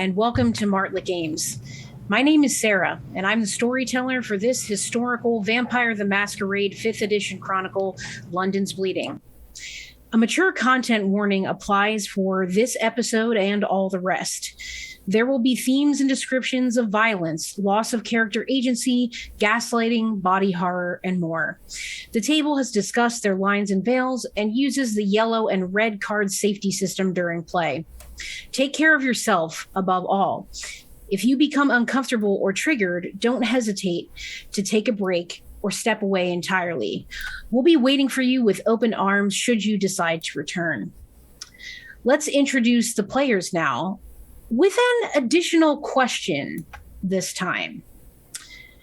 and welcome to Martlet Games. My name is Sarah, and I'm the storyteller for this historical Vampire the Masquerade 5th edition chronicle, London's Bleeding. A mature content warning applies for this episode and all the rest. There will be themes and descriptions of violence, loss of character agency, gaslighting, body horror, and more. The table has discussed their lines and veils and uses the yellow and red card safety system during play. Take care of yourself above all. If you become uncomfortable or triggered, don't hesitate to take a break or step away entirely. We'll be waiting for you with open arms should you decide to return. Let's introduce the players now, with an additional question this time.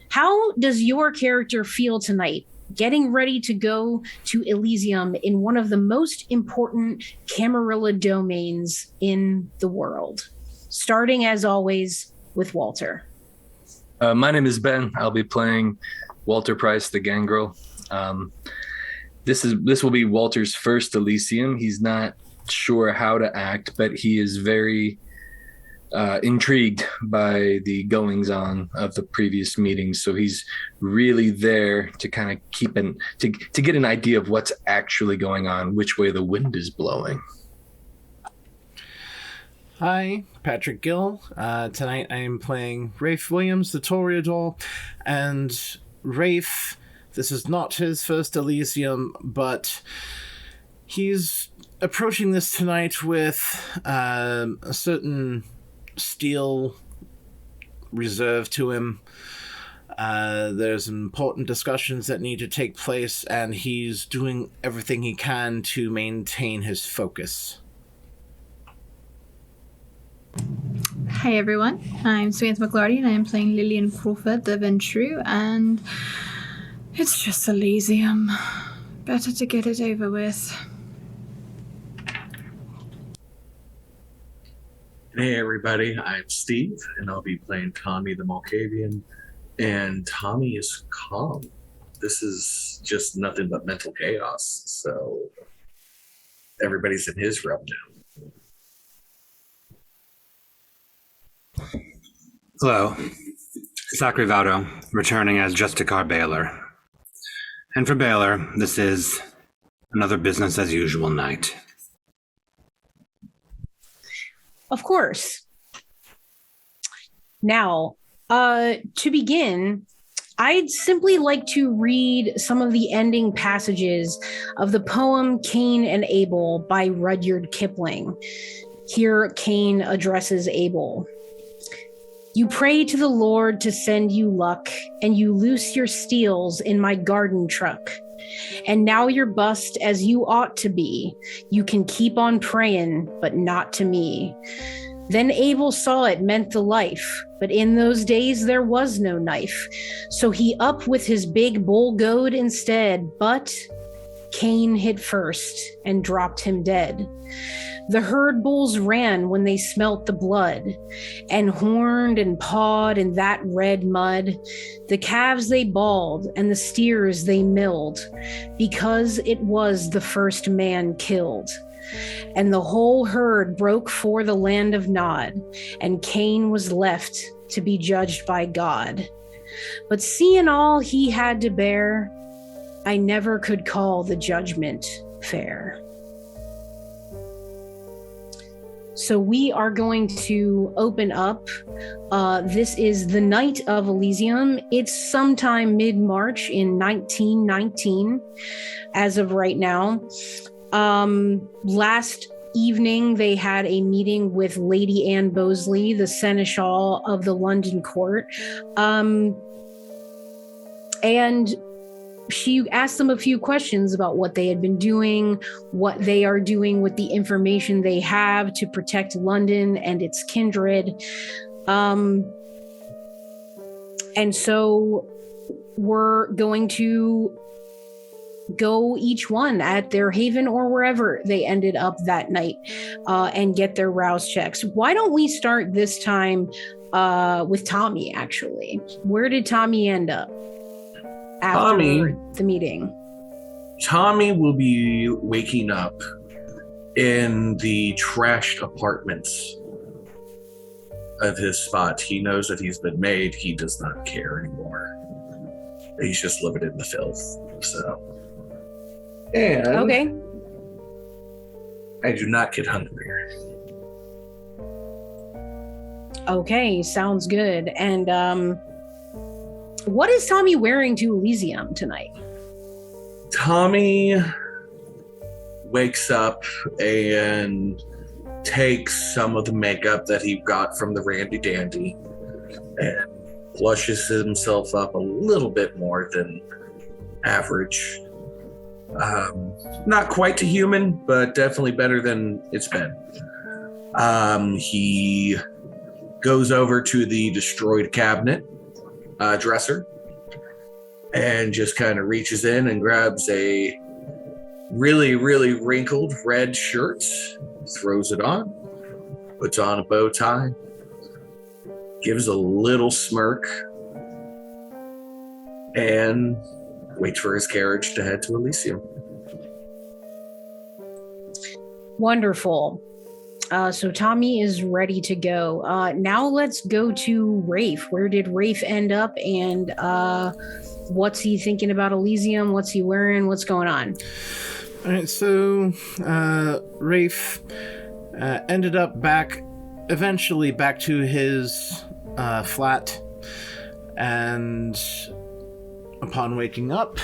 How does your character feel tonight, getting ready to go to Elysium in one of the most important Camarilla domains in the world? Starting, as always, with Walter. My name is Ben. I'll be playing Walter Price, the gangrel. This will be Walter's first Elysium. He's not sure how to act, but he is very intrigued by the goings-on of the previous meetings, so he's really there to kind of to get an idea of what's actually going on, which way the wind is blowing. Hi, Patrick Gill. Tonight I am playing Rafe Williams, the Toreador, and Rafe, this is not his first Elysium, but he's approaching this tonight with a certain steel reserved to him. There's important discussions that need to take place, and he's doing everything he can to maintain his focus. Hi everyone, I'm Samantha McLarty and I am playing Lillian Crawford, the Ventru, and it's just Elysium. Better to get it over with. Hey everybody, I'm Steve, and I'll be playing Tommy the Malkavian, and Tommy is calm. This is just nothing but mental chaos, so everybody's in his realm now. Hello, Zachary Vaudo, returning as Justicar Baylor. And for Baylor, this is another business as usual night. Of course. Now, to begin, I'd simply like to read some of the ending passages of the poem Cain and Abel by Rudyard Kipling. Here, Cain addresses Abel. You pray to the Lord to send you luck, and you loose your steels in my garden truck. And now you're bust as you ought to be. You can keep on praying, but not to me. Then Abel saw it meant the life, but in those days there was no knife. So he up with his big bull goad instead, but Cain hit first and dropped him dead. The herd bulls ran when they smelt the blood, and horned and pawed in that red mud. The calves they bawled, and the steers they milled, because it was the first man killed. And the whole herd broke for the land of Nod, and Cain was left to be judged by God. But seeing all he had to bear, I never could call the judgment fair. So we are going to open up. This is the night of Elysium. It's sometime mid-March in 1919, as of right now. Last evening, they had a meeting with Lady Anne Bosley, the Seneschal of the London court. And she asked them a few questions about what they had been doing, what they are doing with the information they have to protect London and its kindred. And so we're going to go each one at their haven or wherever they ended up that night and get their rouse checks. Why don't we start this time with Tommy, actually? Where did Tommy end up after the meeting? Tommy will be waking up in the trashed apartments of his spot. He knows that he's been made. He does not care anymore. He's just living in the filth. So, and Okay. I do not get hungrier. Okay, sounds good. And what is Tommy wearing to Elysium tonight? Tommy wakes up and takes some of the makeup that he got from the Randy Dandy and blushes himself up a little bit more than average. Not quite to human, but definitely better than it's been. He goes over to the destroyed cabinet dresser and just kind of reaches in and grabs a really, really wrinkled red shirt, throws it on, puts on a bow tie, gives a little smirk, and waits for his carriage to head to Elysium. Wonderful. So Tommy is ready to go. Now let's go to Rafe. Where did Rafe end up, and what's he thinking about Elysium? What's he wearing? What's going on? All right, so Rafe ended up eventually back to his flat, and upon waking up,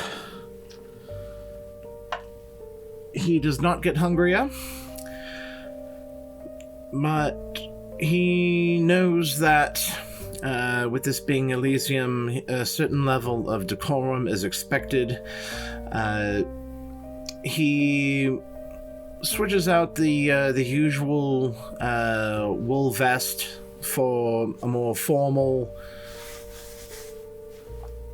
he does not get hungrier, but he knows that with this being Elysium, a certain level of decorum is expected. He switches out the usual wool vest for a more formal.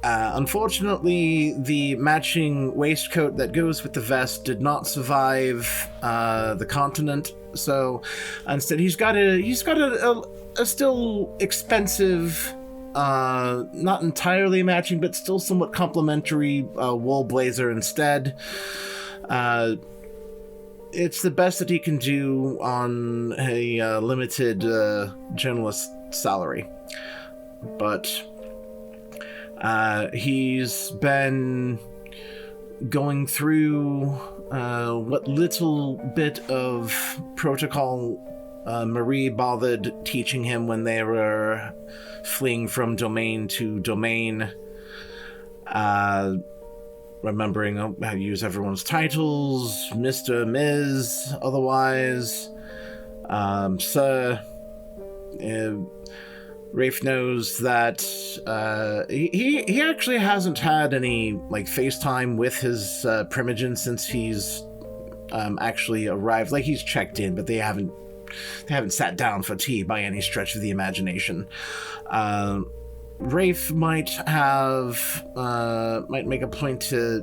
Unfortunately, the matching waistcoat that goes with the vest did not survive the continent. So instead, he's got a still expensive, not entirely matching, but still somewhat complimentary wool blazer instead. It's the best that he can do on a limited journalist salary. But he's been going through what little bit of protocol Marie bothered teaching him when they were fleeing from domain to domain. Remembering how to use everyone's titles, Mr., Ms., otherwise, Sir. Rafe knows that he actually hasn't had any FaceTime with his Primogen since he's actually arrived. He's checked in, but they haven't sat down for tea by any stretch of the imagination. Rafe might make a point to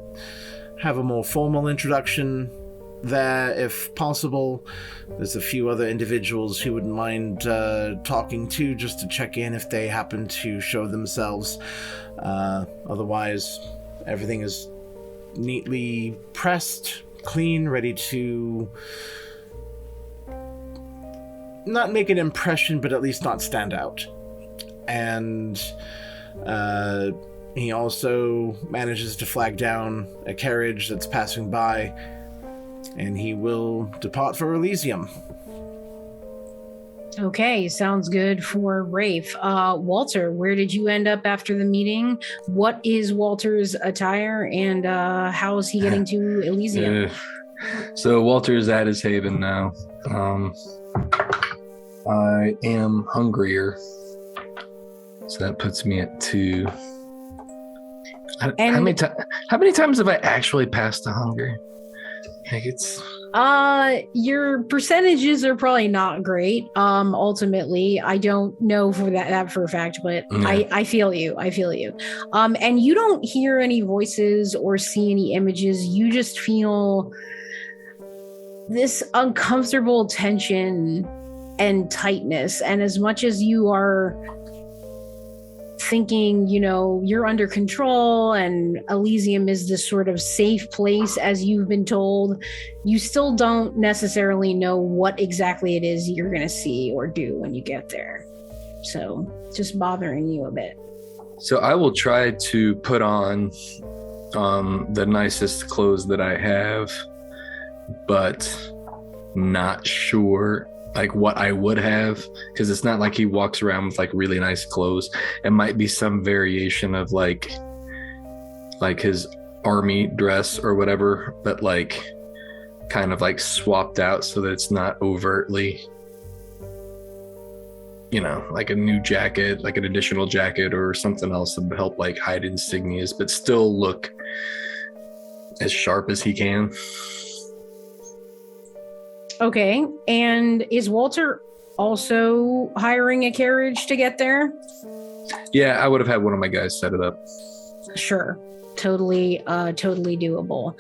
have a more formal introduction there, if possible. There's a few other individuals he wouldn't mind talking to, just to check in if they happen to show themselves. Otherwise, everything is neatly pressed, clean, ready to not make an impression, but at least not stand out. And he also manages to flag down a carriage that's passing by, and he will depart for Elysium. Okay, sounds good for Rafe. Walter, where did you end up after the meeting? What is Walter's attire, and how is he getting to Elysium? So Walter is at his haven now. I am hungrier. So that puts me at 2. How many times have I actually passed the hunger? Your percentages are probably not great. Ultimately, I don't know for that for a fact, but yeah. I feel you. And you don't hear any voices or see any images. You just feel this uncomfortable tension and tightness. And as much as you are thinking, you're under control and Elysium is this sort of safe place as you've been told, you still don't necessarily know what exactly it is you're going to see or do when you get there. So just bothering you a bit. So I will try to put on the nicest clothes that I have, but not sure like what I would have, because it's not like he walks around with like really nice clothes. It might be some variation of like his army dress or whatever, but like kind of like swapped out so that it's not overtly, you know, like a new jacket, like an additional jacket or something else to help like hide insignias, but still look as sharp as he can. Okay. And is Walter also hiring a carriage to get there? Yeah, I would have had one of my guys set it up. Sure. Totally doable.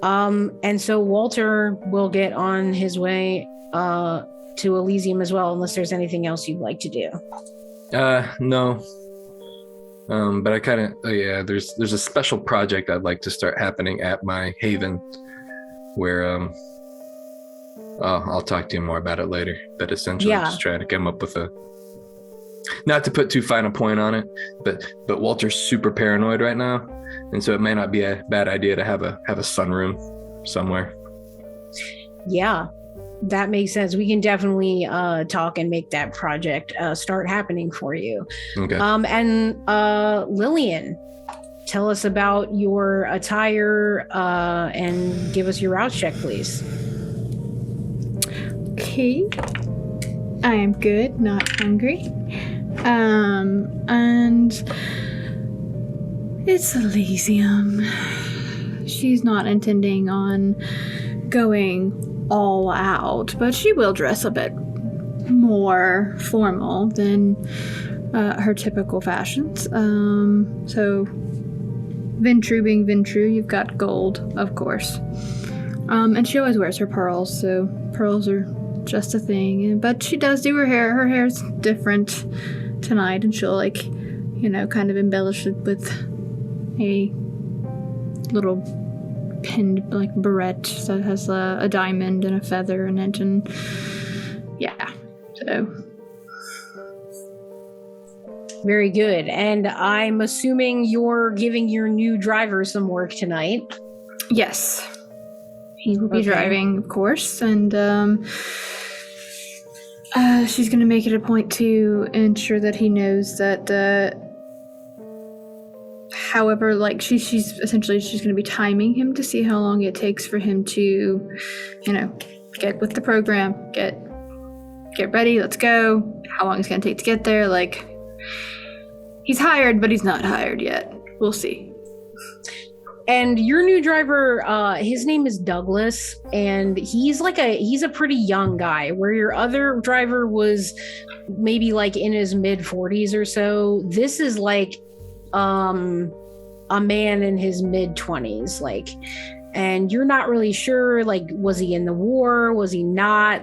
And so Walter will get on his way to Elysium as well, unless there's anything else you'd like to do. No. But I kind of, there's a special project I'd like to start happening at my haven where, I'll talk to you more about it later, but essentially just trying to come up with not to put too fine a point on it, but Walter's super paranoid right now. And so it may not be a bad idea to have a sunroom somewhere. Yeah, that makes sense. We can definitely talk and make that project start happening for you. Okay. And Lillian, tell us about your attire and give us your route check, please. Okay. I am good, not hungry. And it's Elysium. She's not intending on going all out, but she will dress a bit more formal than her typical fashions. So Ventru being Ventru, you've got gold, of course. And she always wears her pearls, so pearls are just a thing. But she does do her hair. Her hair's different tonight, and she'll kind of embellish it with a little pinned barrette that has a diamond and a feather in it, and so very good. And I'm assuming you're giving your new driver some work tonight. Yes, he will be driving, of course, and she's going to make it a point to ensure that he knows that however, she's essentially going to be timing him to see how long it takes for him to, get with the program, get ready, let's go, how long it's going to take to get there. He's hired, but he's not hired yet. We'll see. And your new driver, his name is Douglas, and he's a pretty young guy, where your other driver was maybe in his mid 40s or so. This is a man in his mid 20s, and you're not really sure, was he in the war? Was he not?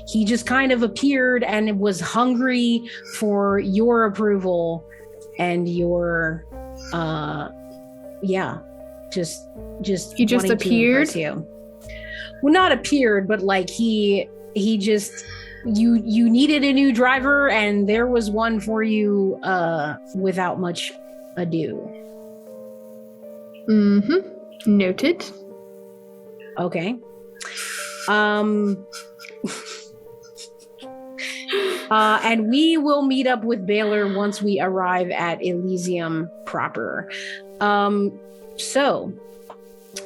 He just kind of appeared and was hungry for your approval and your, he just appeared. You. Well, not appeared, but he just, you needed a new driver, and there was one for you without much ado. Mm-hmm. Noted. Okay. And we will meet up with Baylor once we arrive at Elysium proper. So,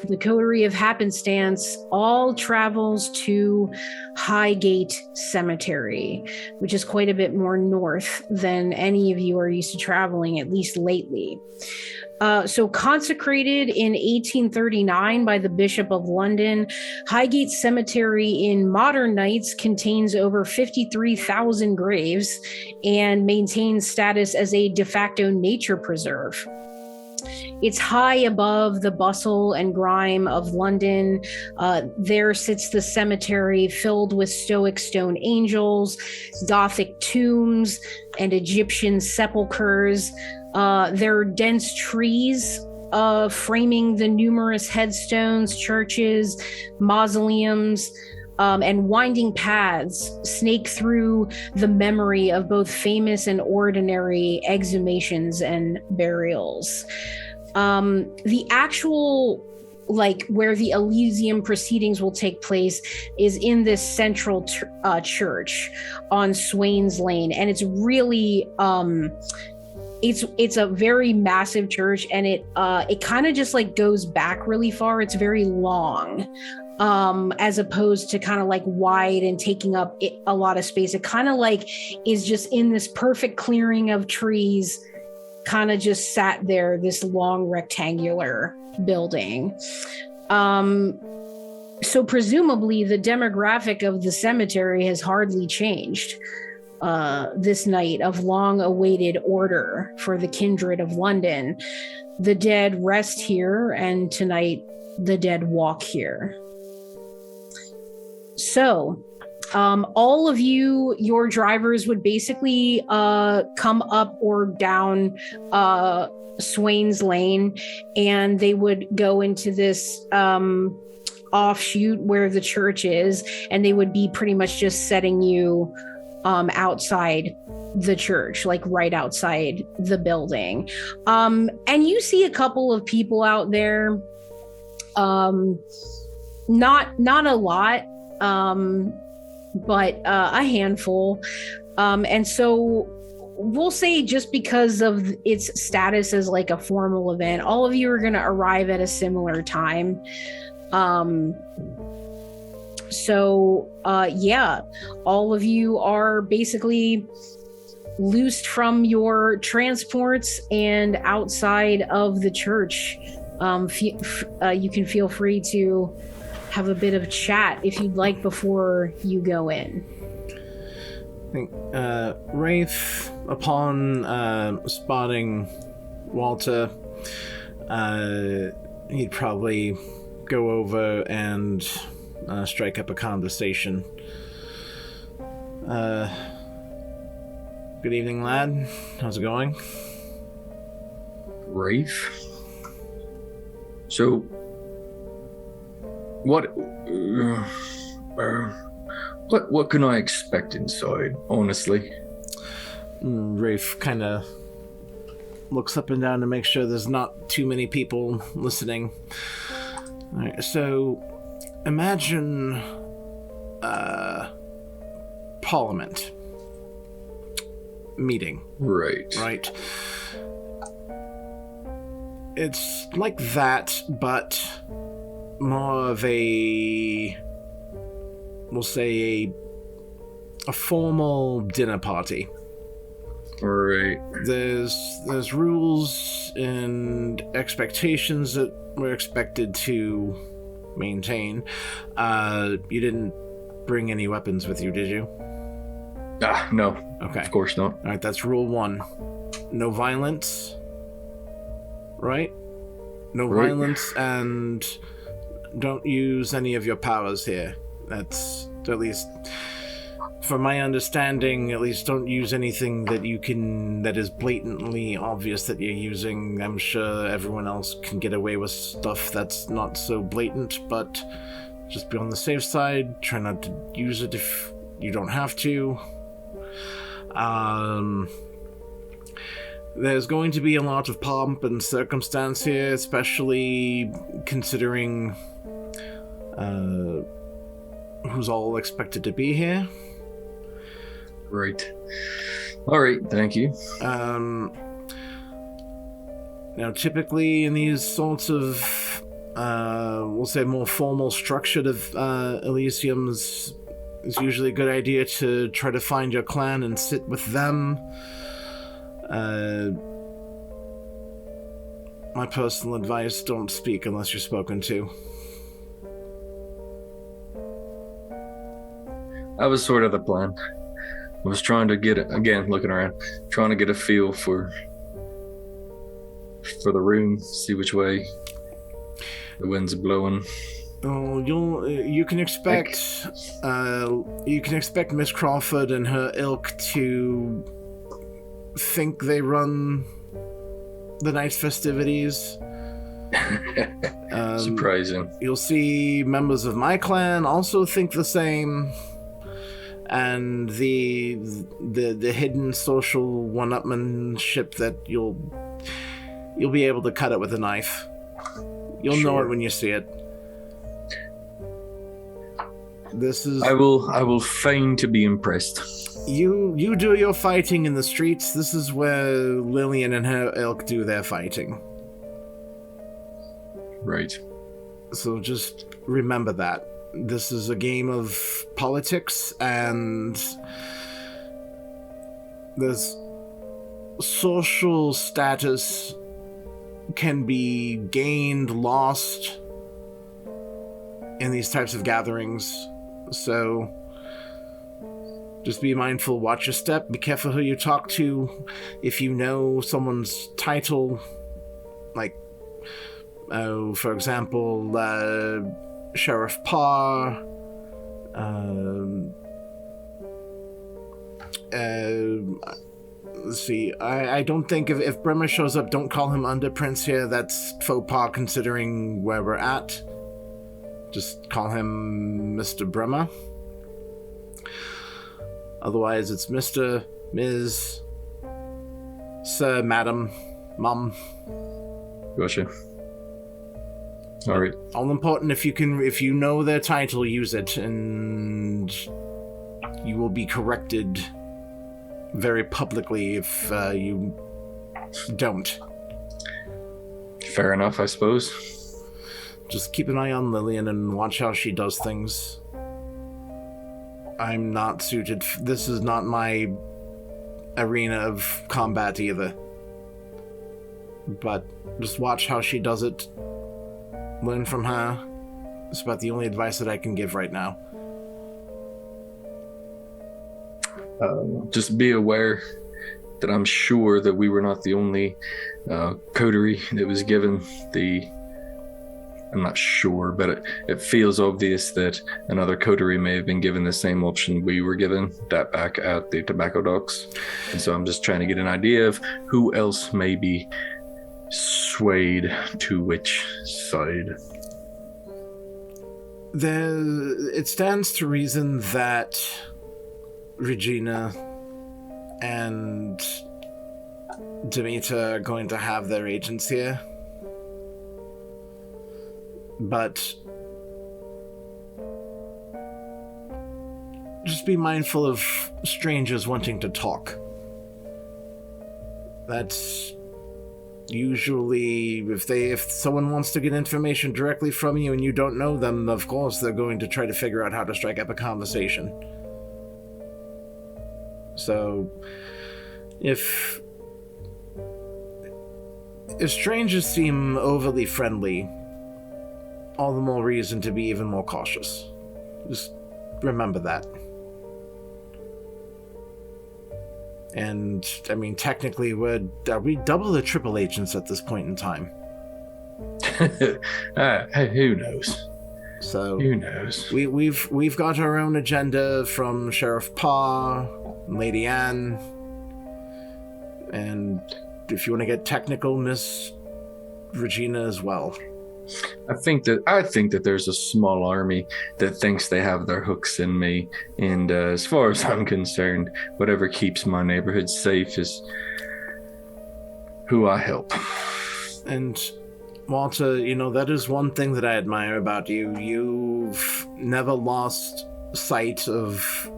the Coterie of Happenstance all travels to Highgate Cemetery, which is quite a bit more north than any of you are used to traveling, at least lately. So consecrated in 1839 by the Bishop of London, Highgate Cemetery in modern nights contains over 53,000 graves and maintains status as a de facto nature preserve. It's high above the bustle and grime of London. There sits the cemetery filled with Stoic stone angels, Gothic tombs, and Egyptian sepulchres. There are dense trees framing the numerous headstones, churches, mausoleums, and winding paths snake through the memory of both famous and ordinary exhumations and burials. The actual, like, where the Elysium proceedings will take place is in this central church on Swain's Lane, and it's really it's a very massive church, and it kind of just like goes back really far. It's very long, as opposed to kind of like wide and taking up a lot of space. It kind of like is just in this perfect clearing of trees, kind of just sat there, this long rectangular building. So presumably the demographic of the cemetery has hardly changed this night of long-awaited order for the kindred of London. The dead rest here, and tonight the dead walk here. So all of you, your drivers would basically come up or down Swain's Lane, and they would go into this offshoot where the church is, and they would be pretty much just setting you outside the church, like right outside the building. And you see a couple of people out there, not a lot, but a handful. And so we'll say, just because of its status as like a formal event, all of you are going to arrive at a similar time. So yeah, all of you are basically loosed from your transports and outside of the church. You can feel free to have a bit of chat if you'd like before you go in. I think Rafe, upon spotting Walter, he'd probably go over and strike up a conversation. Good evening, lad. How's it going? Rafe? So, what can I expect inside, honestly? Rafe kind of looks up and down to make sure there's not too many people listening. All right, so imagine Parliament meeting. Right. It's like that, but more of a, we'll say, a formal dinner party. Right. There's rules and expectations that we're expected to maintain. You didn't bring any weapons with you, did you? No. Okay. Of course not. All right, that's rule 1. No violence. Right? No violence, and don't use any of your powers here. That's, at least, from my understanding, at least don't use anything that is blatantly obvious that you're using. I'm sure everyone else can get away with stuff that's not so blatant, but just be on the safe side. Try not to use it if you don't have to. There's going to be a lot of pomp and circumstance here, especially considering who's all expected to be here. Right. All right, thank you. Now, typically in these sorts of, we'll say, more formal structured Elysiums, it's usually a good idea to try to find your clan and sit with them. My personal advice, don't speak unless you're spoken to. That was sort of the plan. I was trying to get, again, looking around, trying to get a feel for the room, see which way the winds are blowing. Oh, you can expect Miss Crawford and her ilk to think they run the night's festivities. Surprising. You'll see members of my clan also think the same, and the hidden social one-upmanship that you'll be able to cut it with a knife. You'll know it when you see it. This is. I will feign to be impressed. You do your fighting in the streets. This is where Lillian and her ilk do their fighting. Right. So just remember that. This is a game of politics, and there's social status can be gained, lost in these types of gatherings. So just be mindful, watch your step, be careful who you talk to. If you know someone's title, like, for example, Sheriff Parr, let's see, I don't think if Bremer shows up, don't call him Under Prince here. That's faux pas considering where we're at. Just call him Mr. Bremer. Otherwise, it's Mr., Ms., Sir, Madam, Mum. Gotcha. All right. All important, if you know their title, use it, and you will be corrected very publicly if you don't. Fair enough, I suppose. Just keep an eye on Lillian and watch how she does things. I'm not suited. This is not my arena of combat either. But just watch how she does it. Learn from her. It's about the only advice that I can give right now. Just be aware that I'm sure that we were not the only coterie that was given the... I'm not sure, but it feels obvious that another coterie may have been given the same option we were given that back at the tobacco docks. And so I'm just trying to get an idea of who else may be swayed to which side. It stands to reason that Regina and Demeter are going to have their agents here. But just be mindful of strangers wanting to talk. That's usually, if someone wants to get information directly from you and you don't know them, of course they're going to try to figure out how to strike up a conversation. So, if strangers seem overly friendly, all the more reason to be even more cautious. Just remember that. And, I mean, technically, are we double or triple agents at this point in time? Who knows? So who knows? We've got our own agenda from Sheriff Parr, Lady Anne, and if you want to get technical, Miss Regina as well. I think that there's a small army that thinks they have their hooks in me, and as far as I'm concerned, whatever keeps my neighborhood safe is who I help. And Walter, that is one thing that I admire about you. You've never lost sight of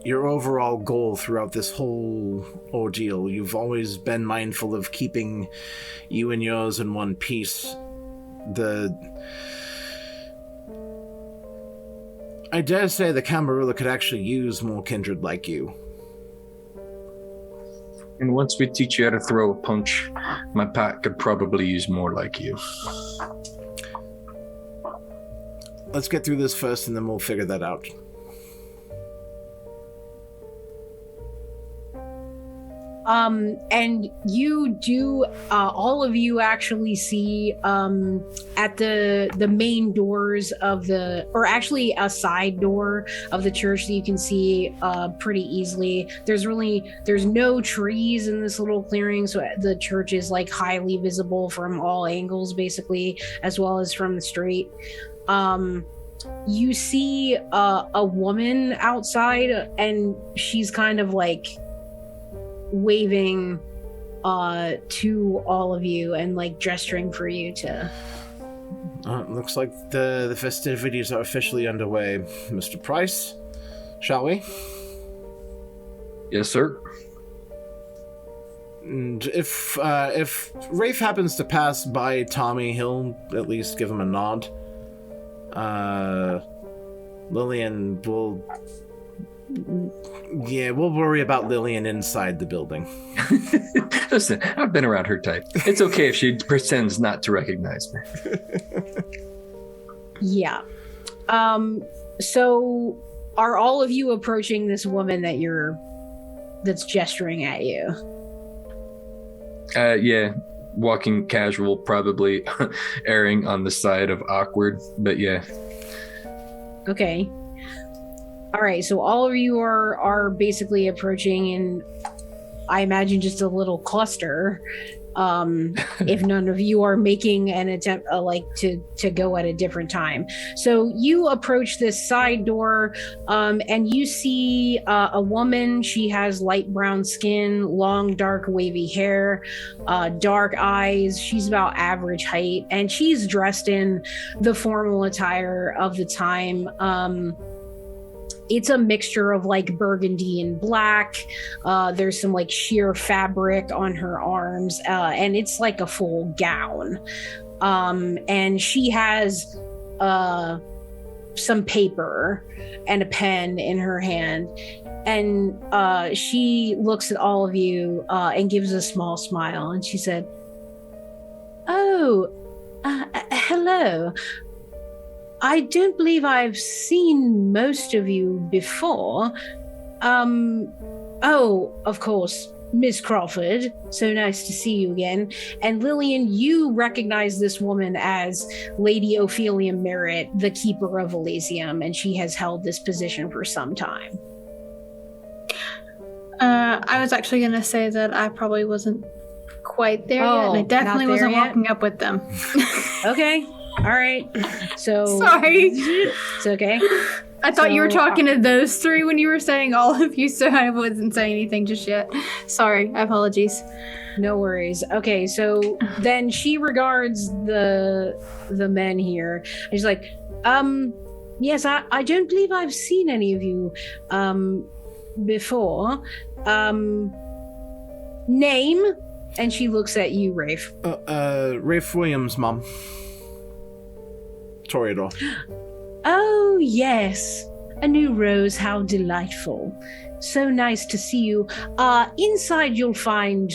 your overall goal throughout this whole ordeal. You've always been mindful of keeping you and yours in one piece. I dare say the Camarilla could actually use more kindred like you. And once we teach you how to throw a punch, my pack could probably use more like you. Let's get through this first and then we'll figure that out. And you do, all of you actually see at the main doors of or actually a side door of the church that you can see pretty easily. There's no trees in this little clearing, so the church is like highly visible from all angles, basically, as well as from the street. You see a woman outside, and she's kind of like waving to all of you and like gesturing for you to Looks like the festivities are officially underway. Mr. Price, shall we? Yes, sir. And if Rafe happens to pass by Tommy, he'll at least give him a nod. Lillian will... Yeah, we'll worry about Lillian inside the building. Listen, I've been around her type. It's okay if she pretends not to recognize me. Yeah. So are all of you approaching this woman that's gesturing at you? Yeah. Walking casual, probably erring on the side of awkward, but yeah. Okay. All right, so all of you are basically approaching in, I imagine, just a little cluster. If none of you are making an attempt to go at a different time. So you approach this side door, and you see a woman. She has light brown skin, long, dark, wavy hair, dark eyes. She's about average height, and she's dressed in the formal attire of the time. It's a mixture of like burgundy and black. There's some like sheer fabric on her arms, and it's like a full gown. And she has some paper and a pen in her hand. And she looks at all of you and gives a small smile. And she said, "Oh, hello. I don't believe I've seen most of you before. Oh, of course, Miss Crawford. So nice to see you again. And Lillian, you recognize this woman as Lady Ophelia Merritt, the keeper of Elysium, and she has held this position for some time." I was actually going to say that I probably wasn't quite there yet, and I definitely wasn't walking up with them. Okay. All right. So sorry. It's okay. I thought you were talking to those three when you were saying all of you, so I wasn't saying anything just yet. Sorry. Apologies. No worries. Okay, so then she regards the men here. And she's like, yes, I don't believe I've seen any of you before. Name? And she looks at you, Rafe. Rafe Williams, Mom. Toreador. Oh, yes. A new rose, how delightful. So nice to see you. Inside you'll find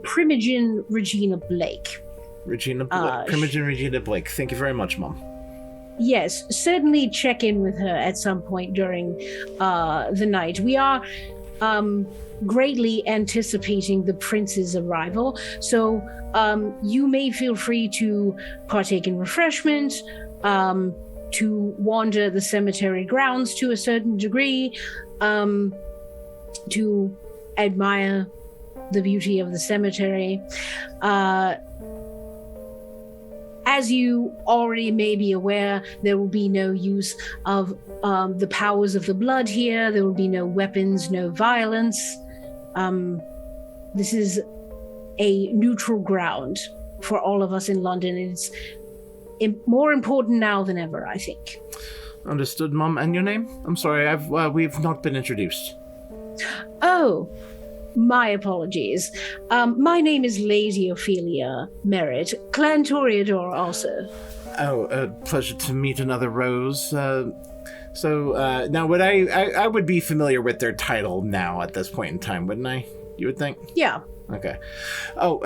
Primogen Regina Blake. Primogen Regina Blake. Thank you very much, Mom. Yes, certainly check in with her at some point during the night. We are greatly anticipating the prince's arrival, so you may feel free to partake in refreshment, to wander the cemetery grounds to a certain degree, to admire the beauty of the cemetery. As you already may be aware, there will be no use of the powers of the blood here. There will be no weapons, no violence. This is a neutral ground for all of us in London. It's more important now than ever, I think. Understood, Mom. And your name? I'm sorry, we've not been introduced. Oh, my apologies. My name is Lady Ophelia Merritt, Clan Toreador also. Oh, pleasure to meet another Rose. So now would I would be familiar with their title now at this point in time, wouldn't I? You would think? Yeah. Okay. Oh,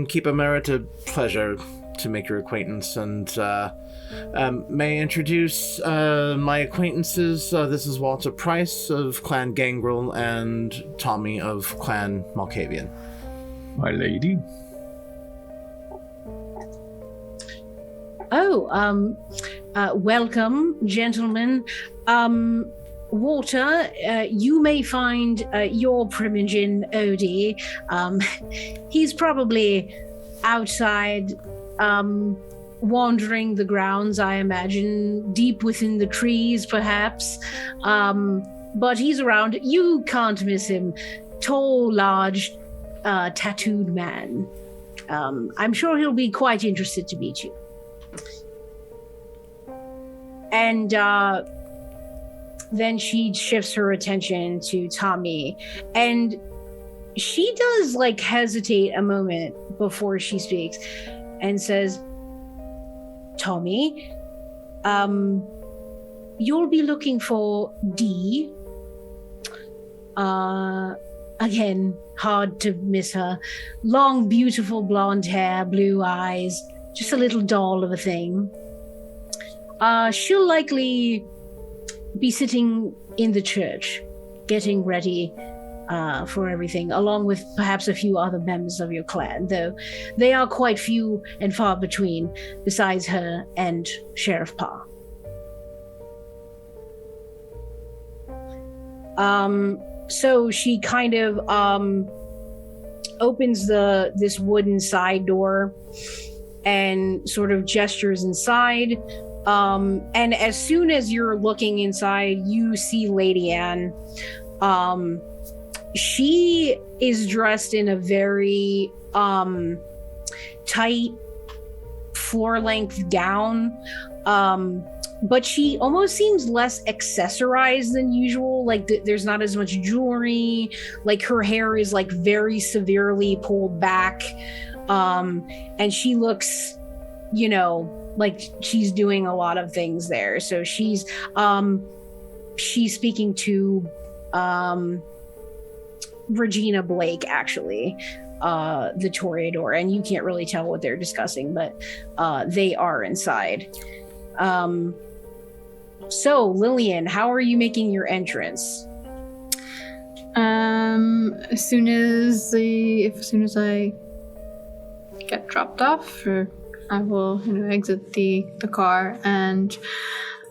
Keeper Merritt, a pleasure. to make your acquaintance. And may I introduce my acquaintances? This is Walter Price of Clan Gangrel and Tommy of Clan Malkavian. My lady. Oh, welcome, gentlemen. Walter, you may find your Primogen Odie. He's probably outside, wandering the grounds, I imagine, deep within the trees, perhaps. But he's around. You can't miss him. Tall, large, tattooed man. I'm sure he'll be quite interested to meet you. And then she shifts her attention to Tommy, and she does hesitate a moment before she speaks and says, Tommy, you'll be looking for D. Again, hard to miss her. Long, beautiful blonde hair, blue eyes, just a little doll of a thing. She'll likely be sitting in the church, getting ready for everything, along with perhaps a few other members of your clan, though they are quite few and far between, besides her and Sheriff Pa. So she kind of opens this wooden side door and sort of gestures inside. And as soon as you're looking inside, you see Lady Anne. She is dressed in a very tight floor-length gown, but she almost seems less accessorized than usual. There's not as much jewelry. Her hair is very severely pulled back, and she looks, she's doing a lot of things there. So she's speaking to Regina Blake, actually, the Toreador, and you can't really tell what they're discussing, but they are inside. So Lillian, how are you making your entrance? As soon as I get dropped off, I will exit the car, and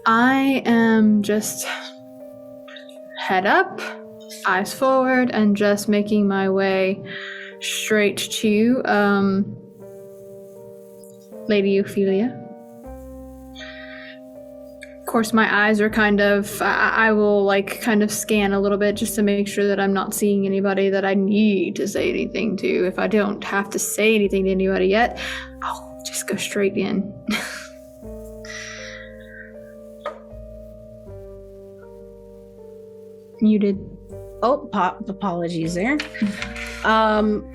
I am just head up, eyes forward, and just making my way straight to Lady Ophelia. Of course, my eyes are I will kind of scan a little bit just to make sure that I'm not seeing anybody that I need to say anything to. If I don't have to say anything to anybody yet, I'll just go straight in. Muted. Oh, apologies there.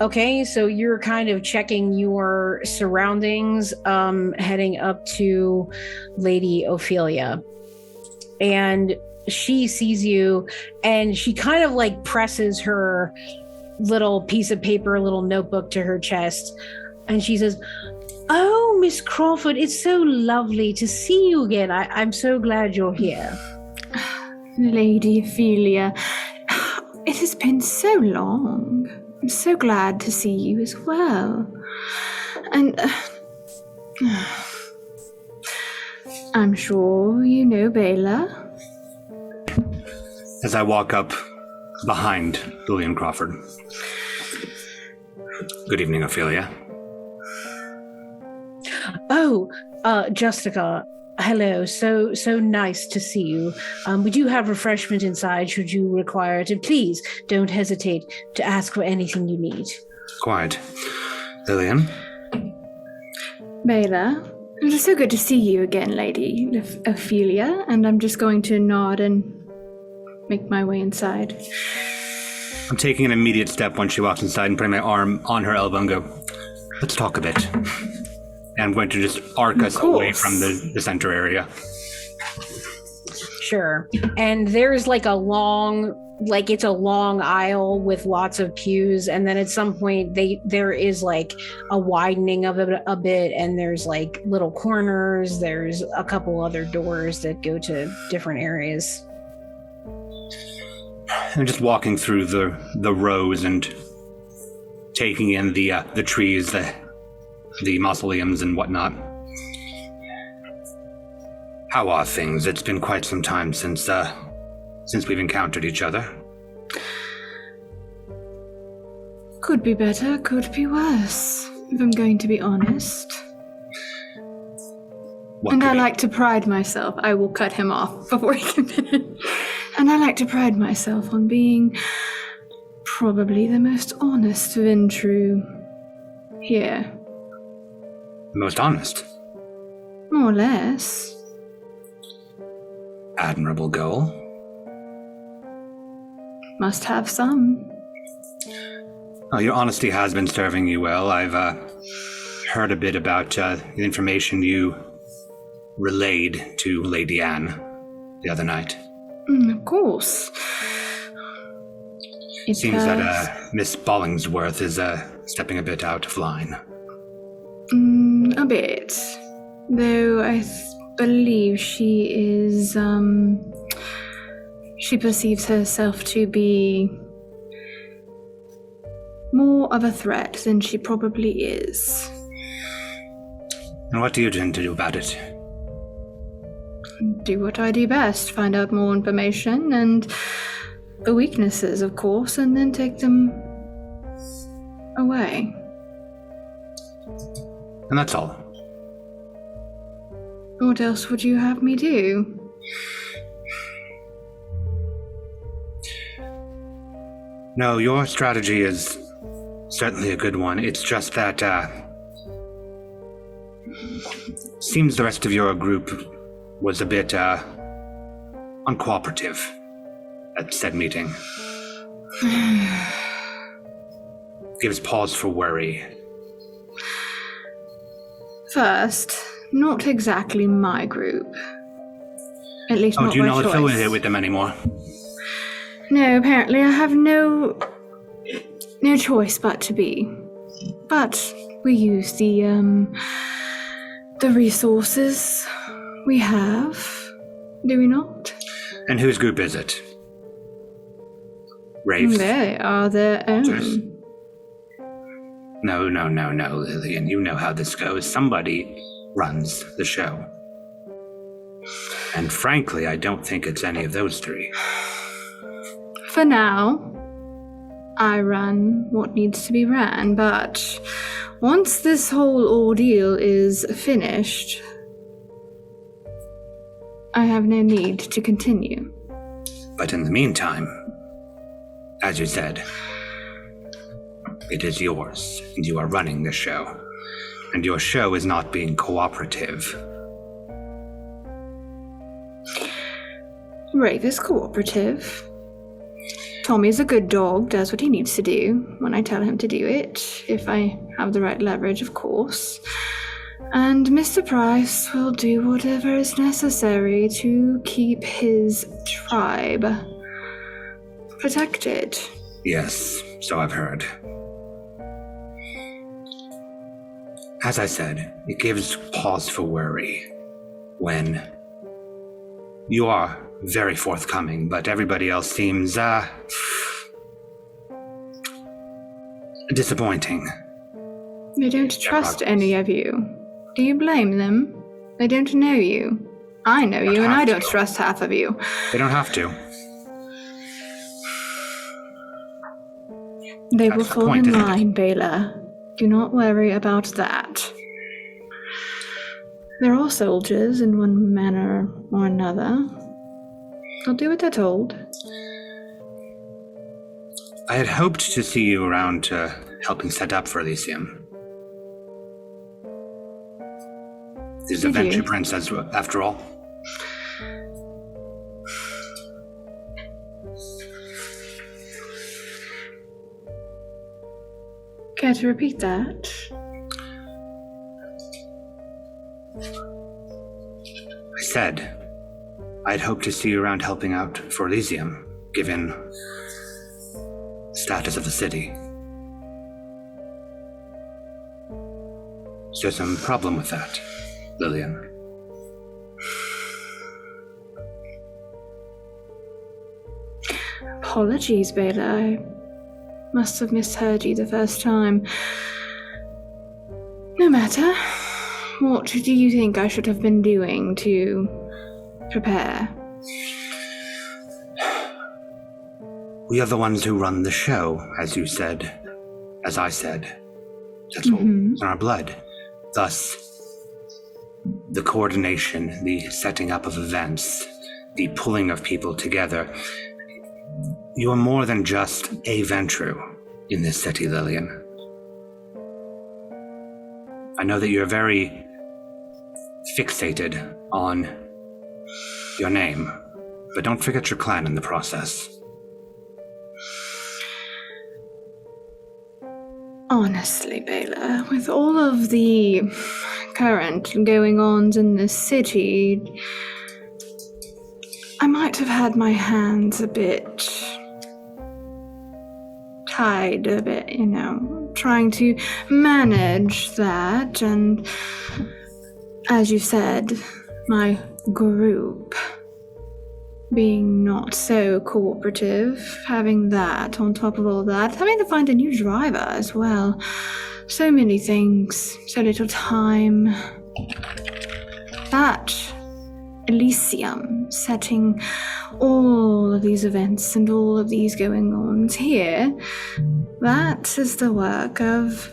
Okay, so you're kind of checking your surroundings, heading up to Lady Ophelia. And she sees you, and she kind of presses her little piece of paper, little notebook to her chest, and she says, "Oh, Miss Crawford, it's so lovely to see you again. I'm so glad you're here." Lady Ophelia, it has been so long. I'm so glad to see you as well. And I'm sure you know Bela. As I walk up behind Lillian Crawford. Good evening, Ophelia. Oh, Justica, hello. So nice to see you. We do have refreshment inside should you require it. And please don't hesitate to ask for anything you need. Quite. Lillian? Bela, it is so good to see you again, Lady Ophelia. And I'm just going to nod and make my way inside. I'm taking an immediate step once she walks inside and putting my arm on her elbow and go, let's talk a bit. And I'm going to just arc us away from the center area. Sure. And there's a long like it's a long aisle with lots of pews, and then at some point there is like a widening of it a bit, and there's like little corners. There's a couple other doors that go to different areas. And just walking through the rows and taking in the trees, the mausoleums and whatnot. How are things? It's been quite some time since we've encountered each other. Could be better, could be worse, if I'm going to be honest. And I like to pride myself. I will cut him off before he can finish. And I like to pride myself on being probably the most honest Ventru here. Most honest? More or less. Admirable goal. Must have some. Oh, your honesty has been serving you well. I've heard a bit about the information you relayed to Lady Anne the other night. Of course. It Seems that Miss Bollingsworth is stepping a bit out of line. A bit. Though I believe she is, she perceives herself to be more of a threat than she probably is. And what do you intend to do about it? Do what I do best, find out more information and the weaknesses, of course, and then take them away. And that's all. What else would you have me do? No, your strategy is certainly a good one. It's just that, seems the rest of your group was a bit, uncooperative at said meeting. Gives pause for worry. First, not exactly my group. At least not by choice. Oh, do you not affiliate with them anymore? No, apparently I have no choice but to be. But we use the resources we have, do we not? And whose group is it? Rafe? They are their own. No, Lillian. You know how this goes. Somebody runs the show. And frankly, I don't think it's any of those three. For now, I run what needs to be ran, but once this whole ordeal is finished, I have no need to continue. But in the meantime, as you said, it is yours, and you are running the show. And your show is not being cooperative. Rafe is cooperative. Tommy's a good dog, does what he needs to do when I tell him to do it, if I have the right leverage, of course. And Mr. Price will do whatever is necessary to keep his tribe protected. Yes, so I've heard. As I said, it gives pause for worry when you are very forthcoming, but everybody else seems, disappointing. They don't trust any of you. Do you blame them? They don't know you. I know you, and I don't trust half of you. They don't have to. They will fall in line, Baylor. Do not worry about that. They're all soldiers in one manner or another. They'll do what they're told. I had hoped to see you around helping set up for Elysium. This is a Venture Princess, after all. Care to repeat that? I said I'd hoped to see you around helping out for Elysium, given status of the city. Is there some problem with that, Lillian? Apologies, Bela. I must have misheard you the first time. No matter. What do you think I should have been doing to prepare? We are the ones who run the show, as you said. As I said. That's what's in our blood. Thus, the coordination, the setting up of events, the pulling of people together. You are more than just a Ventru in this city, Lillian. I know that you're very fixated on your name, but don't forget your clan in the process. Honestly, Bela, with all of the current going-ons in this city, I might have had my hands a bit tied a bit, trying to manage that, and as you said, my group being not so cooperative, having that on top of all that, having to find a new driver as well. So many things, so little time. That Elysium, setting all of these events and all of these going-ons here, that is the work of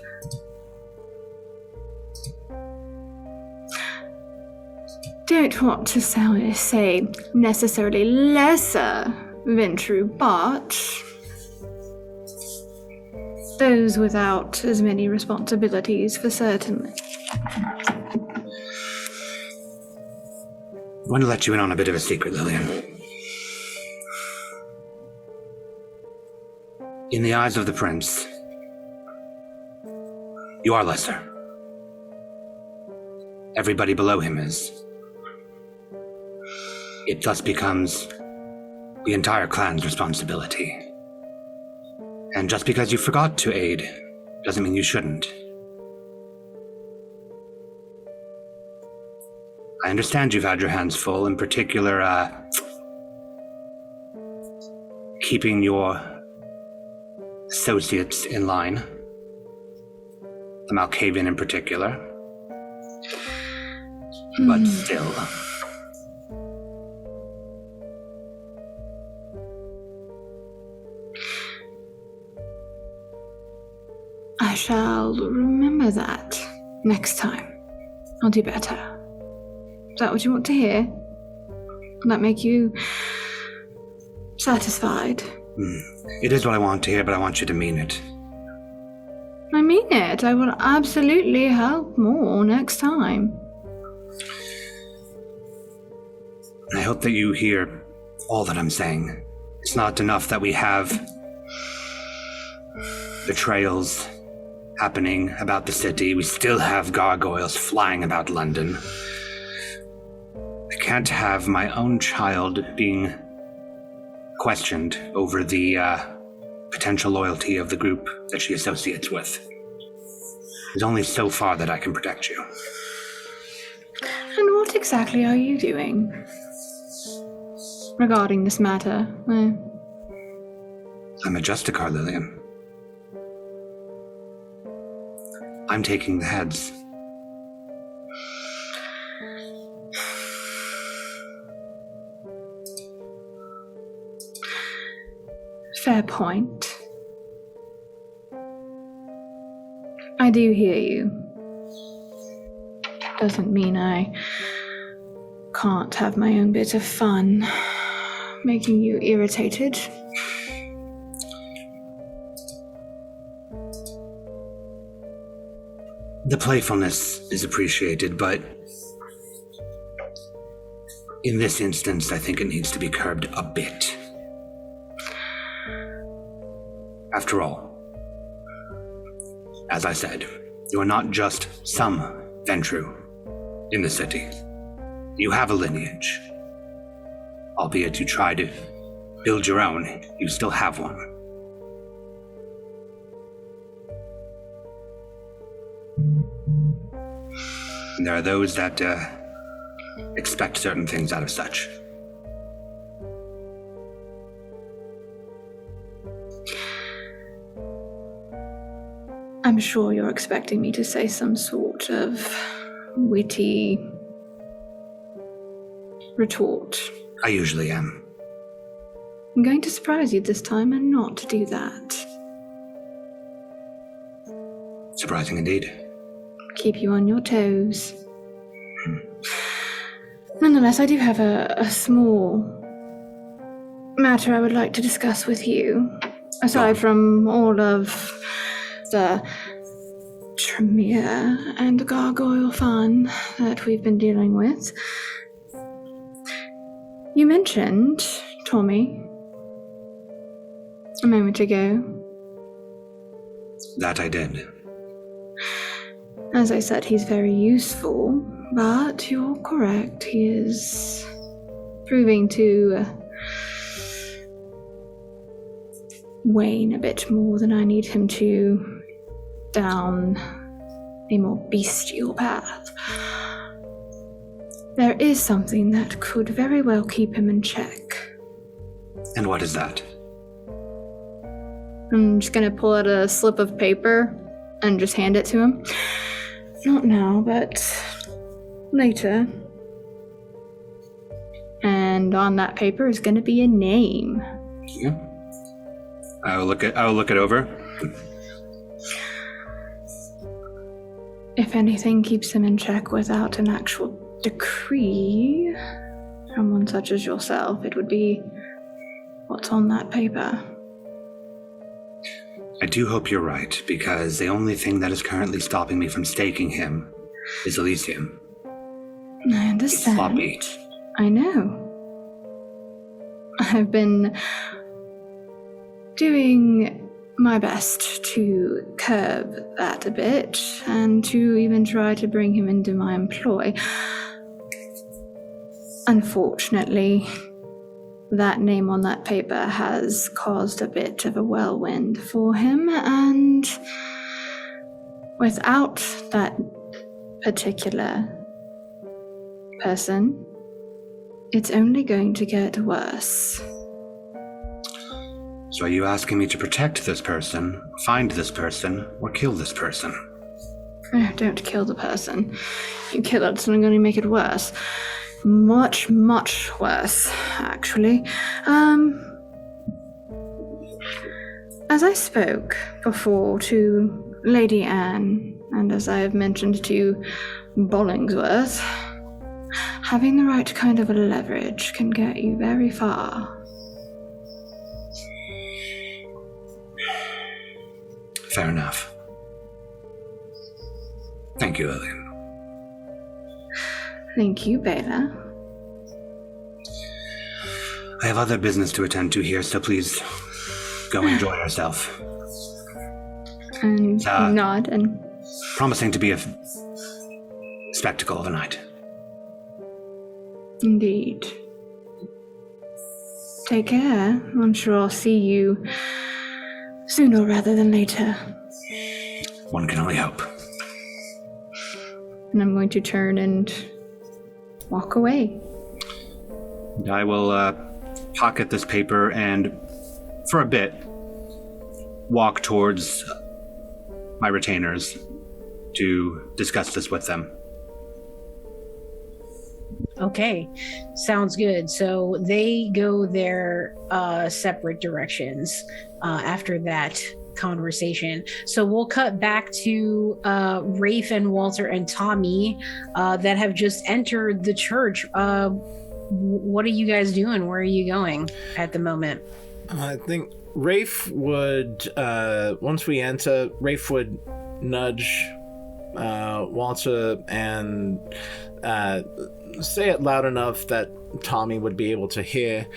don't want to say necessarily lesser Ventru, but those without as many responsibilities for certain. I want to let you in on a bit of a secret, Lillian. In the eyes of the prince, you are lesser. Everybody below him is. It thus becomes the entire clan's responsibility. And just because you forgot to aid, doesn't mean you shouldn't. I understand you've had your hands full, in particular, keeping your associates in line. The Malkavian in particular. But still. I shall remember that next time. I'll do better. Is that what you want to hear? Will that make you satisfied? It is what I want to hear, but I want you to mean it. I mean it. I will absolutely help more next time. I hope that you hear all that I'm saying. It's not enough that we have betrayals happening about the city. We still have gargoyles flying about London. I can't have my own child being questioned over the potential loyalty of the group that she associates with. There's only so far that I can protect you. And what exactly are you doing regarding this matter? I'm a Justicar, Lillian. I'm taking the heads. Fair point. I do hear you. Doesn't mean I can't have my own bit of fun making you irritated. The playfulness is appreciated, but in this instance, I think it needs to be curbed a bit. After all, as I said, you are not just some Ventru in the city. You have a lineage. Albeit you try to build your own, you still have one. And there are those that expect certain things out of such. I'm sure you're expecting me to say some sort of witty retort. I usually am. I'm going to surprise you this time and not do that. Surprising indeed. Keep you on your toes. Nonetheless, I do have a small matter I would like to discuss with you. Aside from all of the Tremere and gargoyle fun that we've been dealing with. You mentioned Tommy a moment ago. That I did. As I said, he's very useful, but you're correct. He is proving to wane a bit more than I need him to down a more bestial path. There is something that could very well keep him in check. And what is that? I'm just gonna pull out a slip of paper and just hand it to him. Not now, but later. And on that paper is gonna be a name. Yeah. I'll look it over. If anything keeps him in check without an actual decree from one such as yourself, it would be what's on that paper. I do hope you're right, because the only thing that is currently stopping me from staking him is Elysium. I understand. Sloppy. I know. I've been doing my best to curb that a bit, and to even try to bring him into my employ. Unfortunately, that name on that paper has caused a bit of a whirlwind for him, and without that particular person, it's only going to get worse. So are you asking me to protect this person, find this person, or kill this person? Oh, don't kill the person. You kill it, it's only going to make it worse. Much, much worse, actually. As I spoke before to Lady Anne, and as I have mentioned to Bollingsworth, having the right kind of a leverage can get you very far. Fair enough. Thank you, Lillian. Thank you, Bela. I have other business to attend to here, so please go enjoy yourself. And nod and... Promising to be a spectacle of a night. Indeed. Take care. I'm sure I'll see you sooner rather than later. One can only hope. And I'm going to turn and walk away. I will pocket this paper and, for a bit, walk towards my retainers to discuss this with them. Okay, sounds good. So they go their separate directions after that conversation. So we'll cut back to Rafe and Walter and Tommy that have just entered the church. What are you guys doing? Where are you going at the moment? I think Rafe would, once we enter, Rafe would nudge Walter and say it loud enough that Tommy would be able to hear.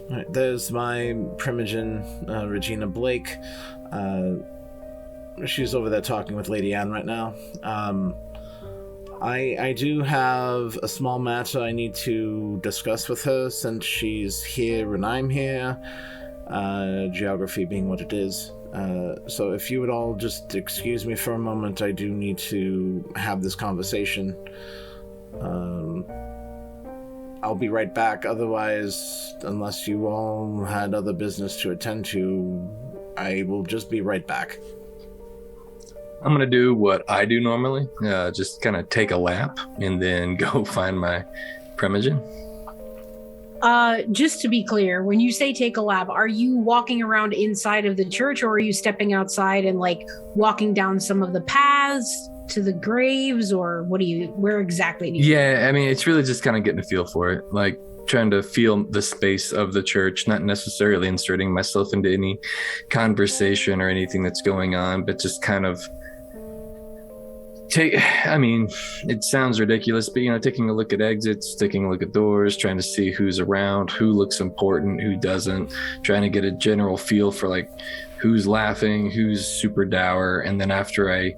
Right, there's my Primogen, Regina Blake. She's over there talking with Lady Anne right now. I do have a small matter I need to discuss with her since she's here and I'm here. Geography being what it is. So if you would all just excuse me for a moment, I do need to have this conversation. I'll be right back. Otherwise, unless you all had other business to attend to, I will just be right back. I'm going to do what I do normally, just kind of take a lap and then go find my Primogen. Just to be clear, when you say take a lap, are you walking around inside of the church, or are you stepping outside and like walking down some of the paths to the graves, or where exactly do you? Yeah, I mean, it's really just kind of getting a feel for it, like trying to feel the space of the church, not necessarily inserting myself into any conversation or anything that's going on, but just kind of it sounds ridiculous, but taking a look at exits, taking a look at doors, trying to see who's around, who looks important, who doesn't, trying to get a general feel for like who's laughing, who's super dour. And then after I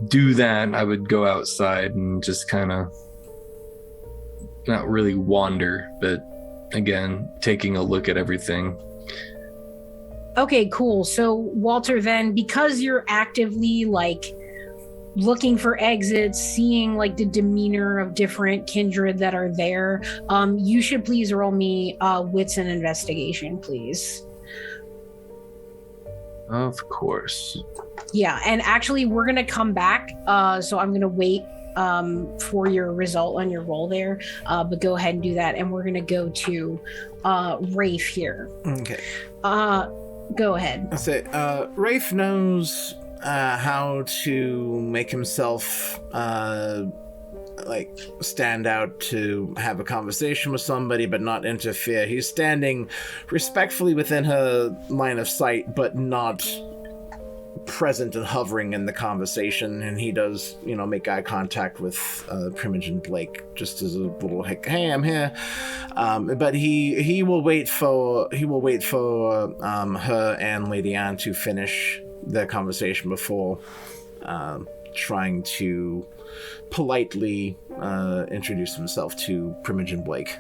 do that, I would go outside and just kind of not really wander, but again, taking a look at everything. Okay, cool. So Walter, then, because you're actively like looking for exits, seeing like the demeanor of different kindred that are there, you should please roll me wits and investigation, please. Of course. Yeah, and actually we're gonna come back, so I'm gonna wait for your result on your roll there, but go ahead and do that, and we're gonna go to Rafe here. Okay. Go ahead. That's it. Rafe knows how to make himself stand out to have a conversation with somebody but not interfere. He's standing respectfully within her line of sight but not present and hovering in the conversation, and he does make eye contact with Primogen Blake just as a little hey, I'm here, but he will wait for her and Lady Anne to finish their conversation before trying to politely introduce himself to Primogen Blake.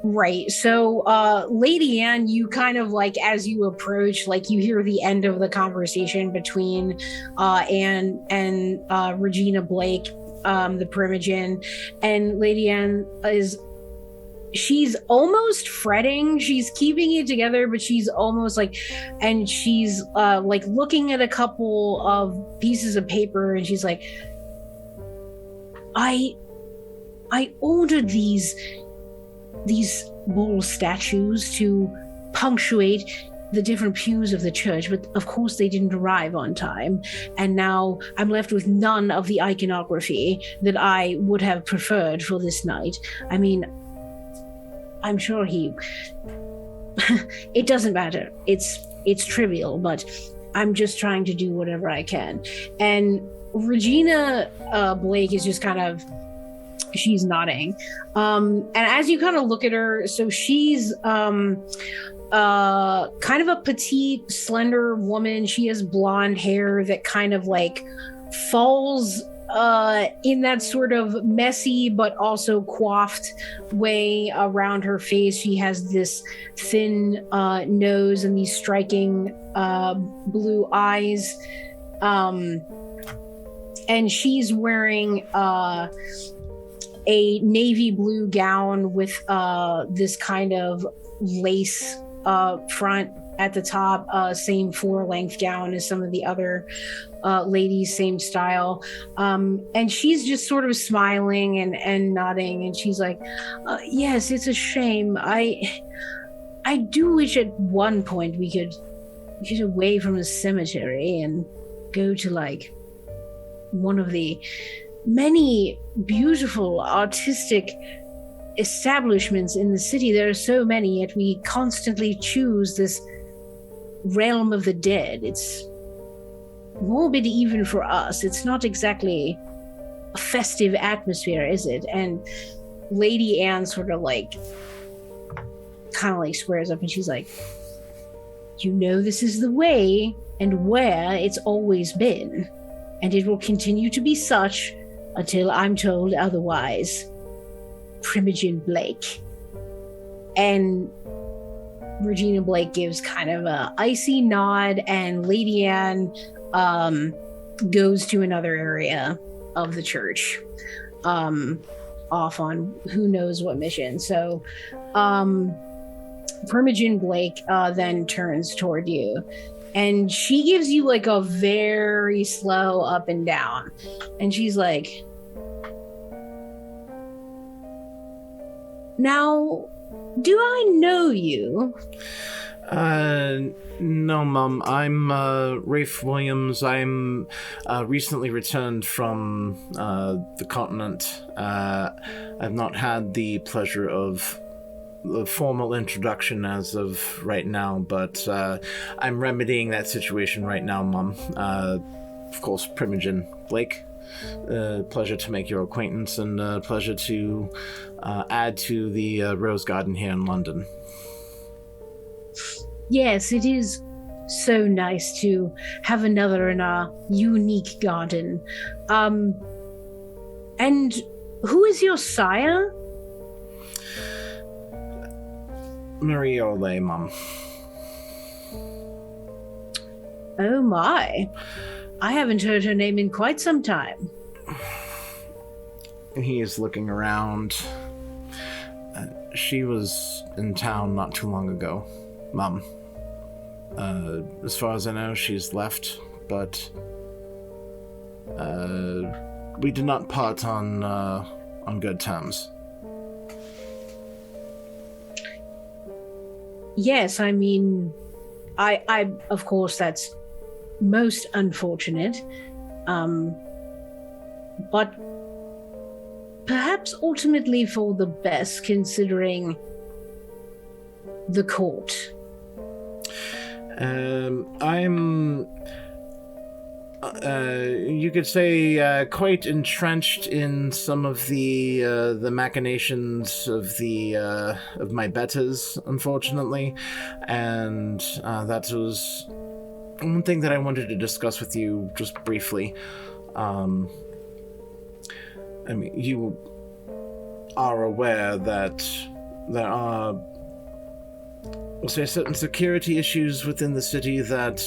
Right. So, Lady Anne, you kind of like, as you approach, like you hear the end of the conversation between Anne and Regina Blake, the Primogen, and Lady Anne she's almost fretting. She's keeping it together, but she's almost like, and she's like looking at a couple of pieces of paper, and she's like, I ordered these bull statues to punctuate the different pews of the church, but of course they didn't arrive on time, and now I'm left with none of the iconography that I would have preferred for this night. I mean, I'm sure it doesn't matter. It's trivial, but I'm just trying to do whatever I can. And Regina Blake is just kind of, she's nodding. And as you kind of look at her, so she's kind of a petite, slender woman. She has blonde hair that kind of like falls in that sort of messy but also coiffed way around her face. She has this thin nose and these striking blue eyes. And she's wearing a navy blue gown with this kind of lace front at the top, same floor-length gown as some of the other ladies, same style. And she's just sort of smiling and nodding, and she's like, yes, it's a shame. I do wish at one point we could get away from the cemetery and go to like one of the many beautiful artistic establishments in the city. There are so many, yet we constantly choose this realm of the dead. It's morbid even for us. It's not exactly a festive atmosphere, is it? And Lady Anne sort of like kind of like squares up, and she's like, this is the way and where it's always been, and it will continue to be such until I'm told otherwise. Primogen Blake. And Regina Blake gives kind of a icy nod, and Lady Anne goes to another area of the church, off on who knows what mission. So Primogen Blake then turns toward you, and she gives you like a very slow up and down, and she's like, now, do I know you? No, Mum. I'm Rafe Williams. I'm recently returned from the continent. I've not had the pleasure of the formal introduction as of right now, but I'm remedying that situation right now, Mum. Of course, Primogen Blake. Pleasure to make your acquaintance, and pleasure to add to the Rose Garden here in London. Yes, it is so nice to have another in our unique garden. And who is your sire? Marie Ole, Mum. Oh my. I haven't heard her name in quite some time. He is looking around. She was in town not too long ago, Mum. As far as I know, she's left, but we did not part on good terms. Yes, I mean, I of course that's most unfortunate, but perhaps ultimately for the best, considering the court. I'm, you could say, quite entrenched in some of the machinations of of my betters, unfortunately, and that was one thing that I wanted to discuss with you just briefly. I mean, you are aware that there are, we'll say, certain security issues within the city that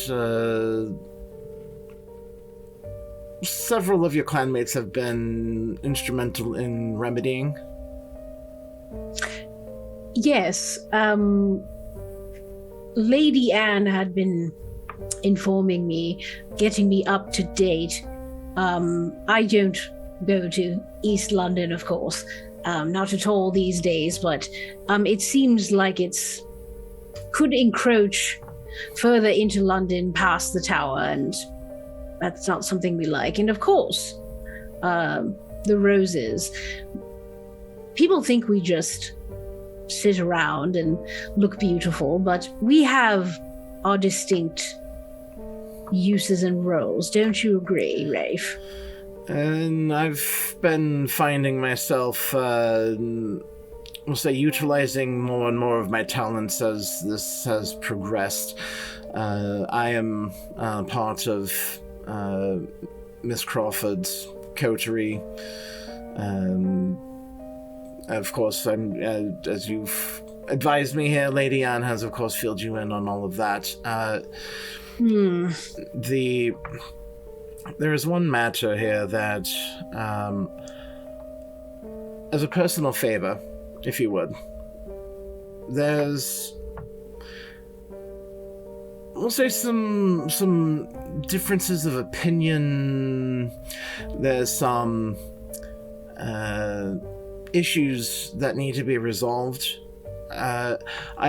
several of your clanmates have been instrumental in remedying. Yes, Lady Anne had been informing me, getting me up to date. I don't go to East London, of course, not at all these days, but it seems like it's could encroach further into London past the tower, and that's not something we like. And of course, the roses. People think we just sit around and look beautiful, but we have our distinct uses and roles. Don't you agree, Rafe? And I've been finding myself, we'll say, utilizing more and more of my talents as this has progressed. I am part of Miss Crawford's coterie. Of course, I'm, as you've advised me here, Lady Anne has, of course, filled you in on all of that. There is one matter here that, as a personal favor, if you would, there's, we'll say, some differences of opinion. There's some issues that need to be resolved. I,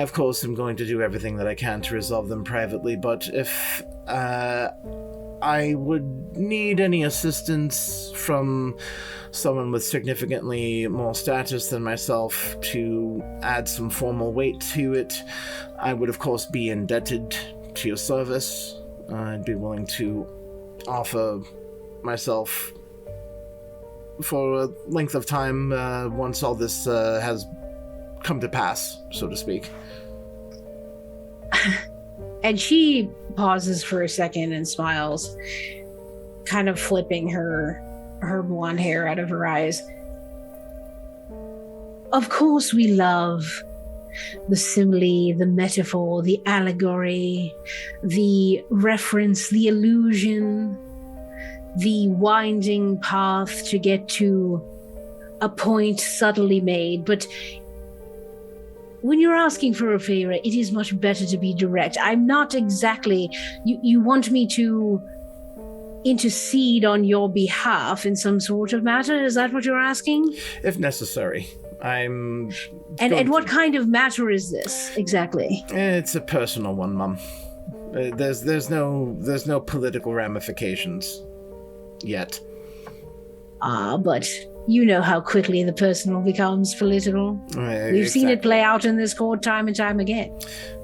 of course, am going to do everything that I can to resolve them privately, but if I would need any assistance from someone with significantly more status than myself to add some formal weight to it, I would, of course, be indebted to your service. I'd be willing to offer myself for a length of time once all this has come to pass, so to speak. And she pauses for a second and smiles, kind of flipping her blonde hair out of her eyes. Of course we love the simile, the metaphor, the allegory, the reference, the illusion, the winding path to get to a point subtly made. But when you're asking for a favor, it is much better to be direct. I'm not exactly... You want me to intercede on your behalf in some sort of matter? Is that what you're asking? If necessary. And what kind of matter is this, exactly? It's a personal one, Mum. There's no political ramifications yet. But you know how quickly the personal becomes political. We've seen it play out in this court time and time again.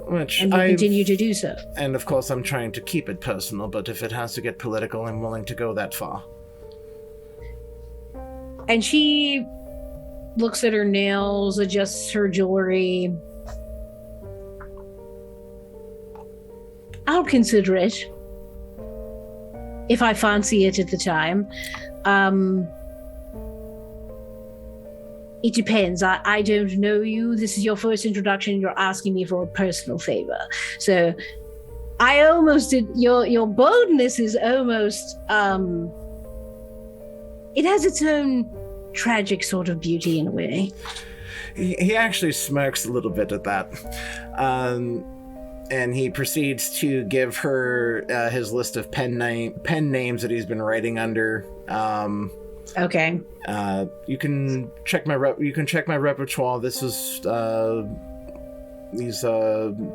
And we continue to do so. And of course I'm trying to keep it personal, but if it has to get political, I'm willing to go that far. And she looks at her nails, adjusts her jewelry. I'll consider it if I fancy it at the time. It depends. I don't know you. This is your first introduction. You're asking me for a personal favor. So I almost did. Your boldness is almost... it has its own tragic sort of beauty in a way. He actually smirks a little bit at that. And he proceeds to give her his list of pen names that he's been writing under. Okay. You can check my repertoire. This is these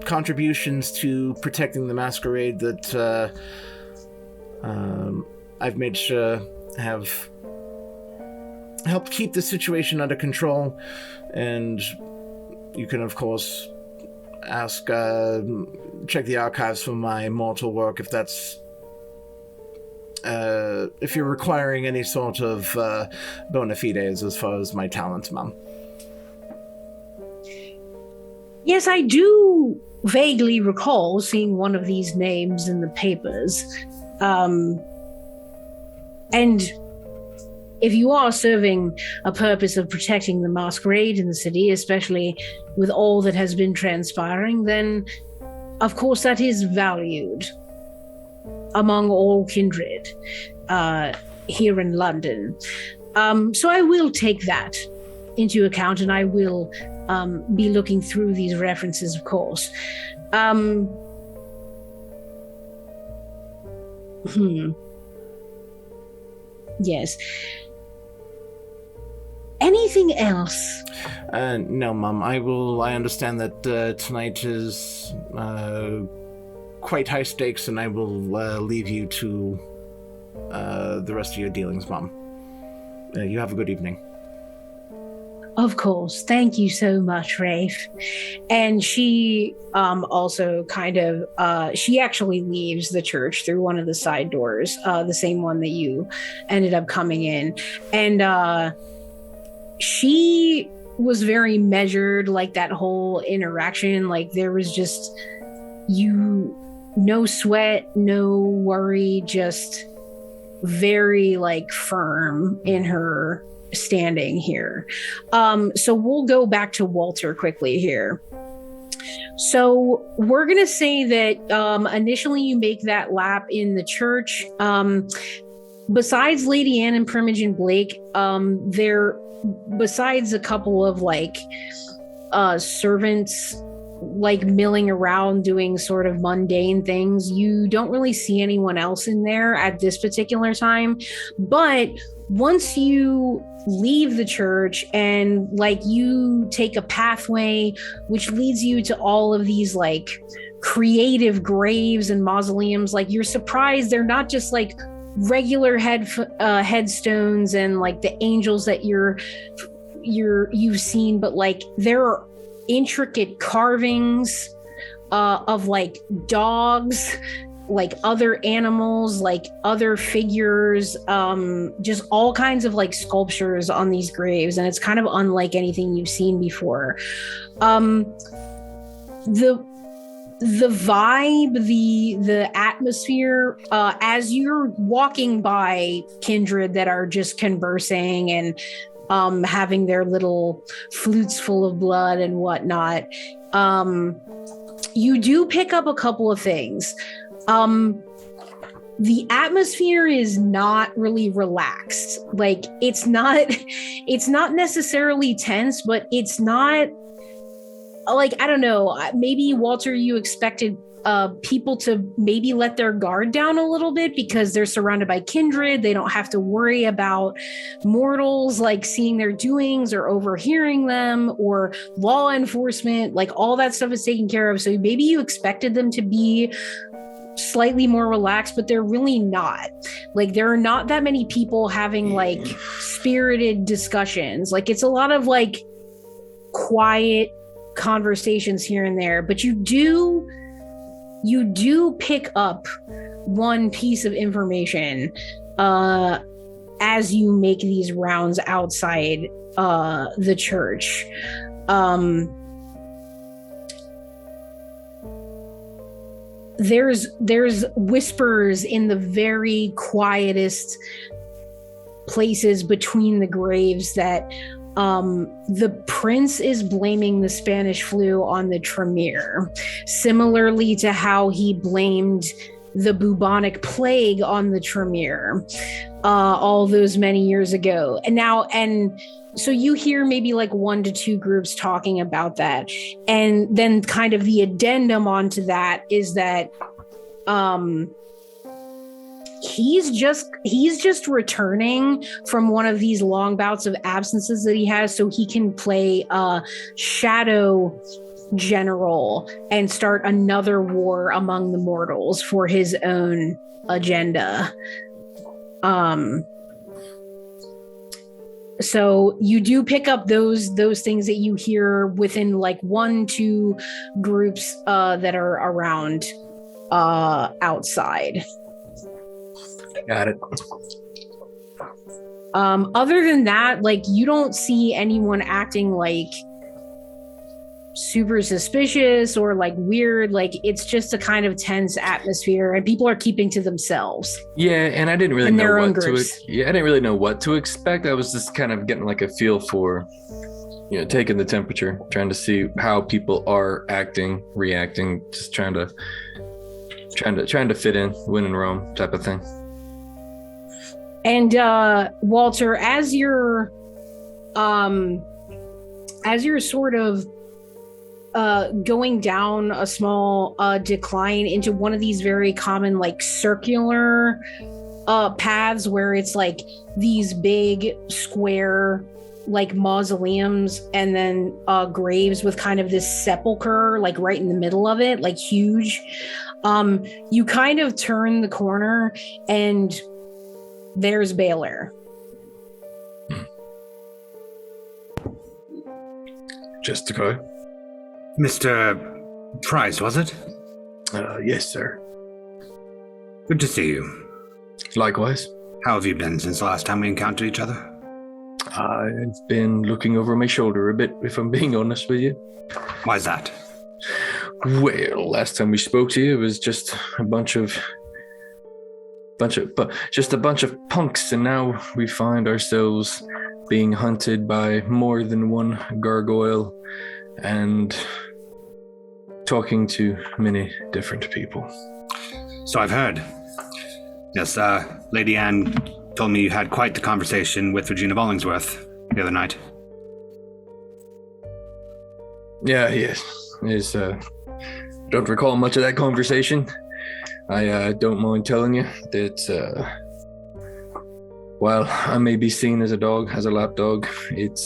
contributions to protecting the masquerade that I've made sure have helped keep the situation under control. And you can, of course, check the archives for my mortal work if that's if you're requiring any sort of bona fides as far as my talents, Mum. Yes, I do vaguely recall seeing one of these names in the papers. And if you are serving a purpose of protecting the masquerade in the city, especially with all that has been transpiring, then of course that is valued among all kindred here in London. So I will take that into account, and I will be looking through these references, of course. Yes. Anything else? No, Mum. I understand that tonight is quite high stakes, and I will leave you to the rest of your dealings, Mom. You have a good evening. Of course. Thank you so much, Rafe. And she also kind of, she actually leaves the church through one of the side doors, the same one that you ended up coming in. And she was very measured, like that whole interaction. Like there was just, no sweat, no worry, just very like firm in her standing here. So we'll go back to Walter quickly here. So we're going to say that initially you make that lap in the church. Besides Lady Anne and Primogen Blake, besides a couple of like servants like milling around doing sort of mundane things, you don't really see anyone else in there at this particular time. But once you leave the church and like you take a pathway which leads you to all of these like creative graves and mausoleums, like you're surprised they're not just like regular headstones and like the angels that you've seen, but like there are intricate carvings of like dogs, like other animals, like other figures, just all kinds of like sculptures on these graves, and it's kind of unlike anything you've seen before. The vibe, the atmosphere, as you're walking by kindred that are just conversing and having their little flutes full of blood and whatnot. You do pick up a couple of things. The atmosphere is not really relaxed. Like it's not necessarily tense, but it's not like, I don't know, maybe Walter, you expected people to maybe let their guard down a little bit because they're surrounded by kindred. They don't have to worry about mortals like seeing their doings or overhearing them, or law enforcement. Like all that stuff is taken care of. So maybe you expected them to be slightly more relaxed, but they're really not. Like there are not that many people having like spirited discussions. Like it's a lot of like quiet conversations here and there, but you do pick up one piece of information as you make these rounds outside the church. There's whispers in the very quietest places between the graves that the prince is blaming the Spanish flu on the Tremere, similarly to how he blamed the bubonic plague on the Tremere all those many years ago. And so you hear maybe like 1 to 2 groups talking about that. And then kind of the addendum onto that is that he's just returning from one of these long bouts of absences that he has so he can play shadow general and start another war among the mortals for his own agenda. So you do pick up those things that you hear within like 1-2 groups that are around outside. Got it. Other than that, like you don't see anyone acting like super suspicious or like weird. Like it's just a kind of tense atmosphere and people are keeping to themselves. Yeah, and I didn't really know their own what groups. I didn't really know what to expect. I was just kind of getting like a feel for, taking the temperature, trying to see how people are acting, reacting, just trying to fit in, win in Rome type of thing. And Walter, as you're sort of going down a small decline into one of these very common like circular paths where it's like these big square like mausoleums and then graves with kind of this sepulcher like right in the middle of it, like huge. You kind of turn the corner and there's Baylor. Just to go. Mr. Price, was it? Yes, sir. Good to see you. Likewise. How have you been since the last time we encountered each other? I've been looking over my shoulder a bit, if I'm being honest with you. Why's that? Well, last time we spoke to you, it was just a bunch of punks, and now we find ourselves being hunted by more than one gargoyle and talking to many different people. So I've heard. Yes, Lady Anne told me you had quite the conversation with Regina Bollingsworth the other night. Yeah, yes. Don't recall much of that conversation. I don't mind telling you that while I may be seen as a dog, as a lapdog,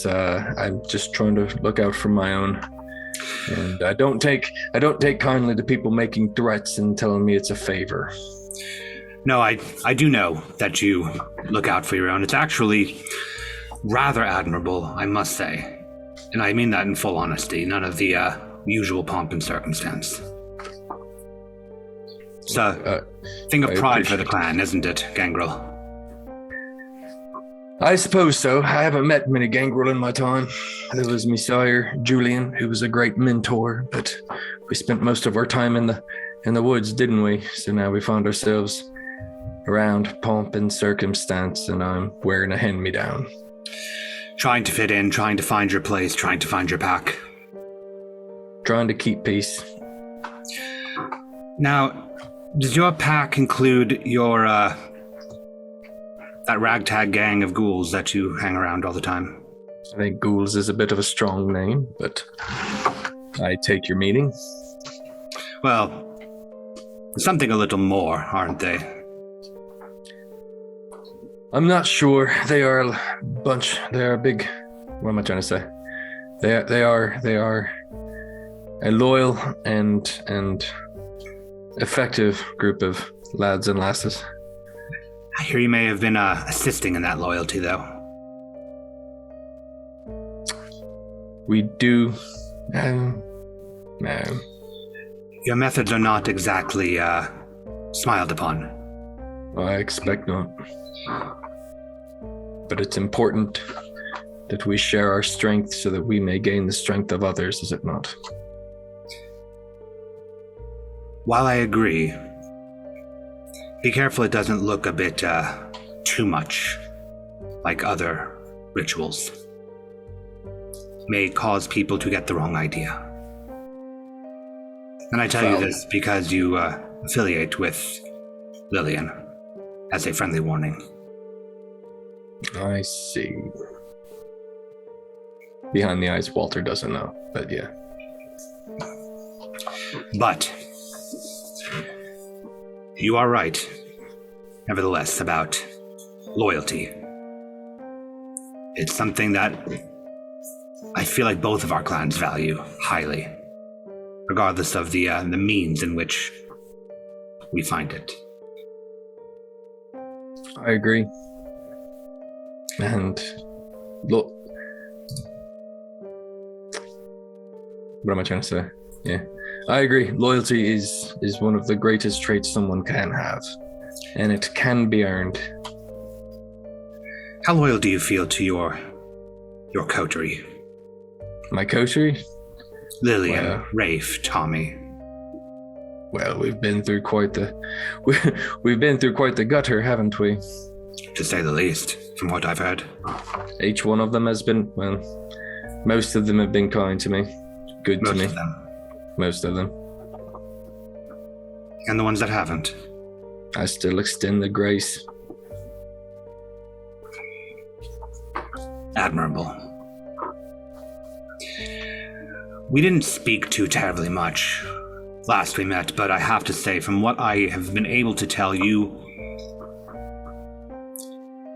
I'm just trying to look out for my own. And I don't take kindly to people making threats and telling me it's a favor. No, I do know that you look out for your own. It's actually rather admirable, I must say. And I mean that in full honesty, none of the usual pomp and circumstance. It's a thing of pride for the clan, isn't it, Gangrel? I suppose so. I haven't met many Gangrel in my time. There was my sire, Julian, who was a great mentor, but we spent most of our time in the woods, didn't we? So now we find ourselves around pomp and circumstance, and I'm wearing a hand-me-down. Trying to fit in, trying to find your place, trying to find your pack. Trying to keep peace. Now, does your pack include your, that ragtag gang of ghouls that you hang around all the time? I think ghouls is a bit of a strong name, but I take your meaning. Well, something a little more, aren't they? I'm not sure. They are a bunch. They are a big. What am I trying to say? They are a loyal and effective group of lads and lasses. I hear you may have been assisting in that loyalty, though. We do. No. Your methods are not exactly smiled upon. I expect not. But it's important that we share our strength so that we may gain the strength of others, is it not? While I agree, be careful it doesn't look a bit too much like other rituals. May cause people to get the wrong idea. And I tell you this because you affiliate with Lillian, as a friendly warning. I see. Behind the eyes, Walter doesn't know, but yeah. But you are right, nevertheless, about loyalty. It's something that I feel like both of our clans value highly, regardless of the means in which we find it. I agree. And look, what am I trying to say? Yeah, I agree. Loyalty is one of the greatest traits someone can have, and it can be earned. How loyal do you feel to your coterie? My coterie? Lillian, Rafe, Tommy. Well, we've been through quite the gutter, haven't we? To say the least, from what I've heard. Each one of them has been, well, most of them have been kind to me. Good to me. Most of them. Most of them. And the ones that haven't? I still extend the grace. Admirable. We didn't speak too terribly much last we met, but I have to say, from what I have been able to tell you,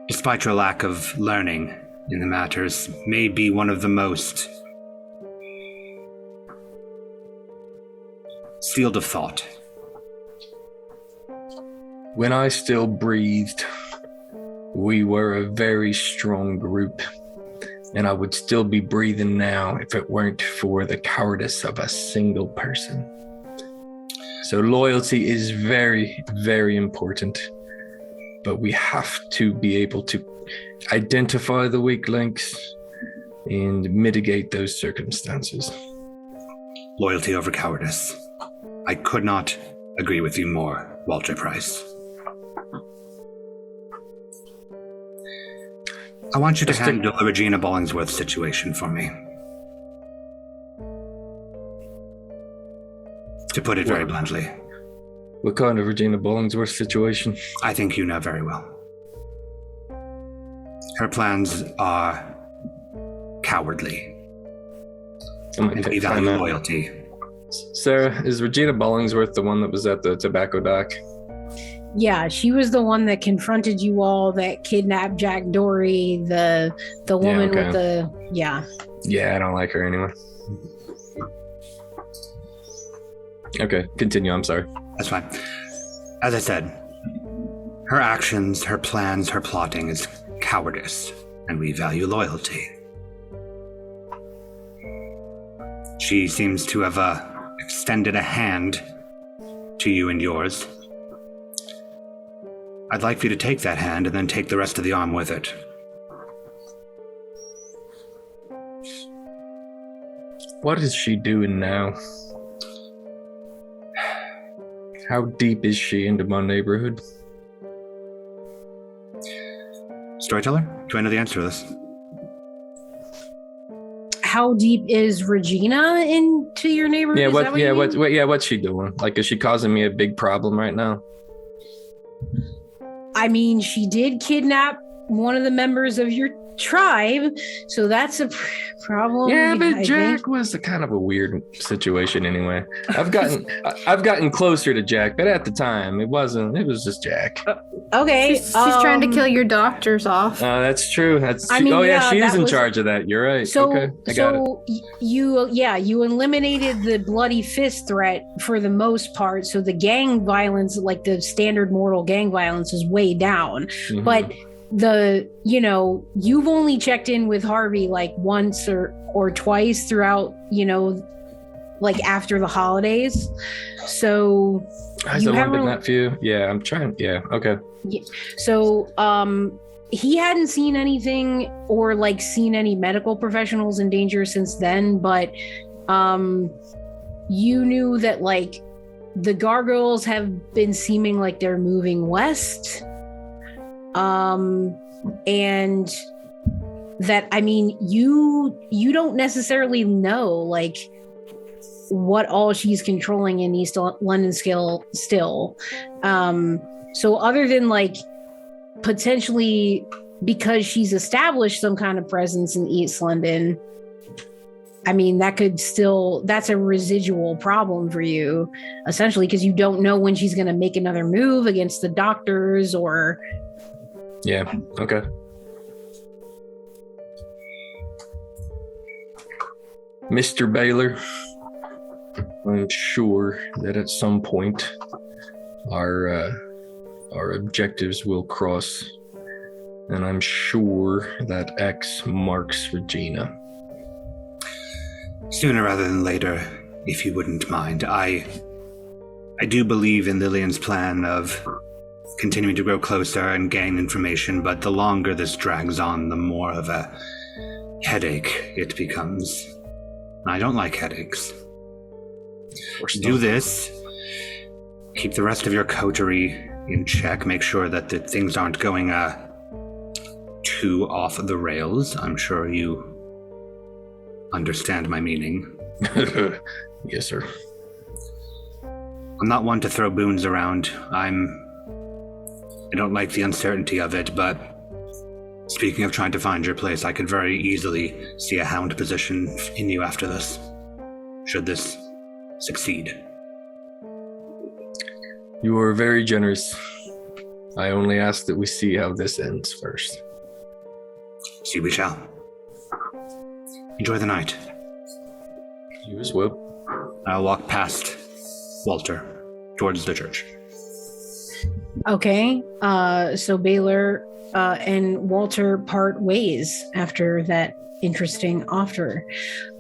despite your lack of learning in the matters, may be one of the most sealed of thought. When I still breathed, we were a very strong group, and I would still be breathing now if it weren't for the cowardice of a single person. So loyalty is very, very important, but we have to be able to identify the weak links and mitigate those circumstances. Loyalty over cowardice. I could not agree with you more, Walter Price. I want you to handle the Regina Bollingsworth situation for me. To put it very bluntly. What kind of Regina Bollingsworth situation? I think you know very well. Her plans are cowardly. And we value loyalty. Sarah, is Regina Bollingsworth the one that was at the tobacco dock? Yeah, she was the one that confronted you all, that kidnapped Jack Dory, the woman with the... Yeah. Yeah, I don't like her anyway. Okay, continue, I'm sorry. That's fine. As I said, her actions, her plans, her plotting is cowardice, and we value loyalty. She seems to have extended a hand to you and yours. I'd like for you to take that hand and then take the rest of the arm with it. What is she doing now? How deep is she into my neighborhood? Storyteller, do I know the answer to this? how deep is Regina into your neighborhood? Yeah, what's she doing? Like, is she causing me a big problem right now? I mean, she did kidnap one of the members of your tribe, so that's a problem. Yeah, but I Jack think. was a kind of a weird situation anyway. I've gotten closer to Jack, but at the time it was just Jack. Okay. She's trying to kill your doctors off. That's true. She is in charge of that. You're right. So, okay, I got it. You eliminated the bloody fist threat for the most part. So the gang violence, like the standard mortal gang violence, is way down. Mhm. But you've only checked in with Harvey like once or twice throughout, like after the holidays. So Has it only been that few? Yeah, I'm trying. Yeah, okay. So he hadn't seen anything or like seen any medical professionals in danger since then, but you knew that like the gargoyles have been seeming like they're moving west. And that, I mean, you don't necessarily know like what all she's controlling in East London still. So other than like potentially because she's established some kind of presence in East London, I mean, that's a residual problem for you, essentially, because you don't know when she's going to make another move against the doctors or. Yeah, okay. Mr. Baylor, I'm sure that at some point our objectives will cross, and I'm sure that X marks Regina. Sooner rather than later, if you wouldn't mind. I do believe in Lillian's plan of continuing to grow closer and gain information, but the longer this drags on, the more of a headache it becomes. I don't like headaches. Do this. Keep the rest of your coterie in check. Make sure that the things aren't going too off the rails. I'm sure you understand my meaning. Yes, sir. I'm not one to throw boons around. I don't like the uncertainty of it, but speaking of trying to find your place, I could very easily see a hound position in you after this, should this succeed. You are very generous. I only ask that we see how this ends first. See we shall. Enjoy the night. You as well. I'll walk past Walter towards the church. Okay, so Baylor and Walter part ways after that interesting offer.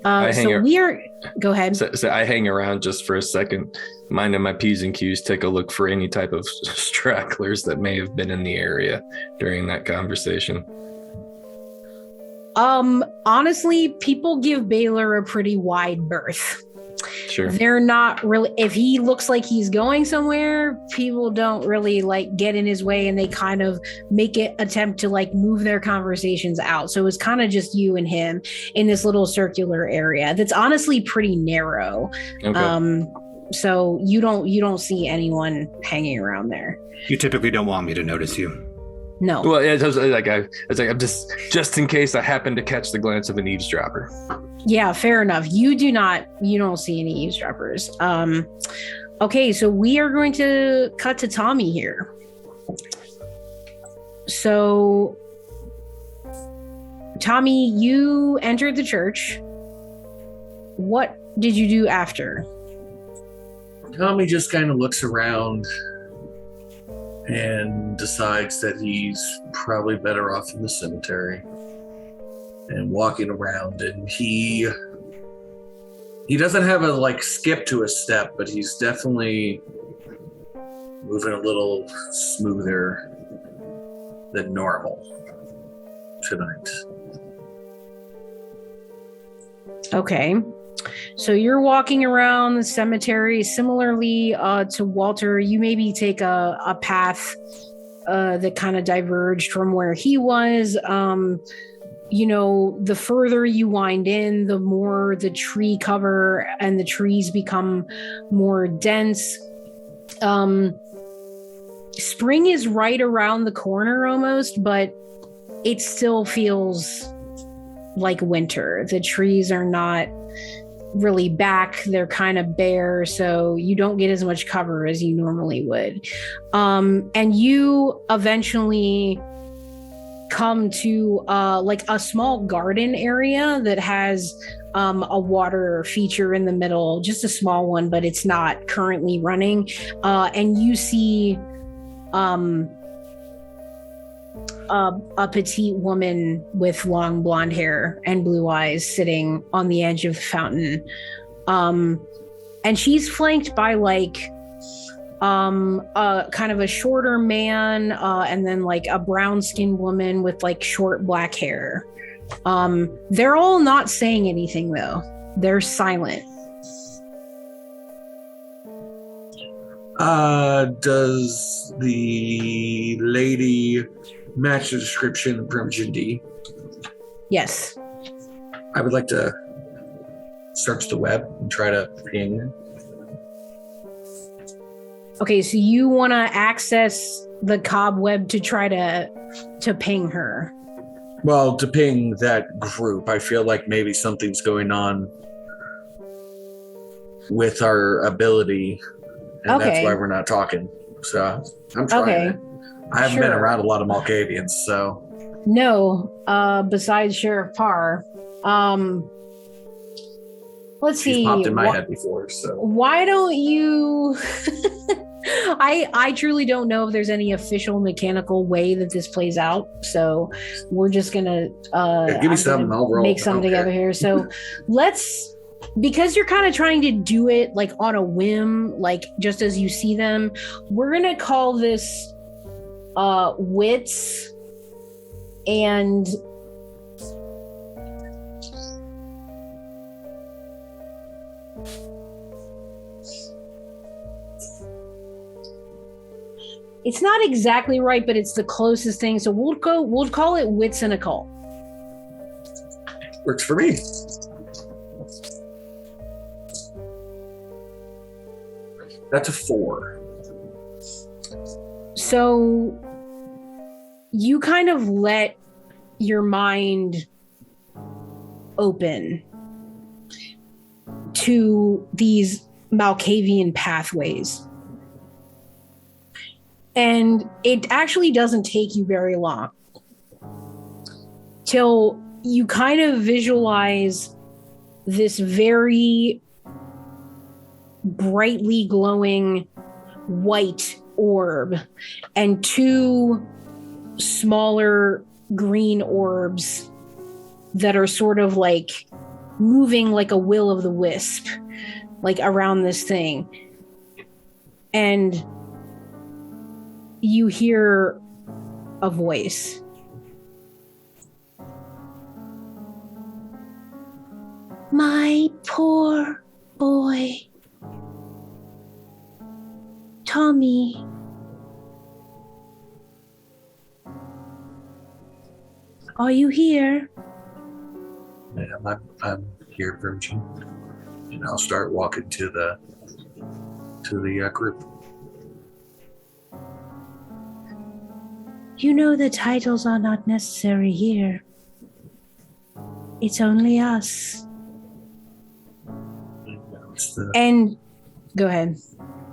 Go ahead. So I hang around just for a second, minding my P's and Q's, take a look for any type of stragglers that may have been in the area during that conversation. Honestly, people give Baylor a pretty wide berth. Sure. They're not really, if he looks like he's going somewhere, people don't really like get in his way, and they kind of make it attempt to like move their conversations out. So it's kind of just you and him in this little circular area that's honestly pretty narrow. Okay. So you don't see anyone hanging around there. You typically don't want me to notice you. No. Well, I'm just in case I happen to catch the glance of an eavesdropper. Yeah, fair enough. You don't see any eavesdroppers. Okay, so we are going to cut to Tommy here. So, Tommy, you entered the church. What did you do after? Tommy just kind of looks around and decides that he's probably better off in the cemetery and walking around, and he doesn't have a like skip to a step, but he's definitely moving a little smoother than normal tonight. Okay. So you're walking around the cemetery similarly to Walter. You maybe take a path that kind of diverged from where he was. the further you wind in, the more the tree cover and the trees become more dense. Spring is right around the corner almost, but it still feels like winter. The trees are not really back. They're kind of bare, so you don't get as much cover as you normally would. And you eventually come to like a small garden area that has a water feature in the middle, just a small one, but it's not currently running. And you see a petite woman with long blonde hair and blue eyes sitting on the edge of the fountain. And she's flanked by like kind of a shorter man, and then like a brown skinned woman with like short black hair. They're all not saying anything though. They're silent. Does the lady match the description of Permission D? Yes. I would like to search the web and try to ping her. Okay, so you want to access the cobweb to try to ping her. Well, to ping that group, I feel like maybe something's going on with our ability, and that's why we're not talking. So I'm trying it. I haven't been around a lot of Malkavians, so. No, besides Sheriff Parr. Let's see. He's popped in my head before, so. Why don't you... I truly don't know if there's any official mechanical way that this plays out, so we're just gonna give me something, I'll roll. Make something together here. So let's, because you're kind of trying to do it like on a whim, like just as you see them, we're gonna call this wits and it's not exactly right, but it's the closest thing. So we'll call it wits and occult. Works for me. That's a 4. So you kind of let your mind open to these Malkavian pathways. And it actually doesn't take you very long till you kind of visualize this very brightly glowing white orb and 2 smaller green orbs that are sort of like moving like a will-o'-the-wisp, like around this thing. And you hear a voice. My poor boy, Tommy. Are you here? Yeah, I'm here, Virgin. And I'll start walking to the group. You know the titles are not necessary here. It's only us. And go ahead.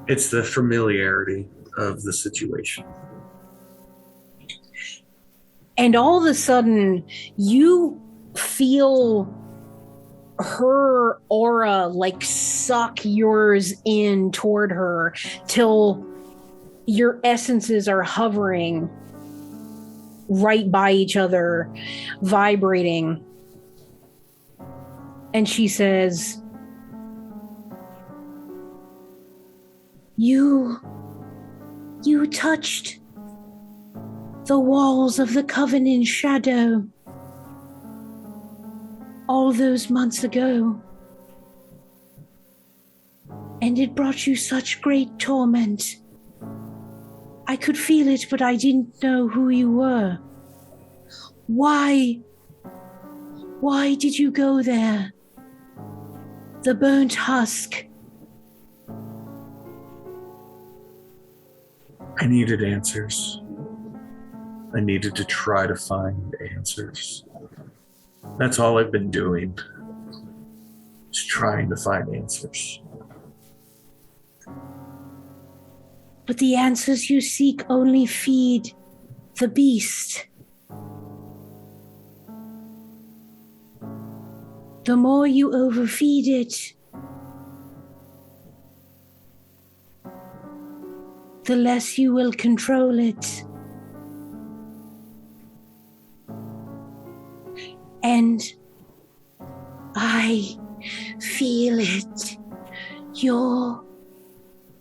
It's the familiarity of the situation. And all of a sudden, you feel her aura like suck yours in toward her till your essences are hovering right by each other, vibrating. And she says, You touched the walls of the Covenant shadow all those months ago, and it brought you such great torment. I could feel it, but I didn't know who you were. Why Why did you go there? The burnt husk. I needed answers. I needed to try to find answers. That's all I've been doing. Just trying to find answers. But the answers you seek only feed the beast. The more you overfeed it, the less you will control it. And I feel it. You're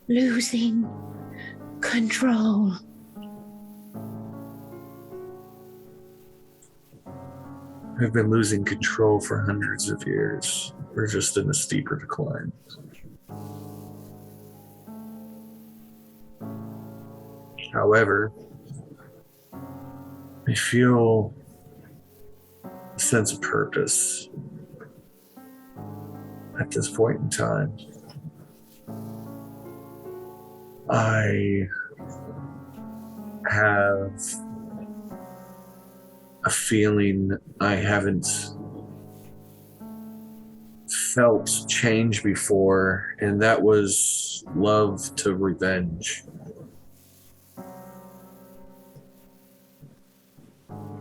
losing control. I've been losing control for hundreds of years. We're just in a steeper decline. However, I feel a sense of purpose at this point in time. I have a feeling I haven't felt change before, and that was love to revenge.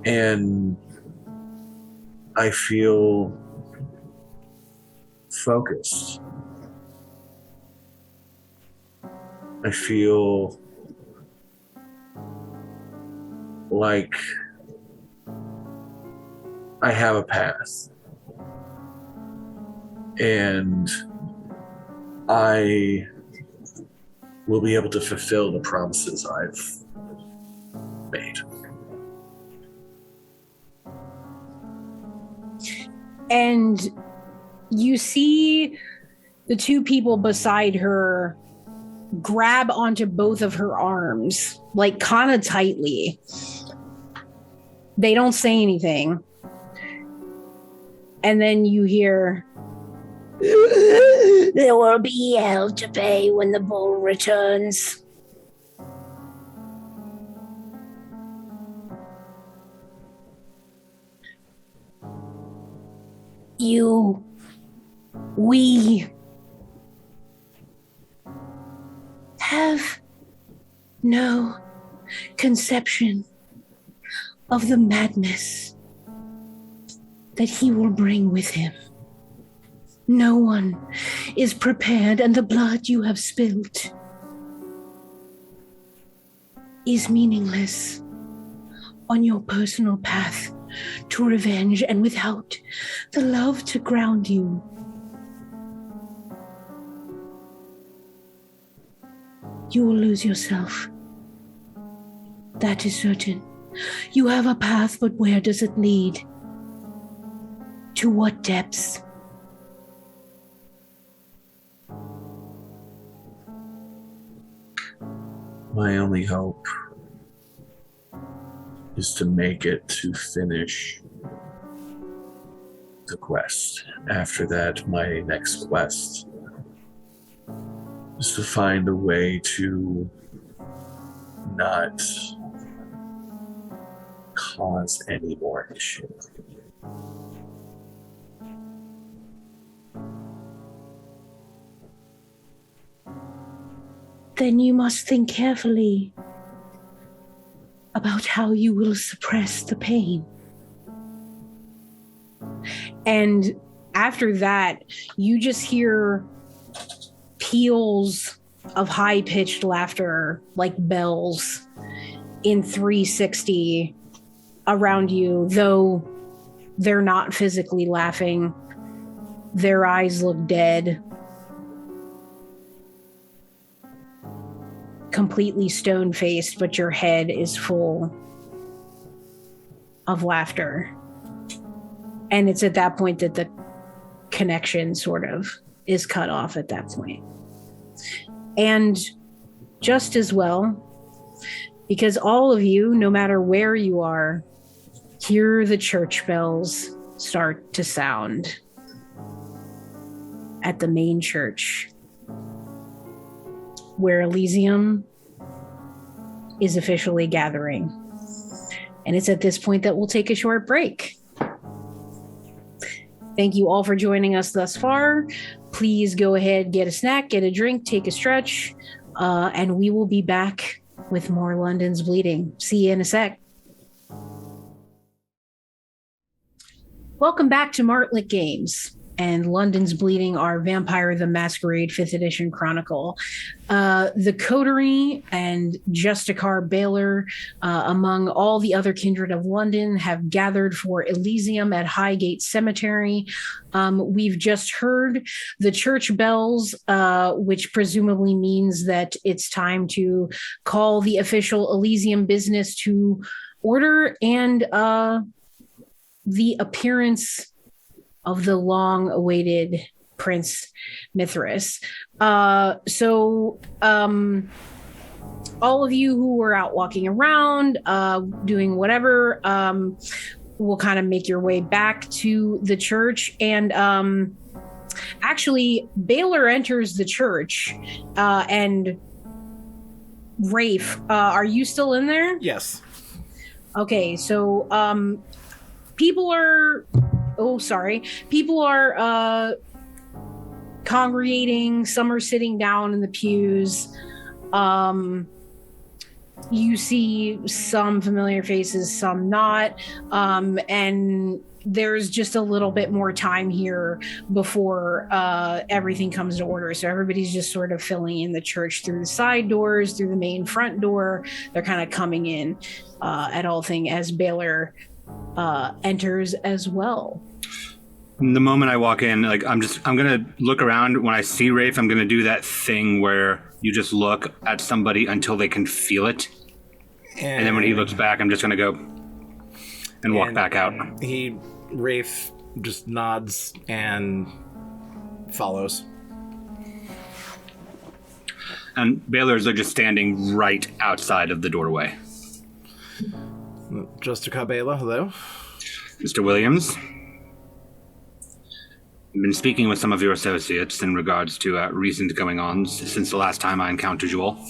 And I feel focused. I feel like I have a path. And I will be able to fulfill the promises I've made. And you see the two people beside her grab onto both of her arms, like kind of tightly. They don't say anything. And then you hear, there will be hell to pay when the bull returns. We have no conception of the madness that he will bring with him. No one is prepared, and the blood you have spilt is meaningless on your personal path to revenge, and without the love to ground you, you will lose yourself. That is certain. You have a path, but where does it lead? To what depths? My only hope is to make it to finish the quest. After that, my next quest is to find a way to not cause any more issue. Then you must think carefully about how you will suppress the pain. And after that, you just hear peals of high-pitched laughter like bells in 360 around you, though they're not physically laughing. Their eyes look dead. Completely stone-faced, but your head is full of laughter. And it's at that point that the connection sort of is cut off at that point. And just as well, because all of you, no matter where you are, hear the church bells start to sound at the main church, where Elysium is officially gathering. And it's at this point that we'll take a short break. Thank you all for joining us thus far. Please go ahead, get a snack, get a drink, take a stretch, and we will be back with more London's Bleeding. See you in a sec. Welcome back to Martlet Games and London's Bleeding, our Vampire the Masquerade 5th edition chronicle. The Coterie and Justicar Baylor, among all the other kindred of London, have gathered for Elysium at Highgate Cemetery. We've just heard the church bells, which presumably means that it's time to call the official Elysium business to order, and the appearance of the long-awaited Prince Mithras. So all of you who were out walking around, doing whatever, will kind of make your way back to the church. And actually, Baylor enters the church, and Rafe, are you still in there? Yes. Okay, so people are congregating. Some are sitting down in the pews. You see some familiar faces, some not, and there's just a little bit more time here before everything comes to order. So everybody's just sort of filling in the church through the side doors, through the main front door. They're kind of coming in at all thing as Baylor enters as well. The moment I walk in, like I'm gonna look around. When I see Rafe, I'm gonna do that thing where you just look at somebody until they can feel it, and then when he looks back, I'm just gonna go and walk back out. Rafe just nods and follows. And Baylor's are just standing right outside of the doorway. Justicar Baylor, hello. Mr. Williams, I've been speaking with some of your associates in regards to recent going on since the last time I encountered you all.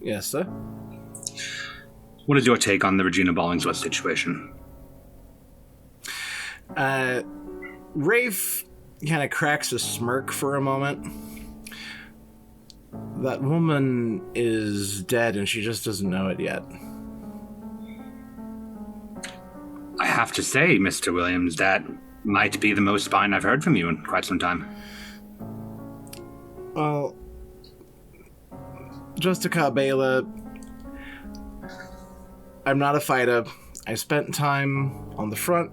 Yes, sir. What is your take on the Regina Bollingsworth situation? Rafe kind of cracks a smirk for a moment. That woman is dead and she just doesn't know it yet. I have to say, Mr. Williams, that might be the most fine I've heard from you in quite some time. Well, Justicar Baylor, I'm not a fighter. I spent time on the front,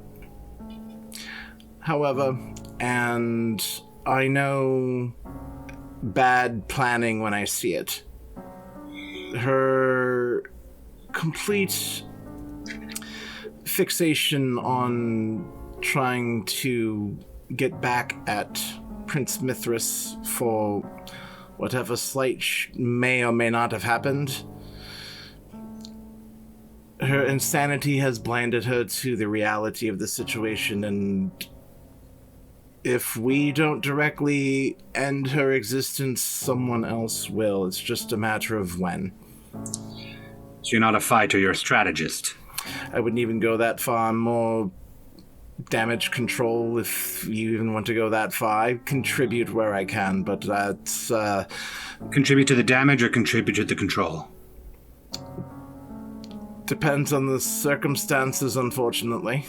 however, and I know bad planning when I see it. Her complete fixation on trying to get back at Prince Mithras for whatever slight may or may not have happened. Her insanity has blinded her to the reality of the situation, and if we don't directly end her existence, someone else will. It's just a matter of when. So you're not a fighter, you're a strategist. I wouldn't even go that far. I'm more damage control, if you even want to go that far. I contribute where I can, but that's... Contribute to the damage or contribute to the control? Depends on the circumstances, unfortunately.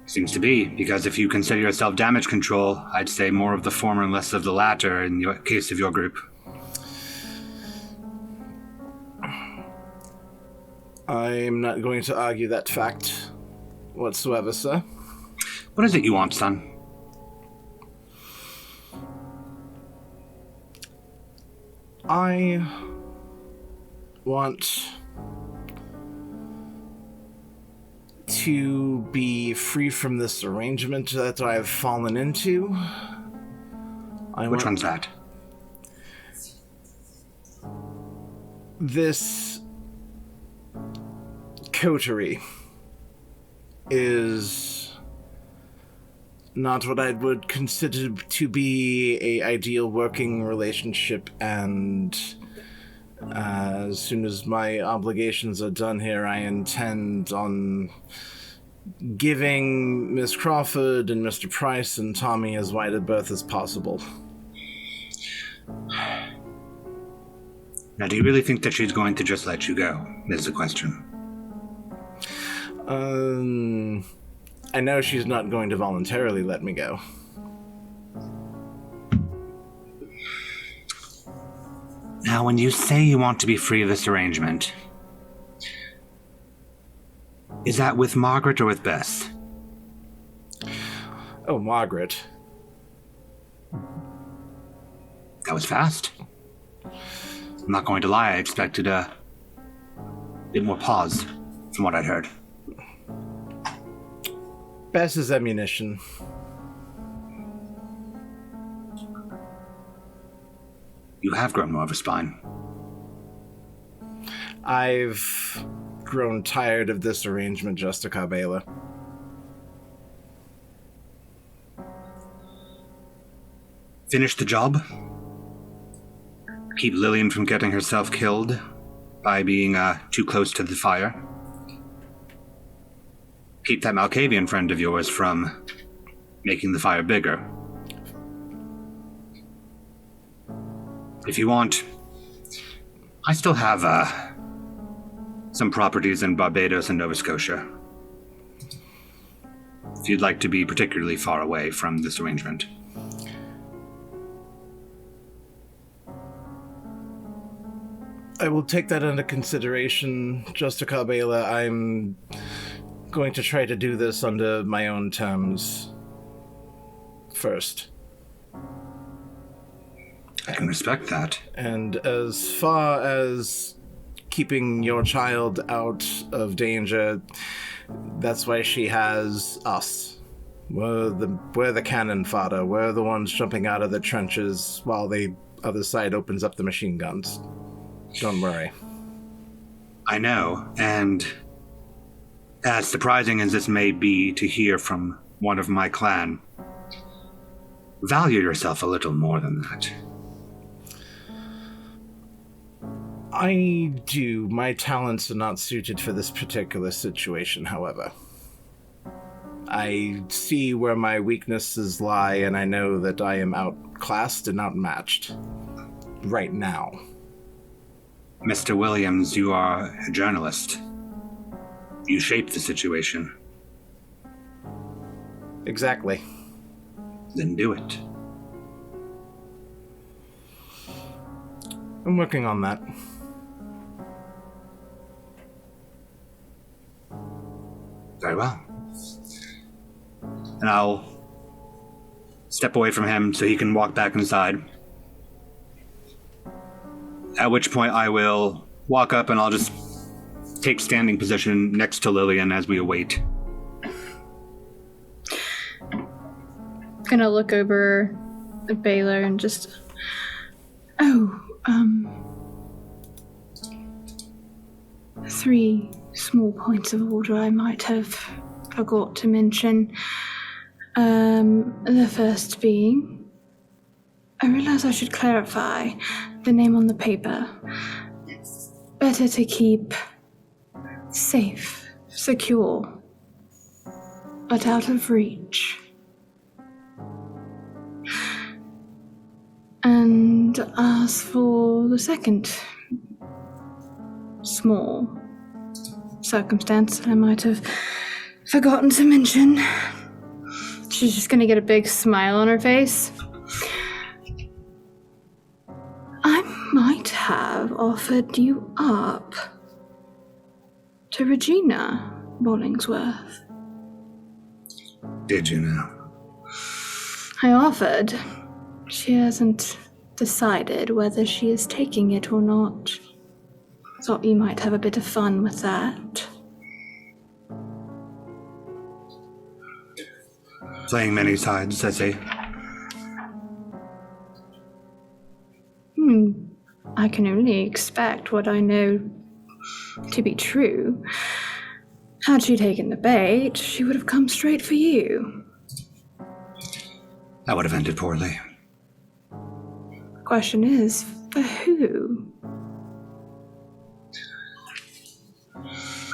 Seems to be, because if you consider yourself damage control, I'd say more of the former and less of the latter in the case of your group. I'm not going to argue that fact whatsoever, sir. What is it you want, son? I want to be free from this arrangement that I've fallen into. Which one's that? This coterie is not what I would consider to be a ideal working relationship, and as soon as my obligations are done here, I intend on giving Miss Crawford and Mr. Price and Tommy as wide a berth as possible. Now, do you really think that she's going to just let you go? Is the question. I know she's not going to voluntarily let me go. Now, when you say you want to be free of this arrangement, is that with Margaret or with Bess? Oh, Margaret. That was fast. I'm not going to lie, I expected a bit more pause from what I'd heard. Bess's ammunition. You have grown more of a spine. I've grown tired of this arrangement, Justica Bela. Finish the job. Keep Lillian from getting herself killed by being too close to the fire. Keep that Malkavian friend of yours from making the fire bigger. If you want, I still have some properties in Barbados and Nova Scotia. If you'd like to be particularly far away from this arrangement. I will take that into consideration, Justica Bela. I'm going to try to do this under my own terms first. I can respect that. And as far as keeping your child out of danger, that's why she has us. We're the cannon fodder. We're the ones jumping out of the trenches while the other side opens up the machine guns. Don't worry. I know, and as surprising as this may be to hear from one of my clan, value yourself a little more than that. I do. My talents are not suited for this particular situation, however. I see where my weaknesses lie, and I know that I am outclassed and outmatched. Right now. Mr. Williams, you are a journalist. You shape the situation. Exactly. Then do it. I'm working on that. Very well. And I'll step away from him so he can walk back inside. At which point I will walk up and I'll just take standing position next to Lillian as we await. Gonna look over at Baylor and just... three small points of order I might have forgot to mention. The first being, I realize I should clarify the name on the paper. It's better to keep safe, secure, but out of reach. And as for the second small circumstance that I might have forgotten to mention, she's just gonna get a big smile on her face. I might have offered you up to Regina Bollingsworth. Did you now? I offered. She hasn't decided whether she is taking it or not. Thought you might have a bit of fun with that. Playing many sides, I see. I can only expect what I know to be true. Had she taken the bait, she would have come straight for you. That would have ended poorly. The question is, for who?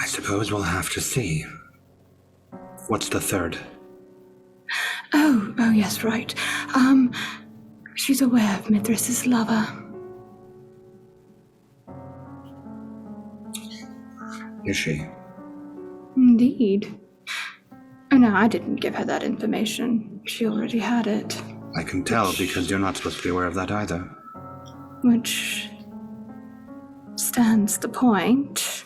I suppose we'll have to see. What's the third? Oh, yes, right. She's aware of Mithras' lover. Is she? Indeed. Oh no, I didn't give her that information. She already had it. I can tell because you're not supposed to be aware of that either. Which stands the point.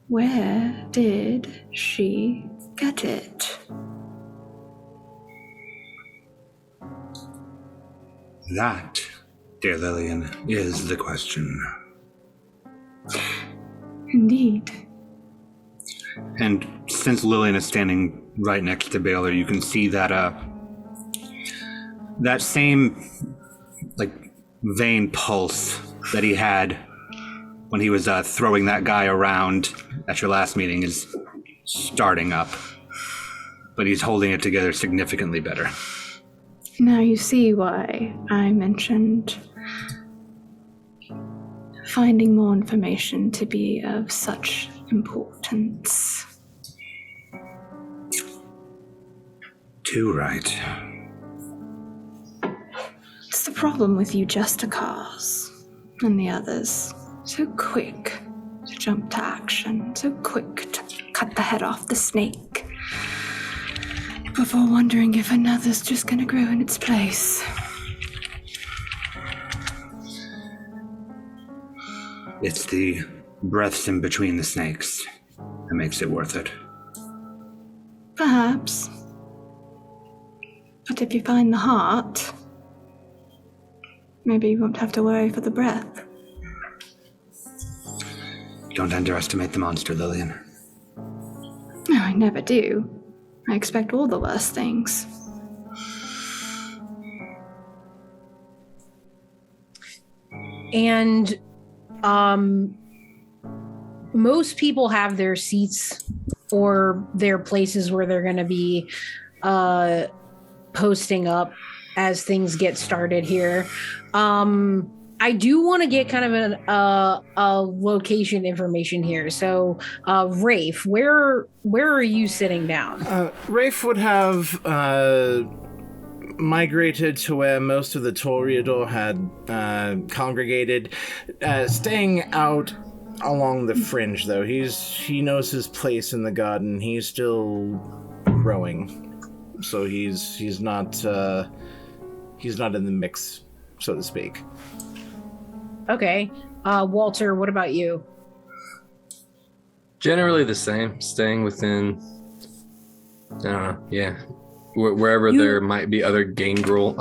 Where did she get it? That, dear Lillian, is the question. Indeed. And since Lillian is standing right next to Baylor, you can see that that same vein pulse that he had when he was throwing that guy around at your last meeting is starting up. But he's holding it together significantly better. Now you see why I mentioned finding more information to be of such importance. Too right. It's the problem with you Justicars and the others. So quick to jump to action, so quick to cut the head off the snake before wondering if another's just gonna grow in its place. It's the breaths in between the snakes that makes it worth it. Perhaps. But if you find the heart, maybe you won't have to worry for the breath. Don't underestimate the monster, Lillian. No, I never do. I expect all the worst things. And most people have their seats or their places where they're going to be posting up as things get started here. I do want to get kind of a location information here. So, Rafe, where are you sitting down? Rafe would have migrated to where most of the Toreador had congregated, staying out along the fringe. Though he knows his place in the garden. He's still growing, so he's not in the mix, so to speak. Okay. Walter, what about you? Generally the same, staying within, I don't know, yeah. Wherever there might be other gangrel,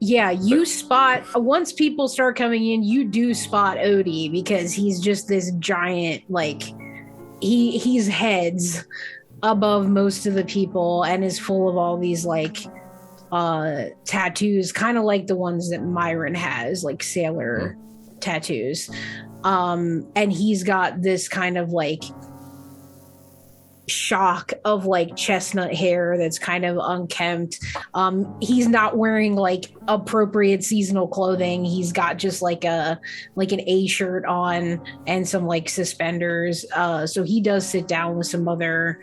Yeah, you spot, once people start coming in, you do spot Odie because he's just this giant, he's heads above most of the people and is full of all these, tattoos, kind of like the ones that Myron has, like sailor tattoos. And he's got this kind of shock of chestnut hair that's kind of unkempt. He's not wearing appropriate seasonal clothing. He's got just an A shirt on and some suspenders. So he does sit down with some other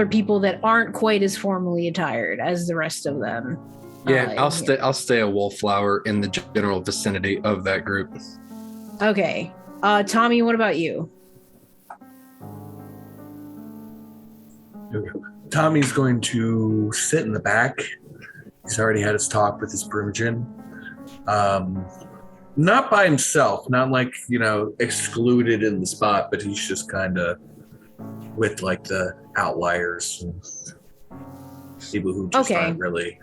people that aren't quite as formally attired as the rest of them. Yeah, I'll stay a wallflower in the general vicinity of that group. Okay. Tommy, what about you? Tommy's going to sit in the back. He's already had his talk with his Brumogen. Not by himself, not excluded in the spot, but he's just kind of with the outliers and people who just aren't really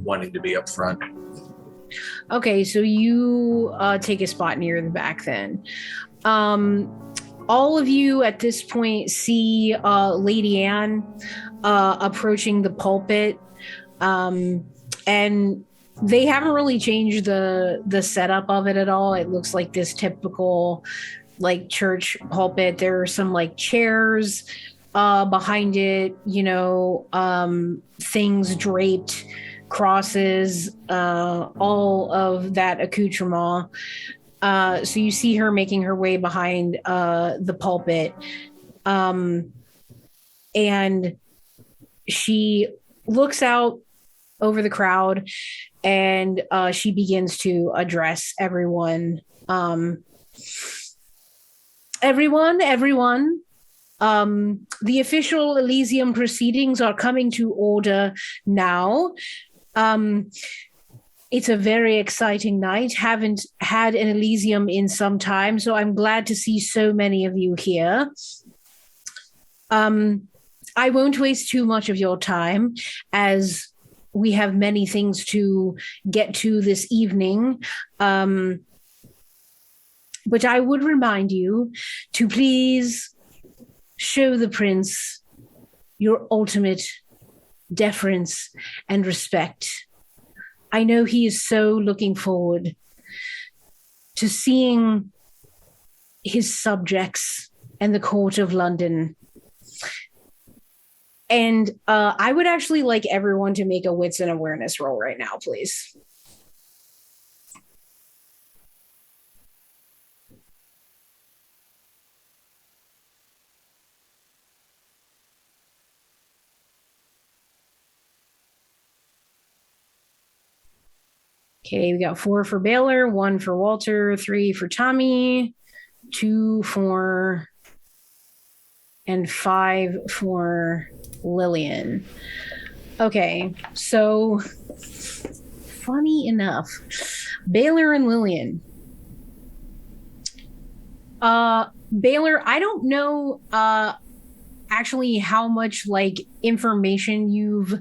wanting to be up front. Okay, so you take a spot near the back then. All of you at this point see Lady Anne approaching the pulpit, and they haven't really changed the setup of it at all. It looks like this typical church pulpit. There are some chairs behind it, things draped, crosses, all of that accoutrement. So you see her making her way behind the pulpit. And she looks out over the crowd, and she begins to address everyone. Everyone. The official Elysium proceedings are coming to order now. It's a very exciting night. Haven't had an Elysium in some time, so I'm glad to see so many of you here. I won't waste too much of your time, as we have many things to get to this evening. But I would remind you to please show the prince your ultimate deference and respect. I know he is so looking forward to seeing his subjects and the court of London. And I would actually like everyone to make a wits and awareness roll right now, please. Okay, we got 4 for Baylor, 1 for Walter, 3 for Tommy, 2 for, and 5 for Lillian. Okay, so funny enough, Baylor and Lillian. Baylor, I don't know actually how much information you've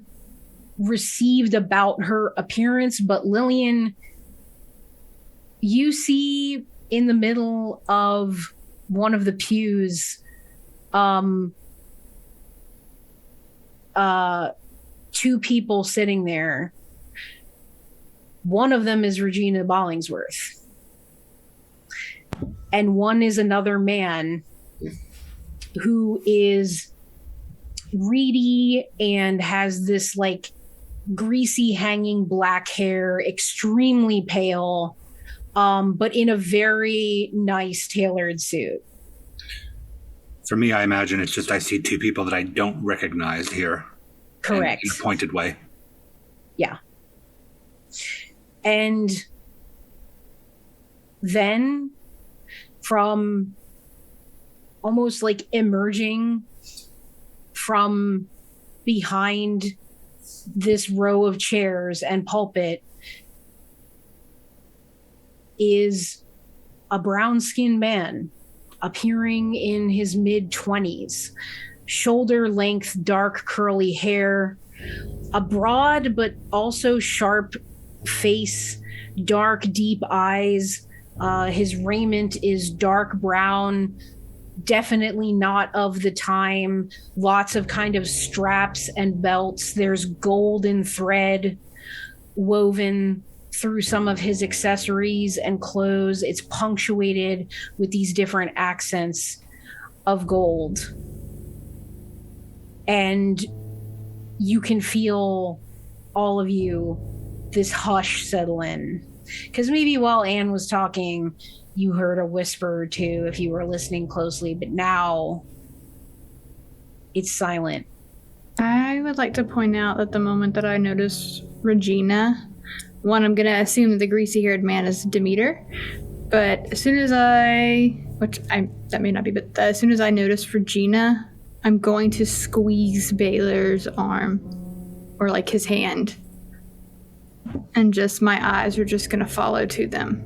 received about her appearance, but Lillian, you see in the middle of one of the pews 2 people sitting there. One of them is Regina Bollingsworth, and one is another man who is reedy and has this greasy hanging black hair, extremely pale, but in a very nice tailored suit. For me, I imagine it's just I see 2 people that I don't recognize here. Correct. In a pointed way. Yeah. And then from almost emerging from behind this row of chairs and pulpit is a brown-skinned man appearing in his mid-20s, shoulder-length dark curly hair, a broad but also sharp face, dark deep eyes. His raiment is dark brown, definitely not of the time. Lots of kind of straps and belts. There's golden thread woven through some of his accessories and clothes. It's punctuated with these different accents of gold. And you can feel, all of you, this hush settle in. Because maybe while Anne was talking, you heard a whisper or two if you were listening closely, but now it's silent. I would like to point out that the moment that I noticed Regina, one, I'm going to assume that the greasy-haired man is Demeter, but as soon as that may not be, but as soon as I noticed Regina, I'm going to squeeze Baylor's arm, or his hand, and just my eyes are just going to follow to them.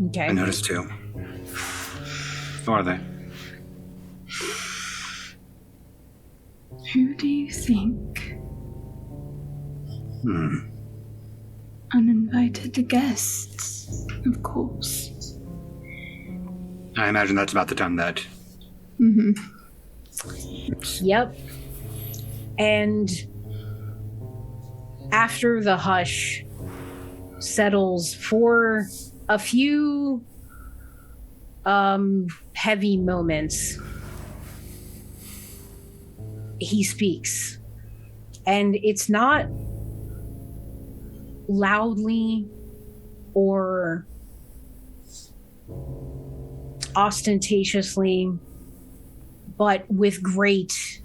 Okay. I noticed too. Who are they? Who do you think? Uninvited guests, of course. I imagine that's about the time that... Yep. And after the hush settles for a few heavy moments, he speaks. And it's not loudly or ostentatiously, but with great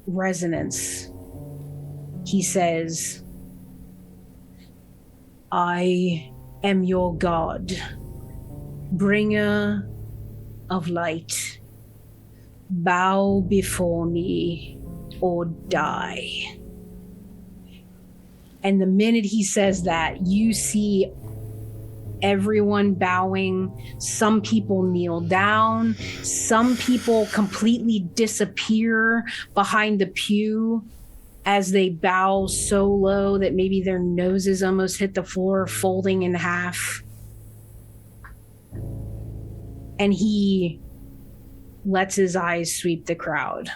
resonance. He says, I am your god, bringer of light. Bow before me or die. And the minute he says that, you see everyone bowing. Some people kneel down. Some people completely disappear behind the pew as they bow so low that maybe their noses almost hit the floor, folding in half. And he lets his eyes sweep the crowd.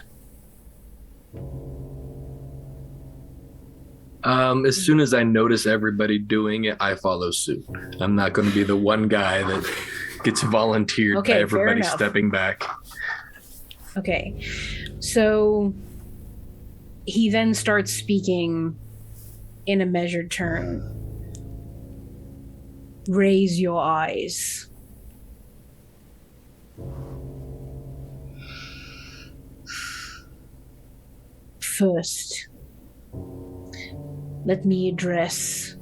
As soon as I notice everybody doing it, I follow suit. I'm not going to be the one guy that gets volunteered by everybody stepping back. Okay. So he then starts speaking in a measured tone. Raise your eyes. First, let me address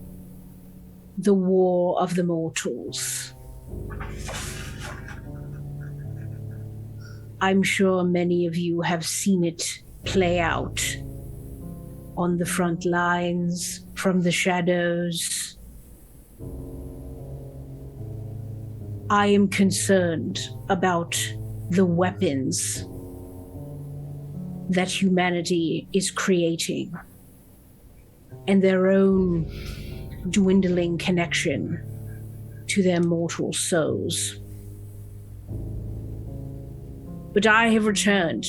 the war of the mortals. I'm sure many of you have seen it play out on the front lines, from the shadows. I am concerned about the weapons that humanity is creating and their own dwindling connection to their mortal souls. But I have returned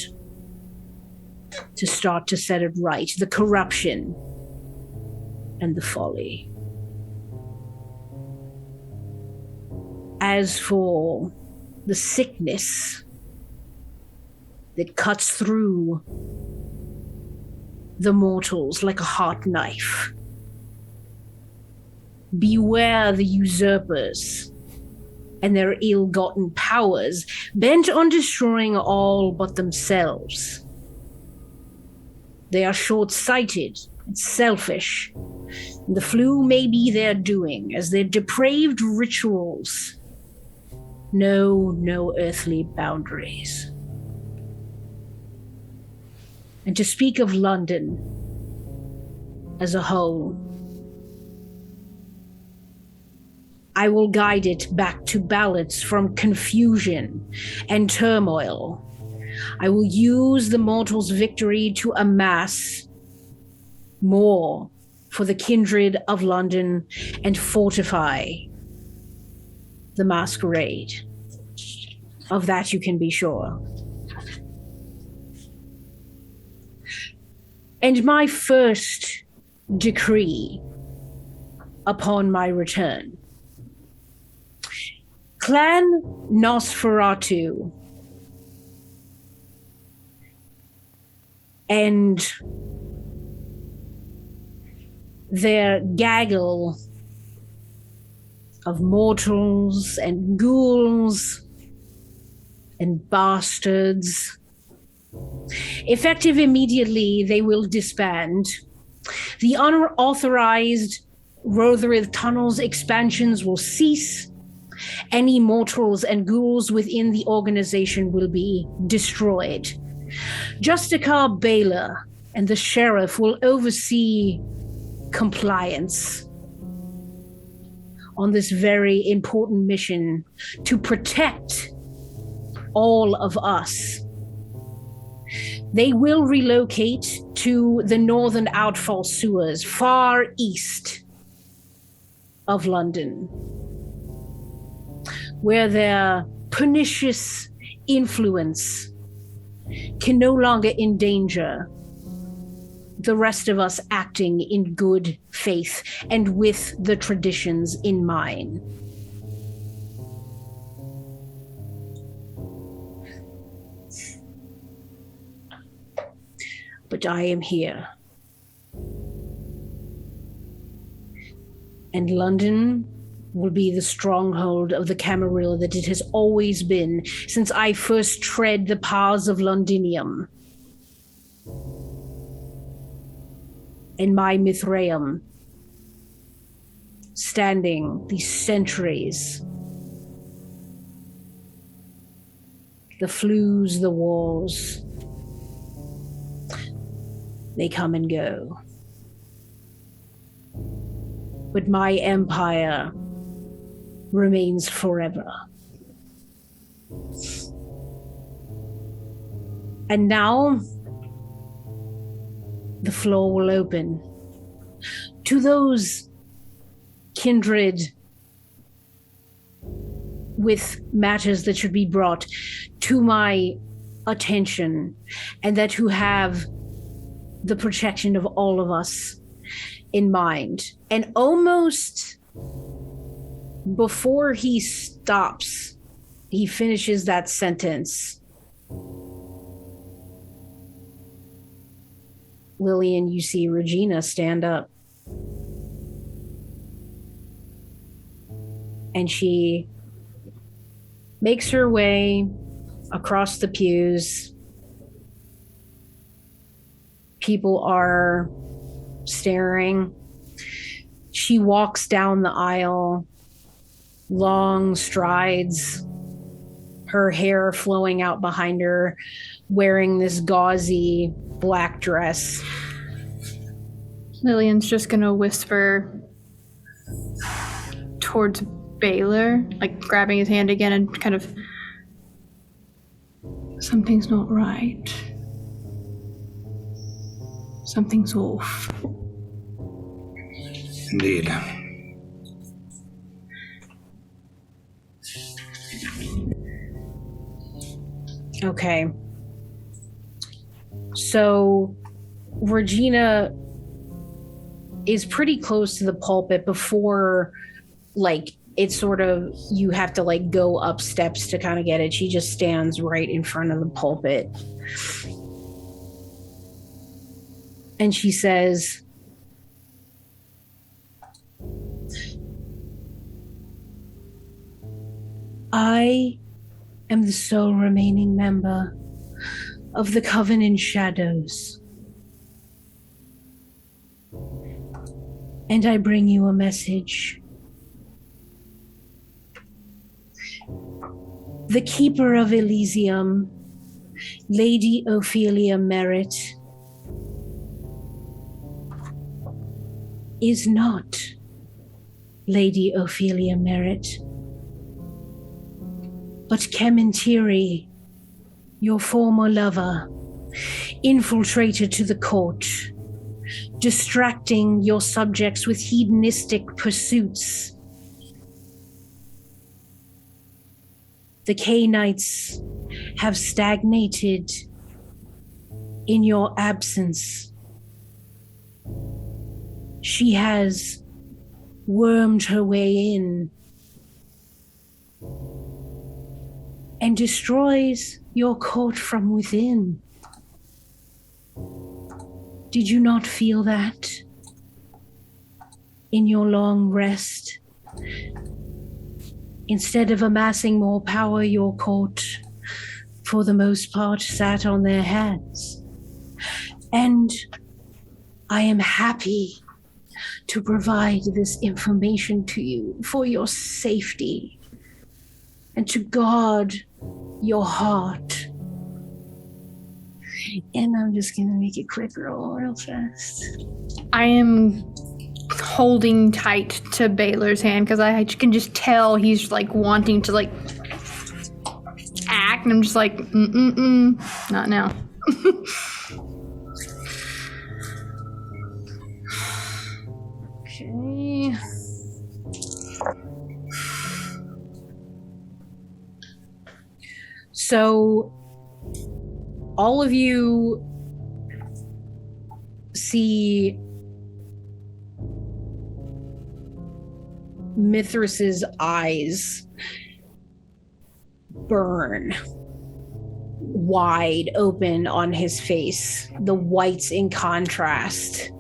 to start to set it right, the corruption and the folly. As for the sickness that cuts through the mortals like a hot knife, beware the usurpers and their ill-gotten powers, bent on destroying all but themselves. They are short-sighted and selfish. The flu may be their doing, as their depraved rituals know no earthly boundaries. And to speak of London as a whole, I will guide it back to balance from confusion and turmoil. I will use the mortals' victory to amass more for the kindred of London and fortify the masquerade. Of that you can be sure. And my first decree upon my return. Clan Nosferatu and their gaggle of mortals and ghouls and bastards. Effective immediately, they will disband. The unauthorized Rotherith Tunnels expansions will cease. Any mortals and ghouls within the organization will be destroyed. Justicar Baylor and the sheriff will oversee compliance on this very important mission to protect all of us. They will relocate to the northern outfall sewers, far east of London, where their pernicious influence can no longer endanger the rest of us acting in good faith and with the traditions in mind. but I am here. And London will be the stronghold of the Camarilla that it has always been since I first tread the paths of Londinium. And my Mithraeum, standing these centuries. The flues, the walls, they come and go. But my empire remains forever. And now, the floor will open to those kindred with matters that should be brought to my attention, and that who have the protection of all of us in mind. And almost before he stops, he finishes that sentence. Lillian, you see Regina stand up. And she makes her way across the pews. People are staring. She walks down the aisle, long strides, her hair flowing out behind her, wearing this gauzy black dress. Lillian's just gonna whisper towards Baylor, like grabbing his hand again and kind of, something's not right. Something's off. Indeed. Okay. So Regina is pretty close to the pulpit before, like, it's sort of, you have to like go up steps to kind of get it. She just stands right in front of the pulpit. And she says, I am the sole remaining member of the Covenant Shadows. And I bring you a message. The Keeper of Elysium, Lady Ophelia Merritt, is not Lady Ophelia Merritt, but Kementiri, your former lover, infiltrated to the court, distracting your subjects with hedonistic pursuits. The K-Knights have stagnated in your absence. She has wormed her way in and destroys your court from within. Did you not feel that in your long rest? Instead of amassing more power, your court, for the most part, sat on their hands. And I am happy to provide this information to you for your safety and to guard your heart. And I'm just going to make a quick roll real fast. I am holding tight to Baylor's hand because I can just tell he's like wanting to like act, and I'm just like, not now. Okay. So all of you see Mithras's eyes burn wide open on his face, the whites in contrast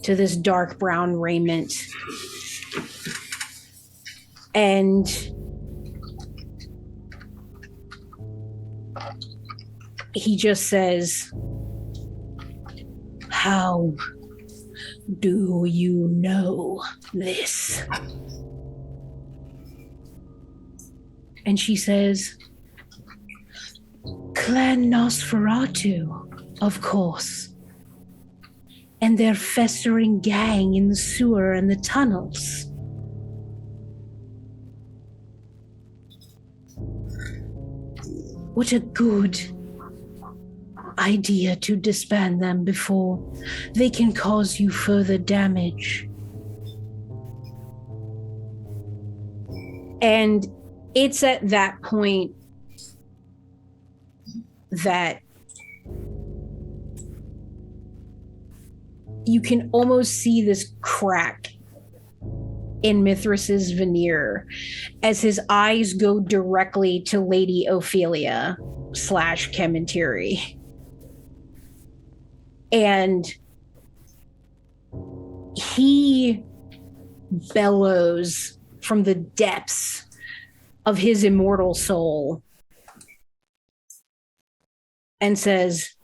to this dark brown raiment. And he just says, "How do you know this?" And she says, "Clan Nosferatu, of course. And their festering gang in the sewer and the tunnels." What a good idea to disband them before they can cause you further damage. And it's at that point that you can almost see this crack in Mithras's veneer as his eyes go directly to Lady Ophelia / Kementiri. And he bellows from the depths of his immortal soul and says,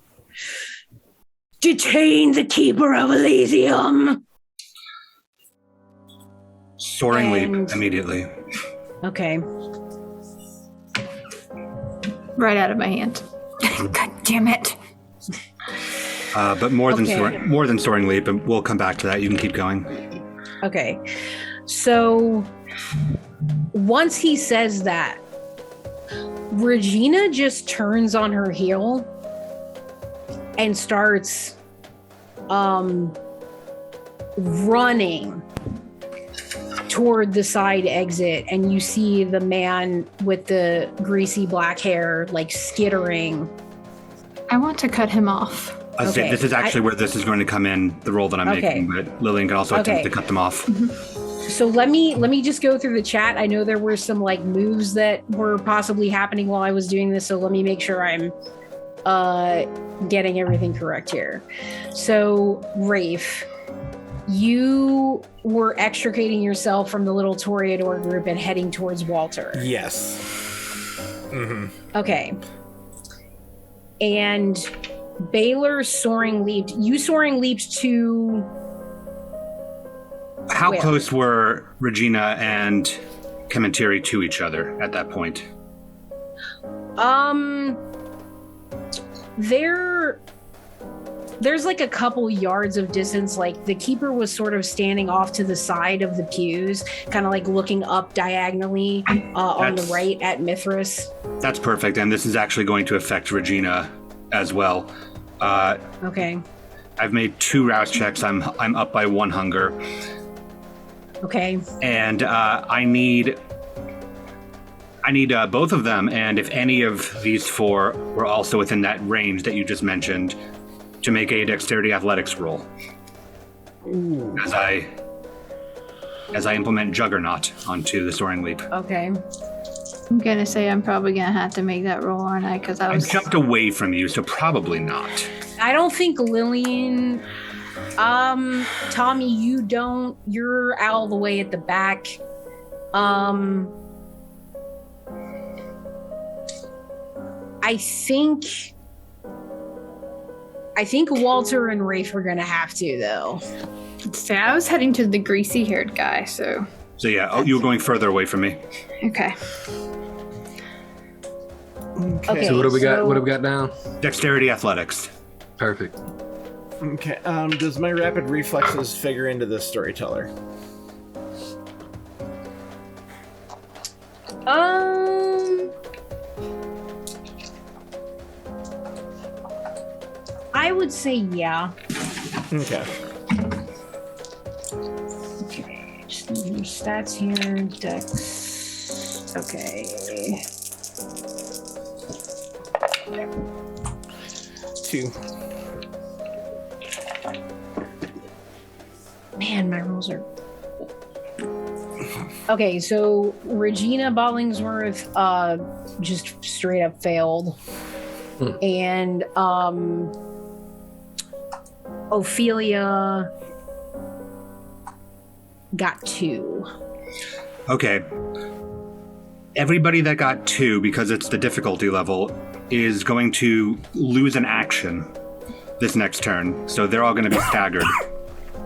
"Detain the Keeper of Elysium!" Soaring leap immediately. Okay. Right out of my hand. God damn it. But more than soaring leap, and we'll come back to that. You can keep going. Okay. So once he says that, Regina just turns on her heel and starts running toward the side exit, and you see the man with the greasy black hair like skittering. I want to cut him off. Okay. This is actually where this is going to come in, the role that I'm making, but Lillian can also attempt to cut them off. So let me just go through the chat. I know there were some like moves that were possibly happening while I was doing this, so let me make sure I'm getting everything correct here. So Rafe, you were extricating yourself from the little Toreador group and heading towards Walter. Yes. Mm-hmm. Okay. And Baylor soaring leaped. You soaring leaped to... How where? close were Regina and Kementiri to each other at that point? There's like a couple yards of distance. Like the keeper was sort of standing off to the side of the pews, kind of like looking up diagonally on the right at Mithras. That's perfect, and this is actually going to affect Regina as well. Okay. I've made 2 rouse checks. I'm up by 1 hunger. Okay. And I need both of them, and if any of these 4 were also within that range that you just mentioned, to make a dexterity athletics roll. Ooh. As I implement Juggernaut onto the soaring leap. Okay. I'm gonna say I'm probably gonna have to make that roll, aren't I? Because I jumped away from you, so probably not. I don't think Lillian... Tommy, you're all the way at the back. I think Walter and Rafe are gonna have to, though. say I was heading to the greasy-haired guy, so... So yeah, you were going further away from me. Okay. Okay, So what do we got? What do we got now? Dexterity athletics. Perfect. Okay. Does my rapid reflexes figure into this storyteller? I would say yeah. Okay. Okay, just need your stats here. Dex. Okay. 2. Man, my rolls are... Okay, so Regina Bollingsworth just straight up failed. and Ophelia got 2. Okay. Everybody that got 2, because it's the difficulty level, is going to lose an action this next turn. So they're all going to be staggered.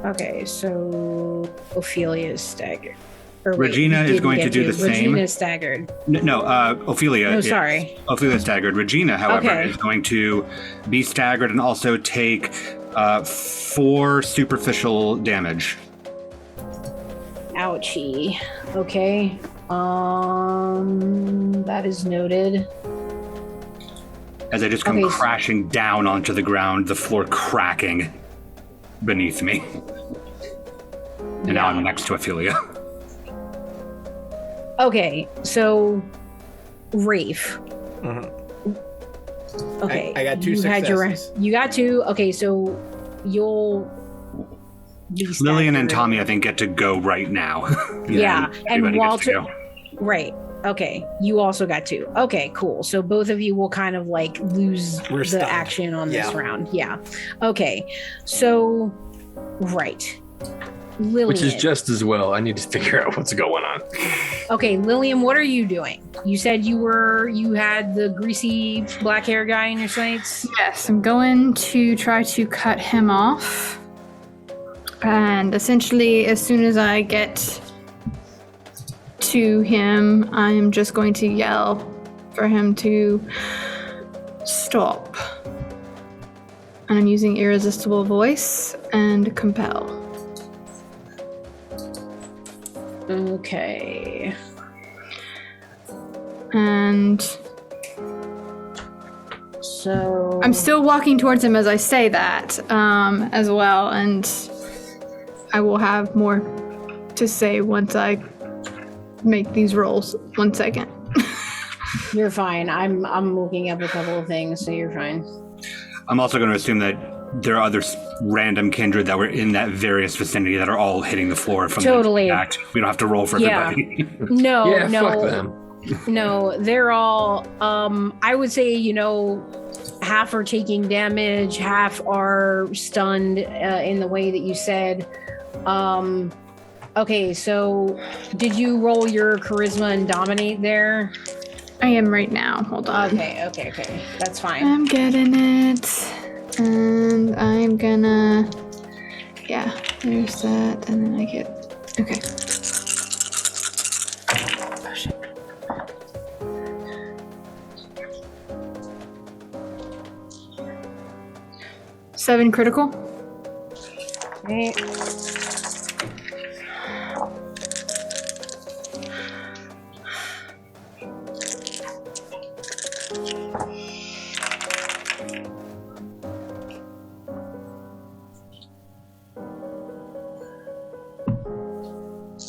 Okay, so Ophelia is staggered. Or wait, Regina is going to do the same. Regina is staggered. Ophelia. No, sorry. Ophelia is staggered. Regina, however, Okay. is going to be staggered and also take 4 superficial damage. Ouchie. Okay. That is noted. As I just come crashing down onto the ground, the floor cracking beneath me. And now I'm next to Ophelia. Okay, so Rafe. Okay, I got 2 successes. You got 2. Okay, so you'll be Lillian and staggered. Tommy, I think, get to go right now. Yeah, and everybody gets to Walter. go. Right. Okay, you also got 2. Okay, cool. So both of you will kind of like lose We're the stunned. action on this Yeah. round. Yeah. Okay. So, right. Lillian. Which is just as well. I need to figure out what's going on. Okay, Lillian, what are you doing? You said you had the greasy black hair guy in your sights? Yes, I'm going to try to cut him off. And essentially, as soon as I get to him, I'm just going to yell for him to stop. And I'm using irresistible voice and compel. Okay. And So I'm still walking towards him as I say that, as well, and I will have more to say once I make these rolls. 1 second. you're fine. I'm looking up a couple of things, so you're fine. I'm also going to assume that there are other random kindred that were in that various vicinity that are all hitting the floor from Totally. the act. We don't have to roll for Yeah. everybody. No, Yeah, no. fuck them. No, they're all I would say, half are taking damage, half are stunned in the way that you said. Okay, so did you roll your charisma and dominate there? I am right now. Hold on. Okay. That's fine. I'm getting it. And I'm gonna. Yeah, there's that. And then I get. Okay. Oh, shit. Seven critical. Okay.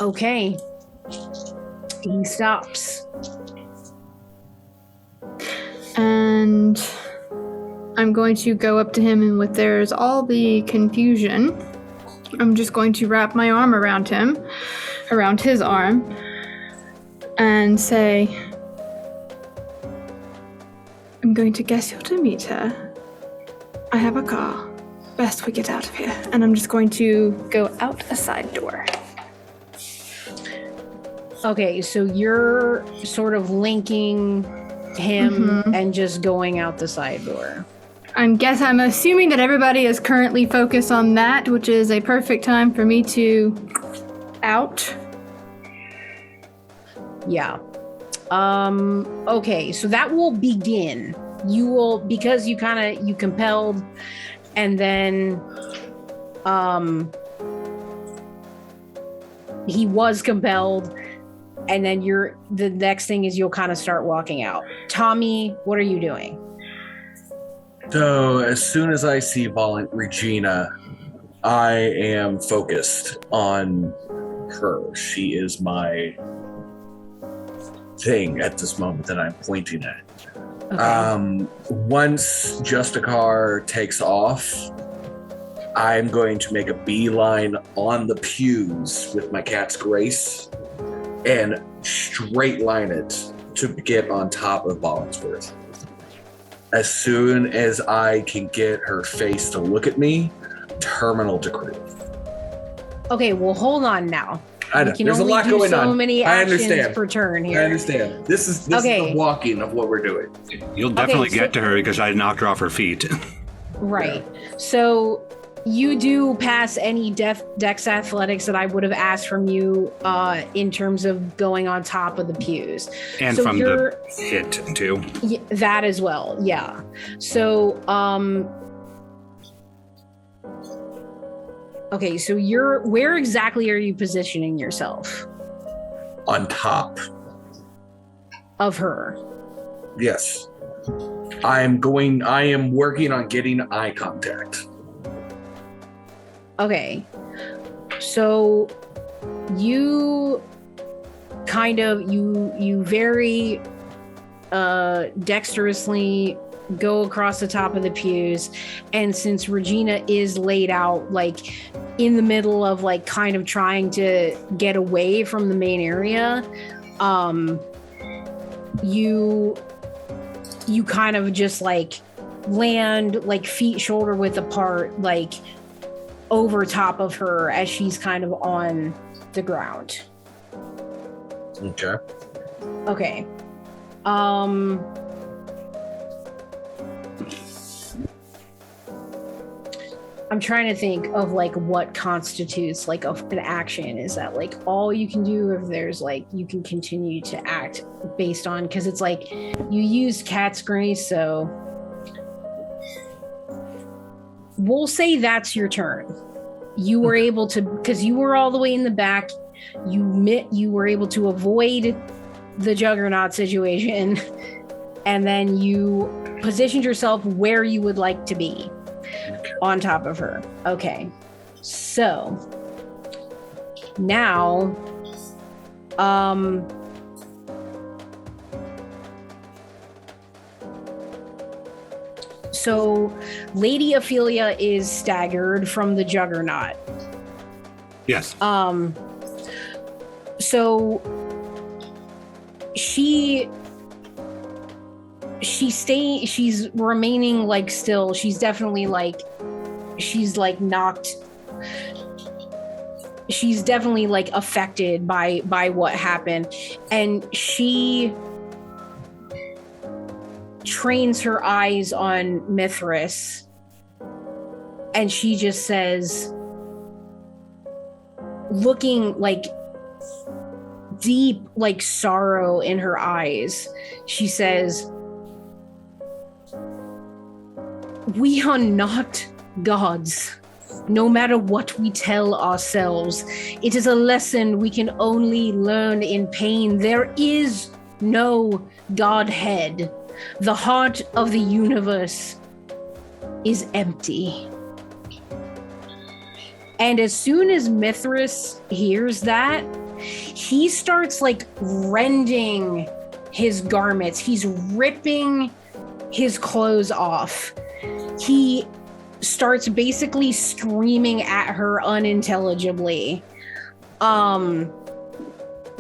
Okay. He stops. And I'm going to go up to him, and with there's all the confusion, I'm just going to wrap my arm around him, around his arm, and say, I'm going to guess you're Demeter. I have a car. Best we get out of here. And I'm just going to go out a side door. Okay, so you're sort of linking him and just going out the side door. I'm assuming that everybody is currently focused on that, which is a perfect time for me to out. Yeah. Okay, so that will begin. You will, because you compelled, and then he was compelled, and then the next thing is you'll kind of start walking out. Tommy, what are you doing? So as soon as I see Regina, I am focused on her. She is my thing at this moment that I'm pointing at. Okay. Once Justicar takes off, I'm going to make a beeline on the pews with my cat's grace and straight line it to get on top of Bollingsworth. As soon as I can get her face to look at me, terminal decree. Okay, well, hold on now. I know. We can There's a only lot do going so on. many I actions understand. per turn here. I understand. This is the walking of what we're doing. You'll definitely so- get to her because I knocked her off her feet. Right. So you do pass any dex athletics that I would have asked from you in terms of going on top of the pews. And So from you're- the hit, too. that as well, yeah. So, okay, so where exactly are you positioning yourself? On top. Of her? Yes. I am working on getting eye contact. Okay. So you kind of you very dexterously go across the top of the pews, and since Regina is laid out like in the middle of like kind of trying to get away from the main area, you kind of just like land like feet shoulder width apart, like over top of her as she's kind of on the ground. Okay. Okay. I'm trying to think of like what constitutes like an action. Is that like all you can do if there's like you can continue to act based on, because it's like you used Cat's Grace, so we'll say that's your turn. You were able to, because you were all the way in the back, you were able to avoid the Juggernaut situation, and then you positioned yourself where you would like to be. On top of her. Okay. So now so Lady Ophelia is staggered from the Juggernaut. Yes. So she's remaining like still. She's definitely like knocked. She's definitely like affected by what happened, and she trains her eyes on Mithras, and she just says, looking like deep like sorrow in her eyes, she says, "We are not gods, no matter what we tell ourselves. It is a lesson we can only learn in pain. There is no Godhead. The heart of the universe is empty." And as soon as Mithras hears that, he starts like rending his garments. He's ripping his clothes off. He starts basically screaming at her unintelligibly,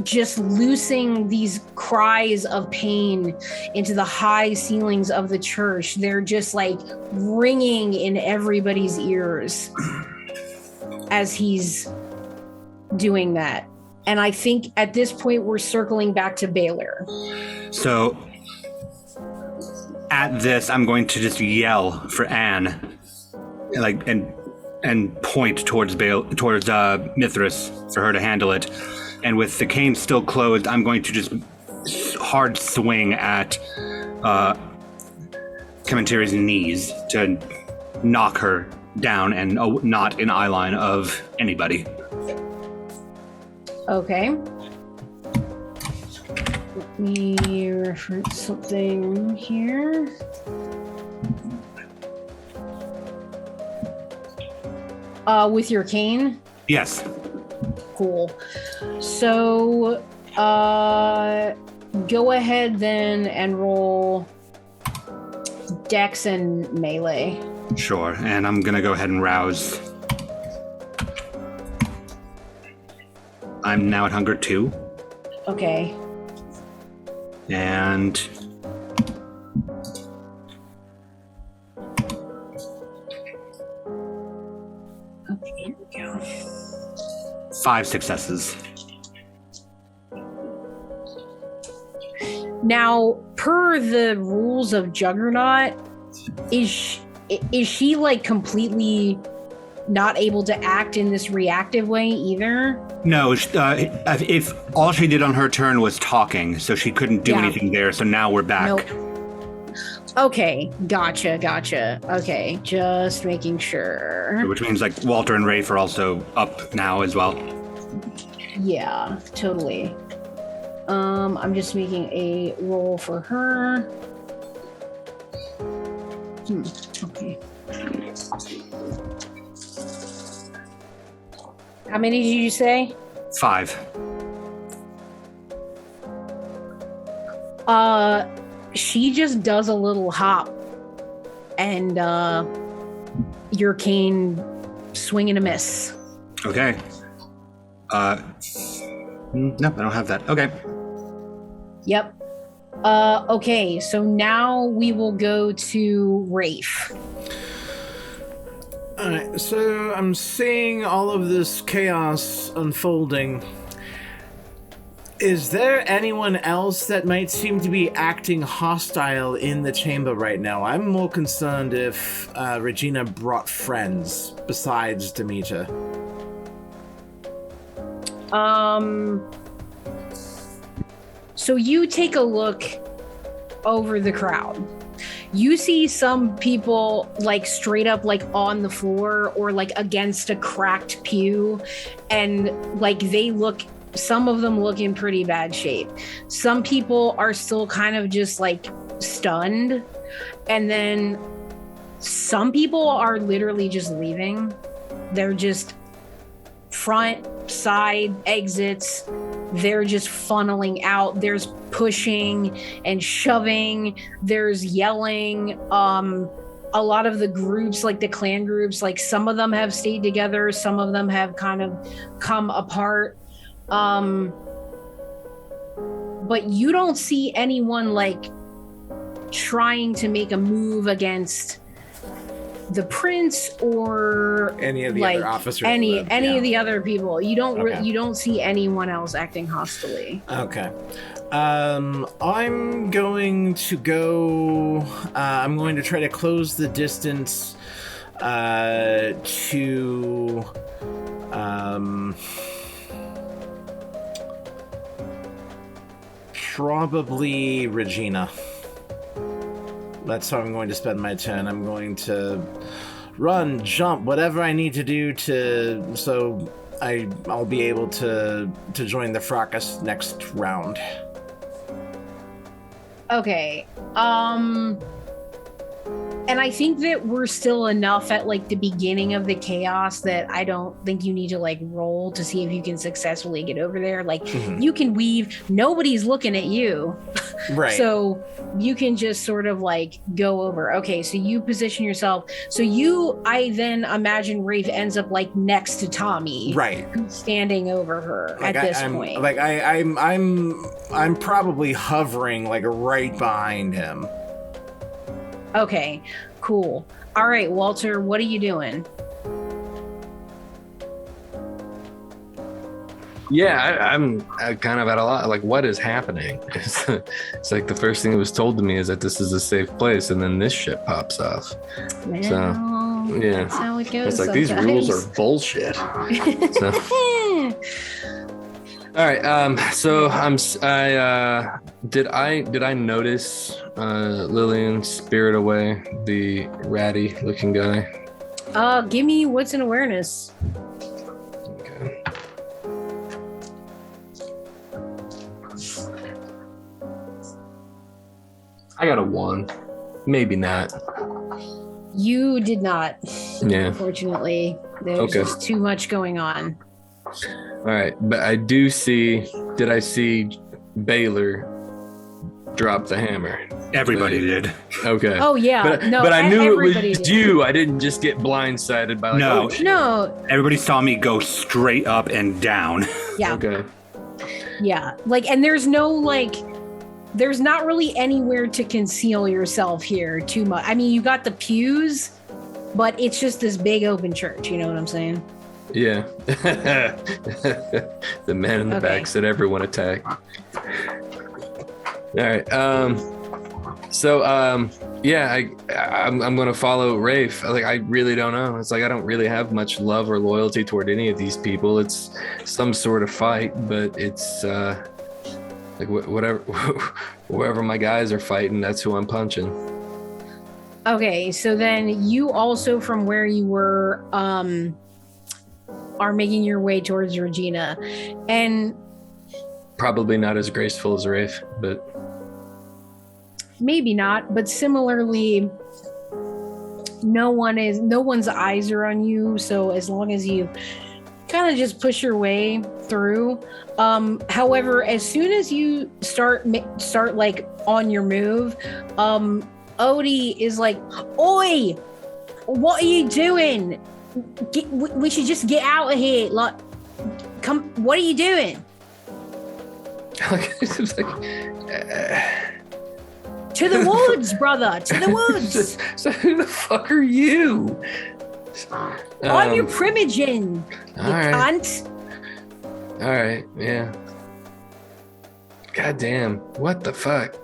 just loosing these cries of pain into the high ceilings of the church. They're just like ringing in everybody's ears as he's doing that. And I think at this point we're circling back to Baylor. So at this, I'm going to just yell for Anne, like and point towards Mithras for her to handle it. And with the cane still closed, I'm going to just hard swing at Kementiri's knees to knock her down and not in eye line of anybody. Okay. Let me reference something here. With your cane? Yes. Cool. So, go ahead then and roll Dex and Melee. Sure, and I'm gonna go ahead and rouse. I'm now at hunger 2. Okay. And 5 successes. Now, per the rules of Juggernaut, is she like completely not able to act in this reactive way either? No, if all she did on her turn was talking, so she couldn't do anything there, so now we're back. Nope. Okay, gotcha. Okay, just making sure. Which means like Walter and Rafe are also up now as well. Yeah, totally. I'm just making a roll for her. Okay. How many did you say? 5. She just does a little hop, and your cane swing and a miss. Okay. Nope, I don't have that. Okay. Yep. Okay, so now we will go to Rafe. Alright, so I'm seeing all of this chaos unfolding. Is there anyone else that might seem to be acting hostile in the chamber right now? I'm more concerned if Regina brought friends besides Demeter. So you take a look over the crowd. You see some people like straight up like on the floor or like against a cracked pew, and like some of them look in pretty bad shape. Some people are still kind of just like stunned, and then some people are literally just leaving. They're just front, side, exits. They're just funneling out. There's pushing and shoving. There's yelling. A lot of the groups, like the clan groups, like some of them have stayed together. Some of them have kind of come apart. But you don't see anyone like trying to make a move against the prince or any of the like other officers. Any of the other people. You don't see anyone else acting hostily. Okay. I'm going to go. I'm going to try to close the distance to. Probably Regina. That's how I'm going to spend my turn. I'm going to run, jump, whatever I need to do so I'll be able to join the fracas next round. Okay. And I think that we're still enough at like the beginning of the chaos that I don't think you need to like roll to see if you can successfully get over there. Like you can weave, nobody's looking at you. Right. So you can just sort of like go over. Okay, so you position yourself. So I then imagine Rafe ends up like next to Tommy. Right. Standing over her like at this point. Like I'm probably hovering like right behind him. Okay, cool. All right, Walter, what are you doing? Yeah, I'm kind of at a lot. Like, what is happening? It's like the first thing that was told to me is that this is a safe place, and then this shit pops off. Well, So, yeah, that's how it goes. it's like these rules are bullshit. So. All right. So did I notice Lillian spirit away the ratty looking guy? Give me what's an awareness. Okay. I got a 1. Maybe not. You did not. Yeah. Unfortunately, there's just too much going on. All right, but I do see. Did I see Baylor drop the hammer? Everybody did. Okay. Oh yeah. But I knew it was did. you. I didn't just get blindsided by like. No. Oh, shit. No. Everybody saw me go straight up and down. Yeah. Okay. Yeah. Like, and there's no like. There's not really anywhere to conceal yourself here too much. I mean, you got the pews, but it's just this big open church. You know what I'm saying? Yeah. The man in the Okay. back said everyone attack. All right. Yeah, I'm gonna follow Rafe. Like, I really don't know. It's like I don't really have much love or loyalty toward any of these people. It's some sort of fight, but it's like whatever, whoever my guys are fighting, that's who I'm punching. Okay, so then you also, from where you were, are making your way towards Regina, and Probably not as graceful as Rafe, but maybe not, but similarly, no one's eyes are on you. So as long as you kind of just push your way through. However, as soon as you start like on your move, Odie is like, "Oi, what are you doing? We should just get out of here. Like, come, what are you doing?" it's like, To the woods, brother. To the woods. so who the fuck are you? I'm your primogen. You all right. cunt. All right, yeah. God damn, what the fuck?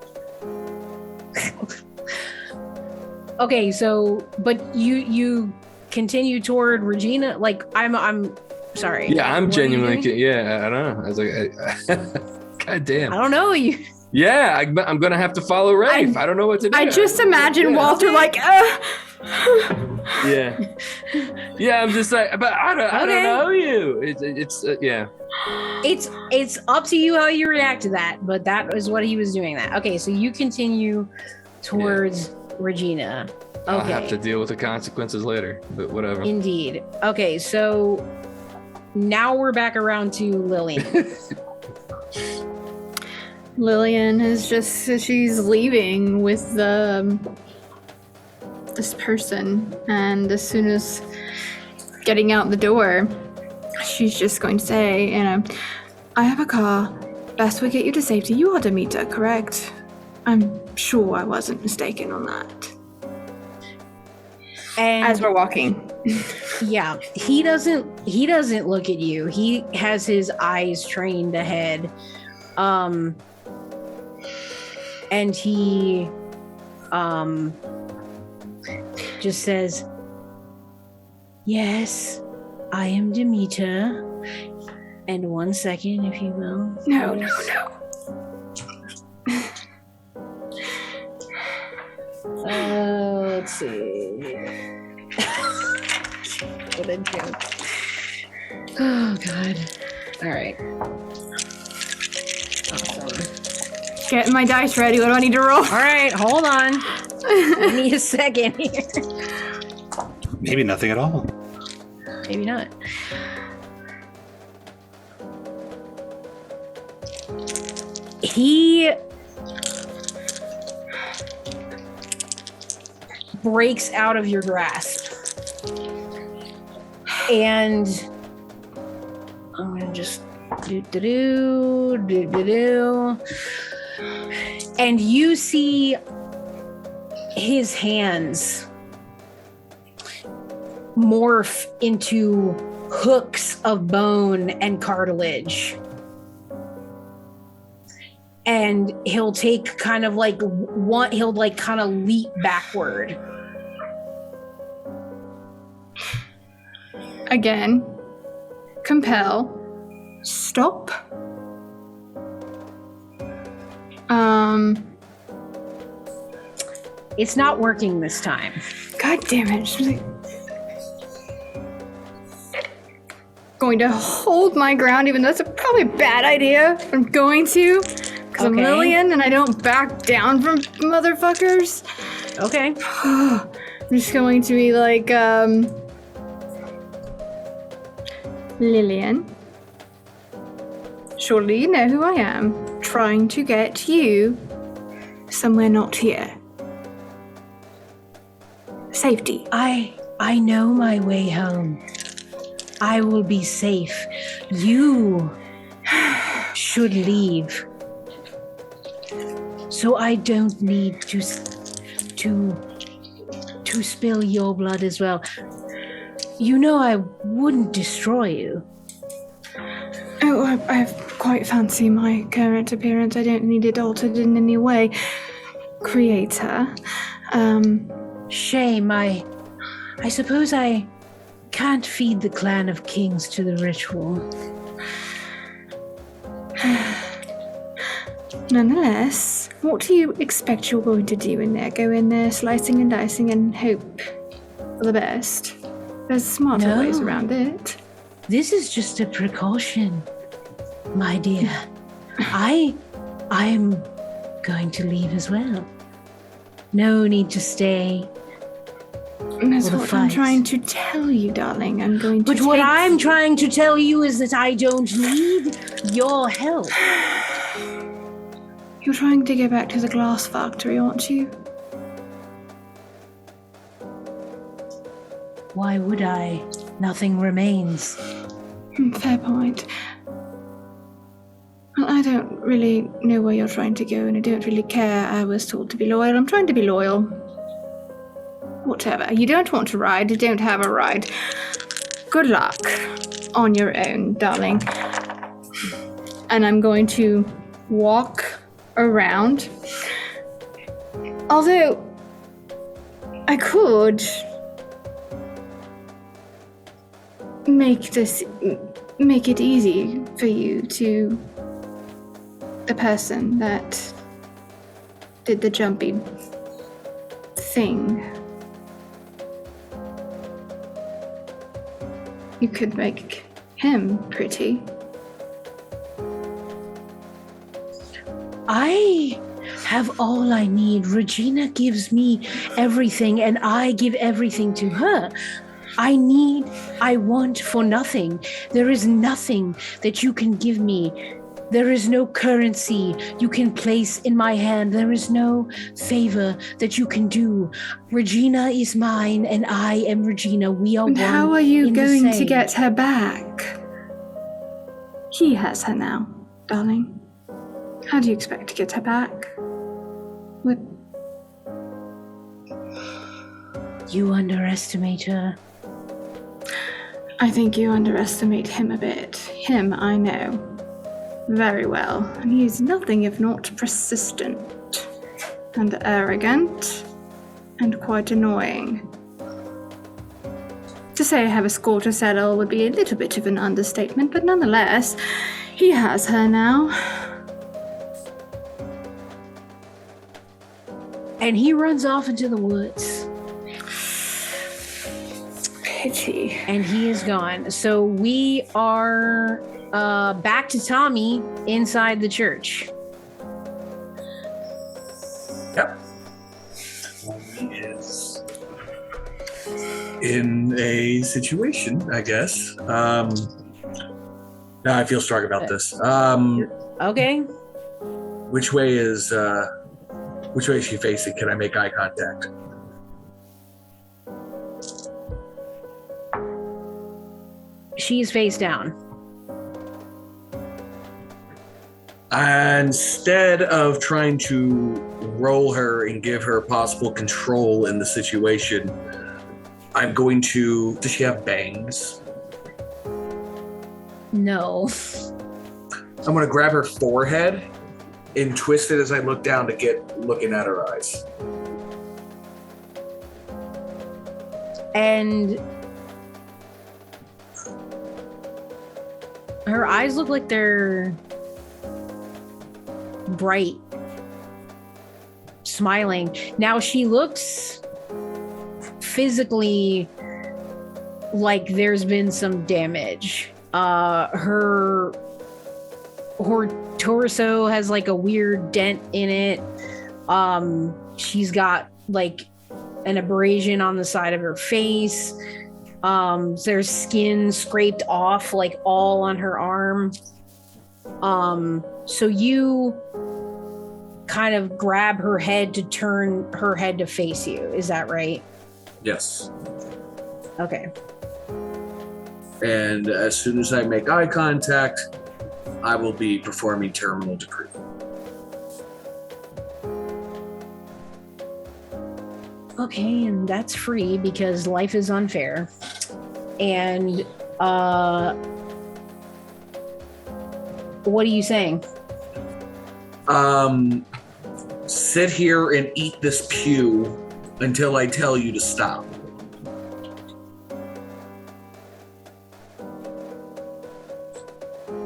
Okay, so but you continue toward Regina. Like I'm sorry. Yeah, I'm What are you genuinely. doing? Yeah, I don't know. I was like, God damn. I don't know you. Yeah, I'm gonna have to follow Rafe. I don't know what to do. I just imagine Yeah. Walter like, Yeah, yeah. I'm just like, but I don't Okay. know you. It's yeah. It's up to you how you react to that, but that is what he was doing. That okay. So you continue towards Regina. Okay. I'll have to deal with the consequences later, but whatever. Indeed. Okay, so now we're back around to Lillian. Lillian is she's leaving with this person, and as soon as getting out the door, she's just going to say, I have a car. Best we get you to safety. You are Demeter, correct? I'm sure I wasn't mistaken on that. And As we're walking. yeah, he doesn't look at you. He has his eyes trained ahead. And he just says, "Yes, I am Demeter." And 1 second, if you will. No. Let's see. What a joke. Oh, God. All right. Awesome. Getting my dice ready. What do I need to roll? All right, hold on. Give me a second here. Maybe nothing at all. Maybe not. He breaks out of your grasp. And I'm gonna just do. And you see his hands morph into hooks of bone and cartilage. And he'll take kind of like he'll like kind of leap backward. Again. Compel. Stop. It's not working this time. God damn it. She's like, going to hold my ground, even though that's probably a bad idea. I'm going to. Because I'm Okay. Lillian and I don't back down from motherfuckers. Okay. I'm just going to be like, Lillian. Surely you know who I am. Trying to get you somewhere not here. Safety. I know my way home. I will be safe. You should leave. So I don't need to spill your blood as well. You know I wouldn't destroy you. Oh, I quite fancy my current appearance. I don't need it altered in any way. Creator. Shame, I suppose I can't feed the clan of kings to the ritual. Nonetheless, what do you expect you're going to do in there? Go in there slicing and dicing and hope for the best? There's smarter ways around it. This is just a precaution, my dear. I'm going to leave as well. No need to stay. And that's what I'm trying to tell you, darling. I'm going to. But what I'm trying to tell you is that I don't need your help. You're trying to go back to the glass factory, aren't you? Why would I? Nothing remains. Fair point. Well, I don't really know where you're trying to go, and I don't really care. I was told to be loyal. I'm trying to be loyal. Whatever. You don't want to ride, you don't have a ride. Good luck on your own, darling. And I'm going to walk around. Although, I could make it easy for you to the person that did the jumpy thing. You could make him pretty. I have all I need. Regina gives me everything, and I give everything to her. I want for nothing. There is nothing that you can give me. There is no currency you can place in my hand. There is no favor that you can do. Regina is mine, and I am Regina. We are one. And how are you going to get her back? He has her now, darling. How do you expect to get her back? What? You underestimate her. I think you underestimate him a bit. Him, I know very well, and he is nothing if not persistent and arrogant and quite annoying. To say I have a score to settle would be a little bit of an understatement, but nonetheless, he has her now. And he runs off into the woods. Pity. And he is gone. So we are back to Tommy inside the church. Yep. Tommy is in a situation, I guess. Now I feel strong about this. Okay. Which way is she facing? Can I make eye contact? She's face down. Instead of trying to roll her and give her possible control in the situation, I'm going to... Does she have bangs? No. I'm going to grab her forehead and twist it as I look down to get looking at her eyes. And her eyes look like they're bright, smiling. Now she looks physically like there's been some damage. Her torso has like a weird dent in it. She's got like an abrasion on the side of her face. There's skin scraped off like all on her arm. So you kind of grab her head to turn her head to face you. Is that right? Yes. Okay. And as soon as I make eye contact, I will be performing Terminal Decree. Okay, and that's free because life is unfair. And what are you saying? Sit here and eat this pew until I tell you to stop.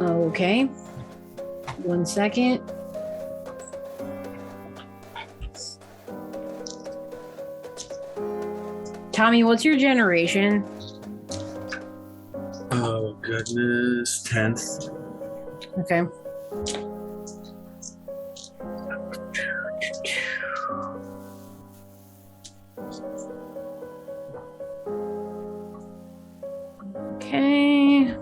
Okay. 1 second. Tommy, what's your generation? Oh, goodness. 10th. Okay. Okay.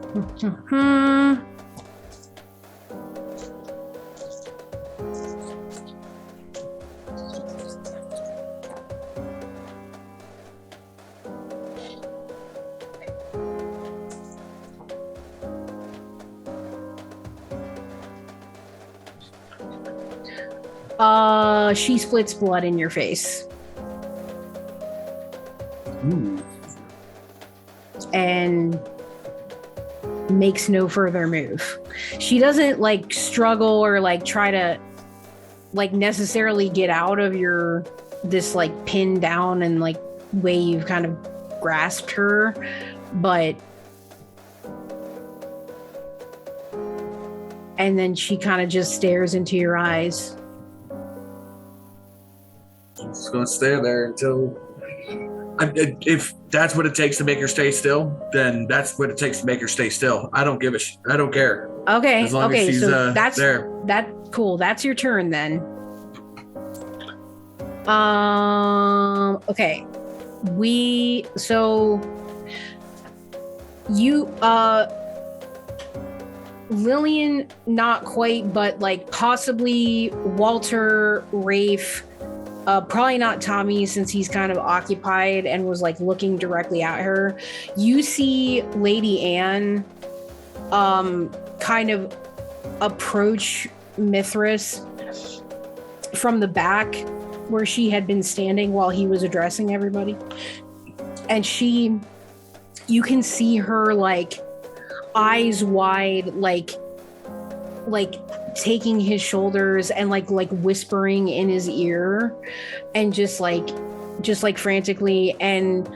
She splits blood in your face. Ooh. And makes no further move. She doesn't like struggle or like try to like necessarily get out of this like pin down and like way you've kind of grasped her, but and then she kind of just stares into your eyes. I'm just gonna stay there until. If that's what it takes to make her stay still, then that's what it takes to make her stay still. I don't give a I don't care. Okay. As long as she's that's there. That cool. That's your turn then. Okay. Lillian, not quite, but like possibly Walter, Rafe, probably not Tommy since he's kind of occupied and was like looking directly at her. You see Lady Anne kind of approach Mithras from the back where she had been standing while he was addressing everybody. And you can see her like eyes wide, like taking his shoulders and like whispering in his ear and just like frantically, and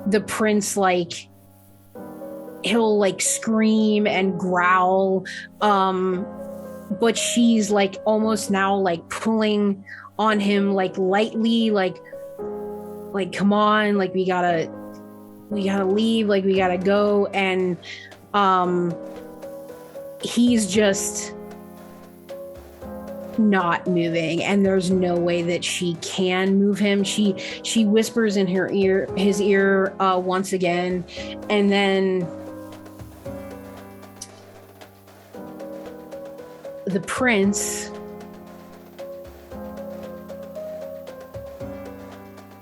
the prince like he'll like scream and growl, but she's like almost now like pulling on him like lightly, like come on, like we gotta leave, like we gotta go. And he's just not moving, and there's no way that she can move him. She whispers in his ear once again, and then the prince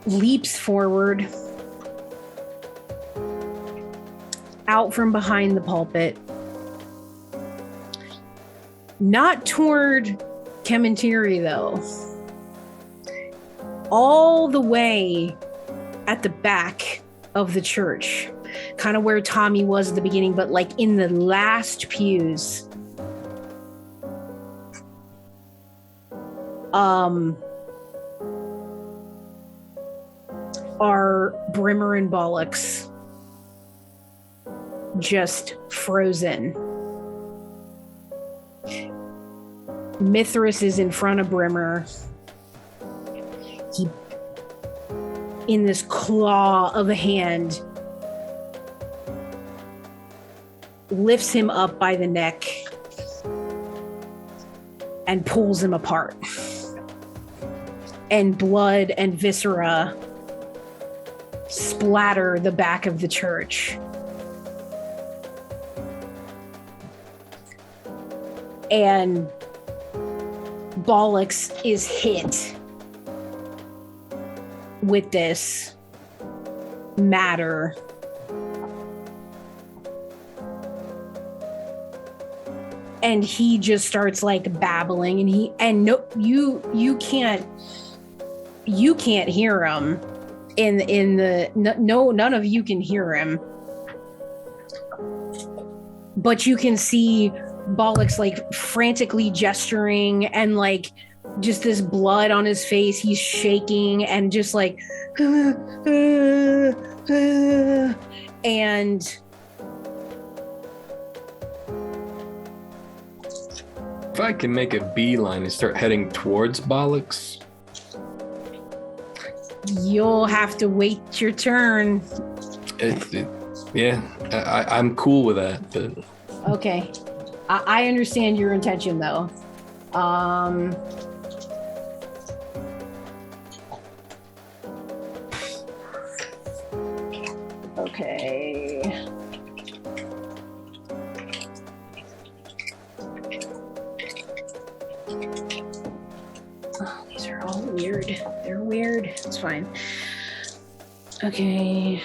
leaps forward out from behind the pulpit, not toward Kementiri though, all the way at the back of the church, kind of where Tommy was at the beginning, but like in the last pews. Are Brimmer and Bollocks just frozen. Mithras is in front of Brimmer. He, in this claw of a hand, lifts him up by the neck and pulls him apart. And blood and viscera splatter the back of the church. And Bollocks is hit with this matter. And he just starts like babbling, and you can't hear him. none of you can hear him, but you can see Bollock's like frantically gesturing and like just this blood on his face. He's shaking and just like and if I can make a beeline and start heading towards Bollocks. You'll have to wait your turn. Yeah, I'm cool with that. But Okay. I understand your intention, though. Okay. Oh, these are all weird. They're weird. It's fine. Okay.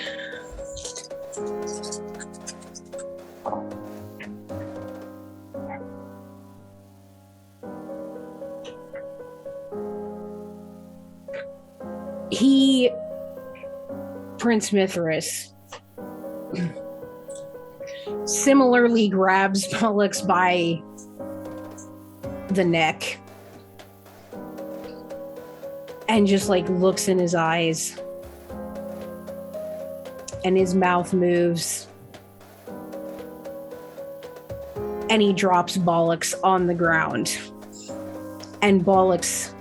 Prince Mithras similarly grabs Pollux by the neck and just like looks in his eyes, and his mouth moves, and he drops Bollocks on the ground, and Bollocks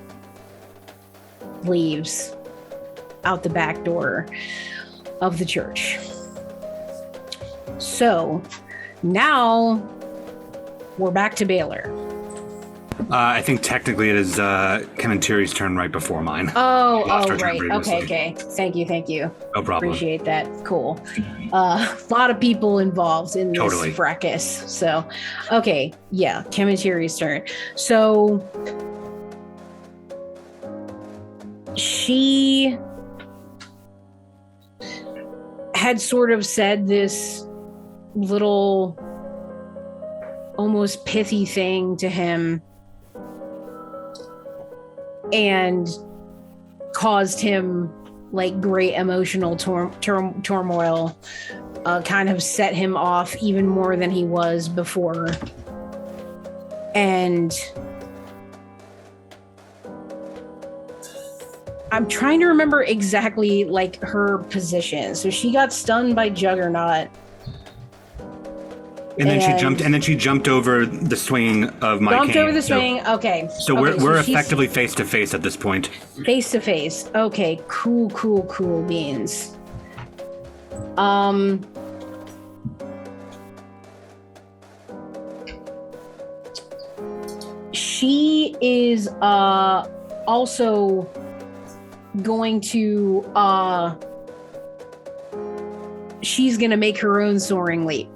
leaves out the back door of the church. So now we're back to Baylor. I think technically it is Kementiri's turn right before mine. Oh, Lost her turn right. previously. Okay. Thank you. No problem. Appreciate that. Cool. A lot of people involved in this Totally. fracas. So, okay. Yeah, Kementiri's turn. So she had sort of said this little almost pithy thing to him and caused him like great emotional turmoil, kind of set him off even more than he was before. And I'm trying to remember exactly like her position. So she got stunned by Juggernaut. And then she jumped over the swing of my cane. Jumped over the swing. Okay. So we're effectively face to face at this point. Face to face. Okay. Cool beans. She is also going to she's gonna make her own soaring leap.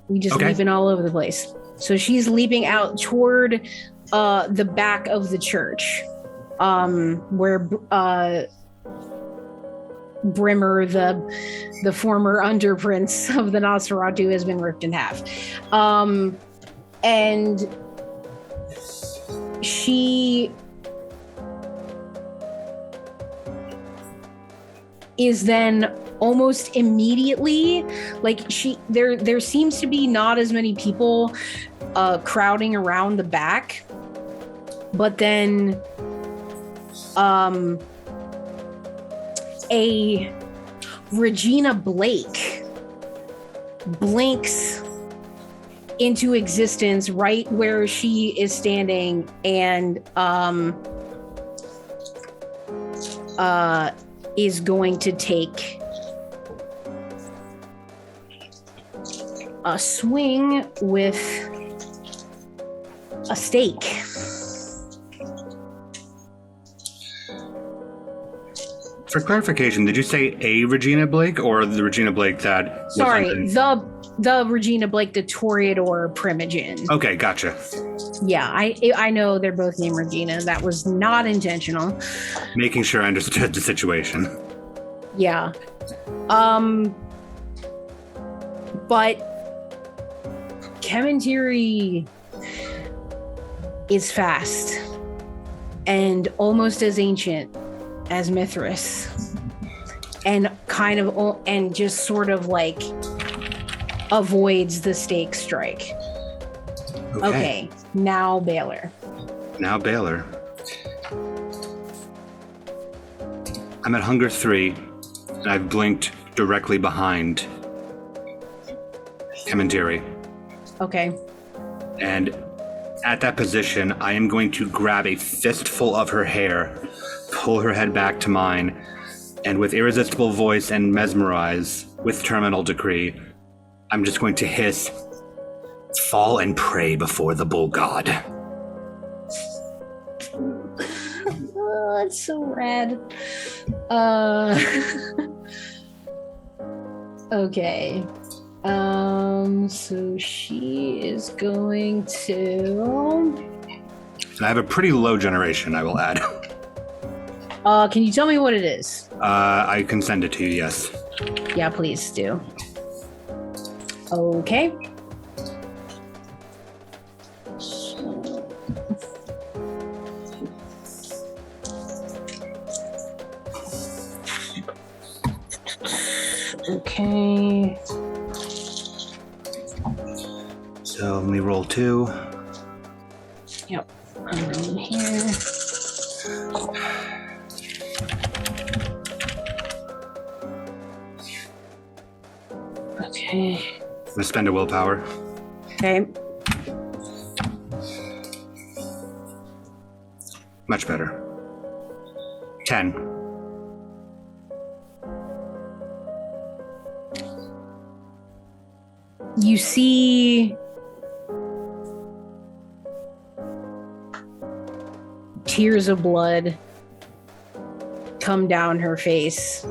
We just leaping all over the place. So she's leaping out toward the back of the church, where Brimmer, the former underprince of the Nosferatu, has been ripped in half. And she is then almost immediately, like there seems to be not as many people crowding around the back, but then a Regina Blake blinks into existence right where she is standing, and is going to take a swing with a stake. For clarification, did you say a Regina Blake or the Regina Blake that Sorry, the Regina Blake, the Toreador Primogen. Okay, gotcha. Yeah, I know they're both named Regina. That was not intentional. Making sure I understood the situation. Yeah. But Kementiri is fast and almost as ancient as Mithras and and just sort of like avoids the stake strike. Okay, now Baylor. I'm at hunger 3, and I've blinked directly behind Kamandiri. Okay. And at that position, I am going to grab a fistful of her hair, pull her head back to mine, and with irresistible voice and mesmerize with terminal decree, I'm just going to hiss, "Fall and pray before the bull god." Oh, that's so rad. Okay. So she is going to. And I have a pretty low generation, I will add. Can you tell me what it is? I can send it to you, yes. Yeah, please do. Okay. Okay. So let me roll 2. Yep. I'm in here. Okay. I'm gonna spend a willpower. Okay. Much better. 10. You see tears of blood come down her face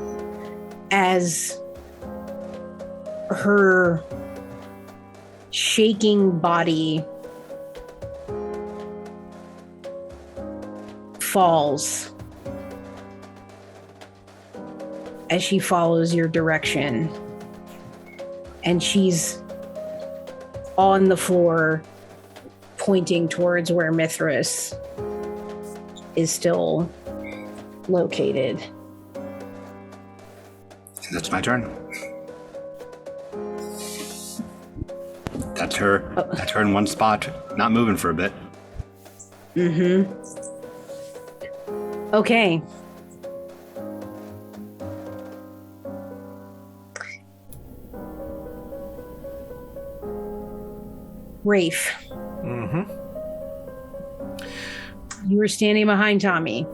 as her shaking body falls as she follows your direction. And she's on the floor pointing towards where Mithras is still located. That's my turn. That's her. That's her in one spot, not moving for a bit. Mm-hmm. Okay. Rafe. Mm-hmm. You were standing behind Tommy.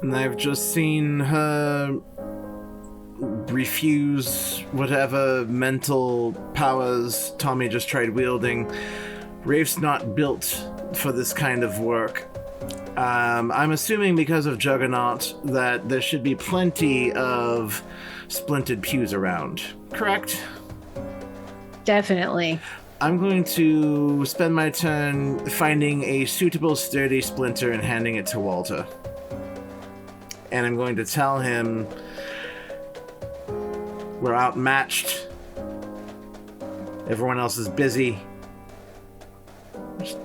And I've just seen her refuse whatever mental powers Tommy just tried wielding. Rafe's not built for this kind of work. I'm assuming because of Juggernaut that there should be plenty of splintered pews around. Correct? Definitely. I'm going to spend my turn finding a suitable sturdy splinter and handing it to Walter. And I'm going to tell him we're outmatched. Everyone else is busy. Just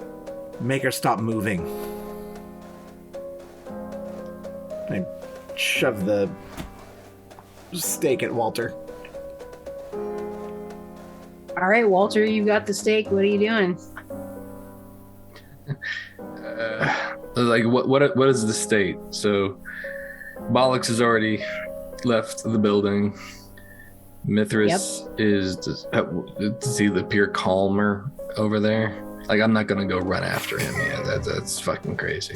make her stop moving. I shove the stake at Walter. All right, Walter, you got the stake. What are you doing? What is the state? So Bollocks has already left the building. Mithras does he appear calmer over there? Like, I'm not gonna go run after him. Yeah, that's fucking crazy.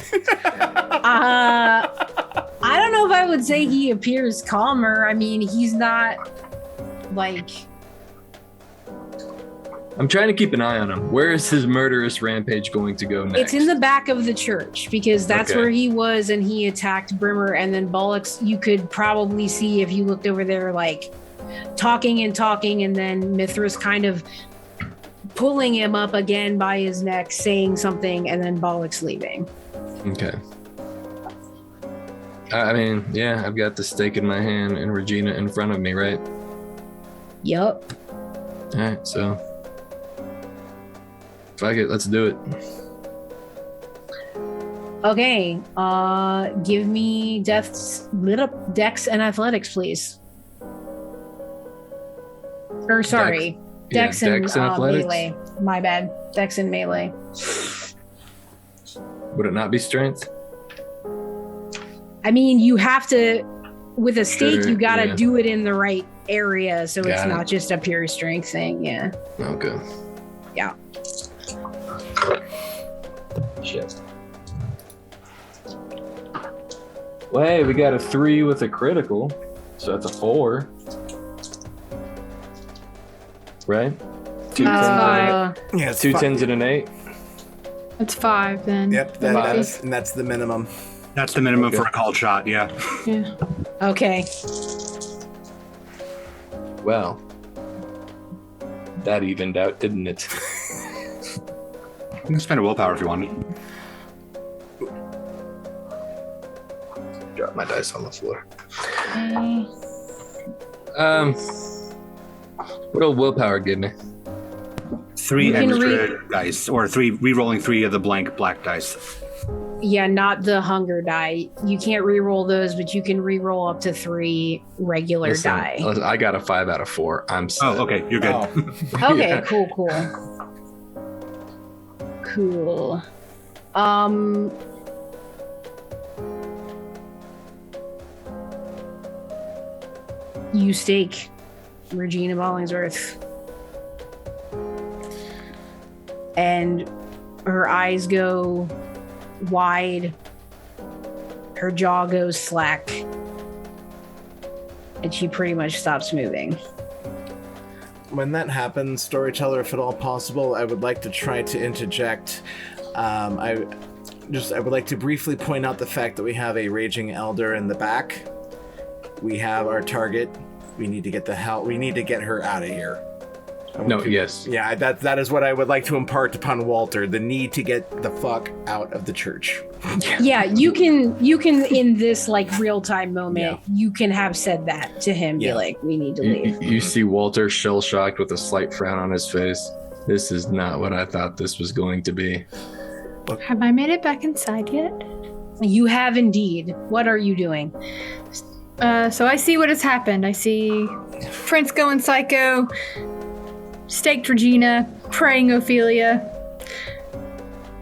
I don't know if I would say he appears calmer. I mean, he's not like. I'm trying to keep an eye on him. Where is his murderous rampage going to go next? It's in the back of the church because that's Okay. where he was, and he attacked Brimmer, and then Bollocks. You could probably see if you looked over there, like talking, and then Mithras kind of pulling him up again by his neck, saying something, and then Bollocks leaving. Okay. I mean, yeah, I've got the stake in my hand and Regina in front of me, right? Yup. All right, so fuck it, let's do it. Okay. Give me Dex and Athletics, please. Or sorry, Dex and Athletics? Melee. My bad. Dex and Melee. Would it not be strength? I mean, you have to, with a stake, Sure, you gotta yeah. do it in the right area, so it's Got it. not just a pure strength thing. Yeah. Okay. Yeah. Shit. Well, hey, we got a 3 with a critical, so that's a 4. Right? 2 5. Yeah, it's 2 fi- 10s and an 8. It's 5 then. Yep, that's the minimum. That's the minimum Okay. for a called shot, yeah. Yeah. Okay. Well, that evened out, didn't it? You can spend a willpower if you want it. Drop my dice on the floor. Okay. What'll willpower give me? 3 You can extra dice, or 3 re-rolling 3 of the blank black dice. Yeah, not the hunger die. You can't re-roll those, but you can re-roll up to 3 regular Listen, die. I got a 5 out of 4. I'm set. Oh, okay, you're good. Oh. Okay, Yeah. cool. Cool. You stake Regina Bollingsworth. And her eyes go wide. Her jaw goes slack. And she pretty much stops moving. When that happens, storyteller, if at all possible, I would like to try to interject. I would like to briefly point out the fact that we have a raging elder in the back. We have our target. We need to get We need to get her out of here. Yes. Yeah, that is what I would like to impart upon Walter: the need to get the fuck out of the church. Yeah, you can in this like real time moment, you can have said that to him. Be Yeah. like, we need to leave. You see Walter shell shocked with a slight frown on his face. This is not what I thought this was going to be. Have I made it back inside yet? You have indeed. What are you doing? So I see what has happened. I see Prince going psycho, staked Regina, praying Ophelia.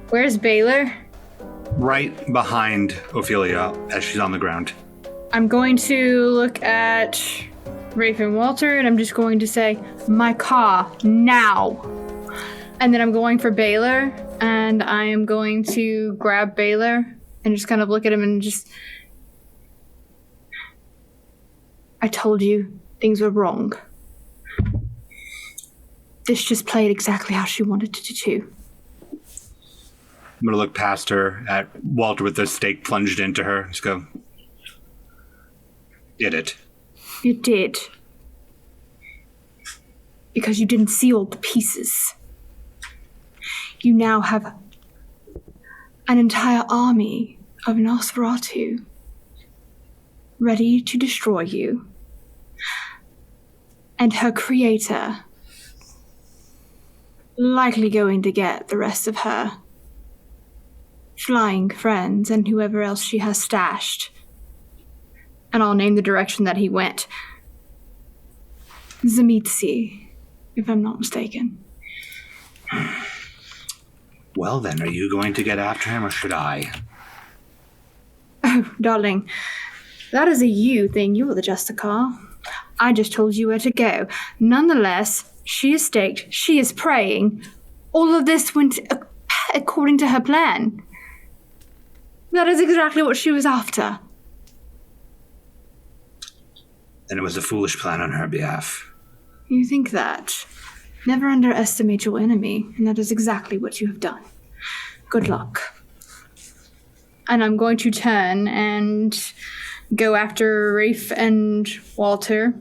Where's Baylor? Right behind Ophelia as she's on the ground. I'm going to look at Rafe and Walter, and I'm just going to say, my car, now. And then I'm going for Baylor, and I am going to grab Baylor and just kind of look at him and just... I told you things were wrong. This just played exactly how she wanted it to do. I'm gonna look past her at Walter with the stake plunged into her. Just go. Did it. You did. Because you didn't see all the pieces. You now have an entire army of Nosferatu ready to destroy you. And her creator likely going to get the rest of her flying friends and whoever else she has stashed. And I'll name the direction that he went. Zamitsi, if I'm not mistaken. Well then, are you going to get after him or should I? Oh, darling, that is a you thing. You're the Justicar. I just told you where to go. Nonetheless, she is staked. She is praying. All of this went according to her plan. That is exactly what she was after. Then it was a foolish plan on her behalf. You think that? Never underestimate your enemy, and that is exactly what you have done. Good luck. And I'm going to turn and go after Rafe and Walter.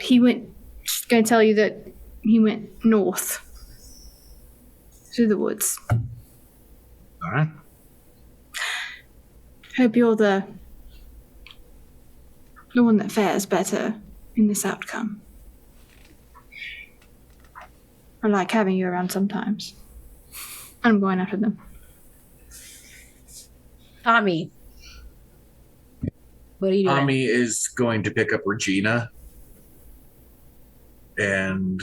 He went... Just going to tell you that he went north. Through the woods. All right. Hope you're the one that fares better in this outcome. I like having you around sometimes. I'm going after them. Tommy, what are you doing? Tommy is going to pick up Regina and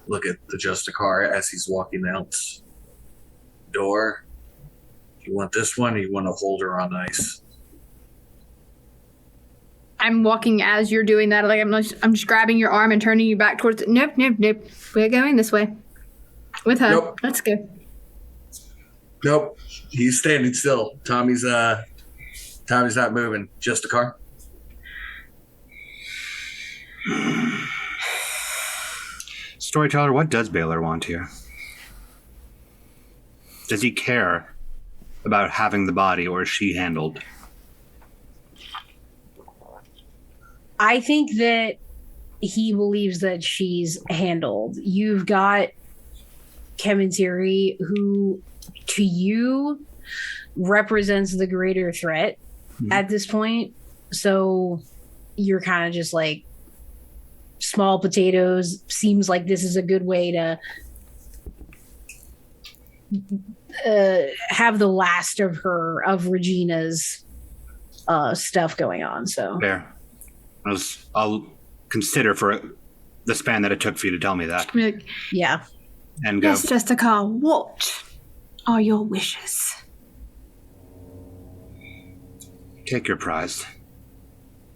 look at the Justicar as he's walking out the door. You want this one, or you want to hold her on ice? I'm walking as you're doing that. Like I'm just grabbing your arm and turning you back towards. Nope. We're going this way with her. Nope. Let's go. Nope. He's standing still. Tommy's not moving. Just a car. Storyteller, what does Baylor want here? Does he care about having the body, or is she handled? I think that he believes that she's handled. You've got Kementiri, who to you represents the greater threat at this point. So you're kind of just like, small potatoes. Seems like this is a good way to have the last of Regina's stuff going on. So Fair. I'll consider for the span that it took for you to tell me that. yeah. And go. Yes, Jessica, what are your wishes? Take your prize.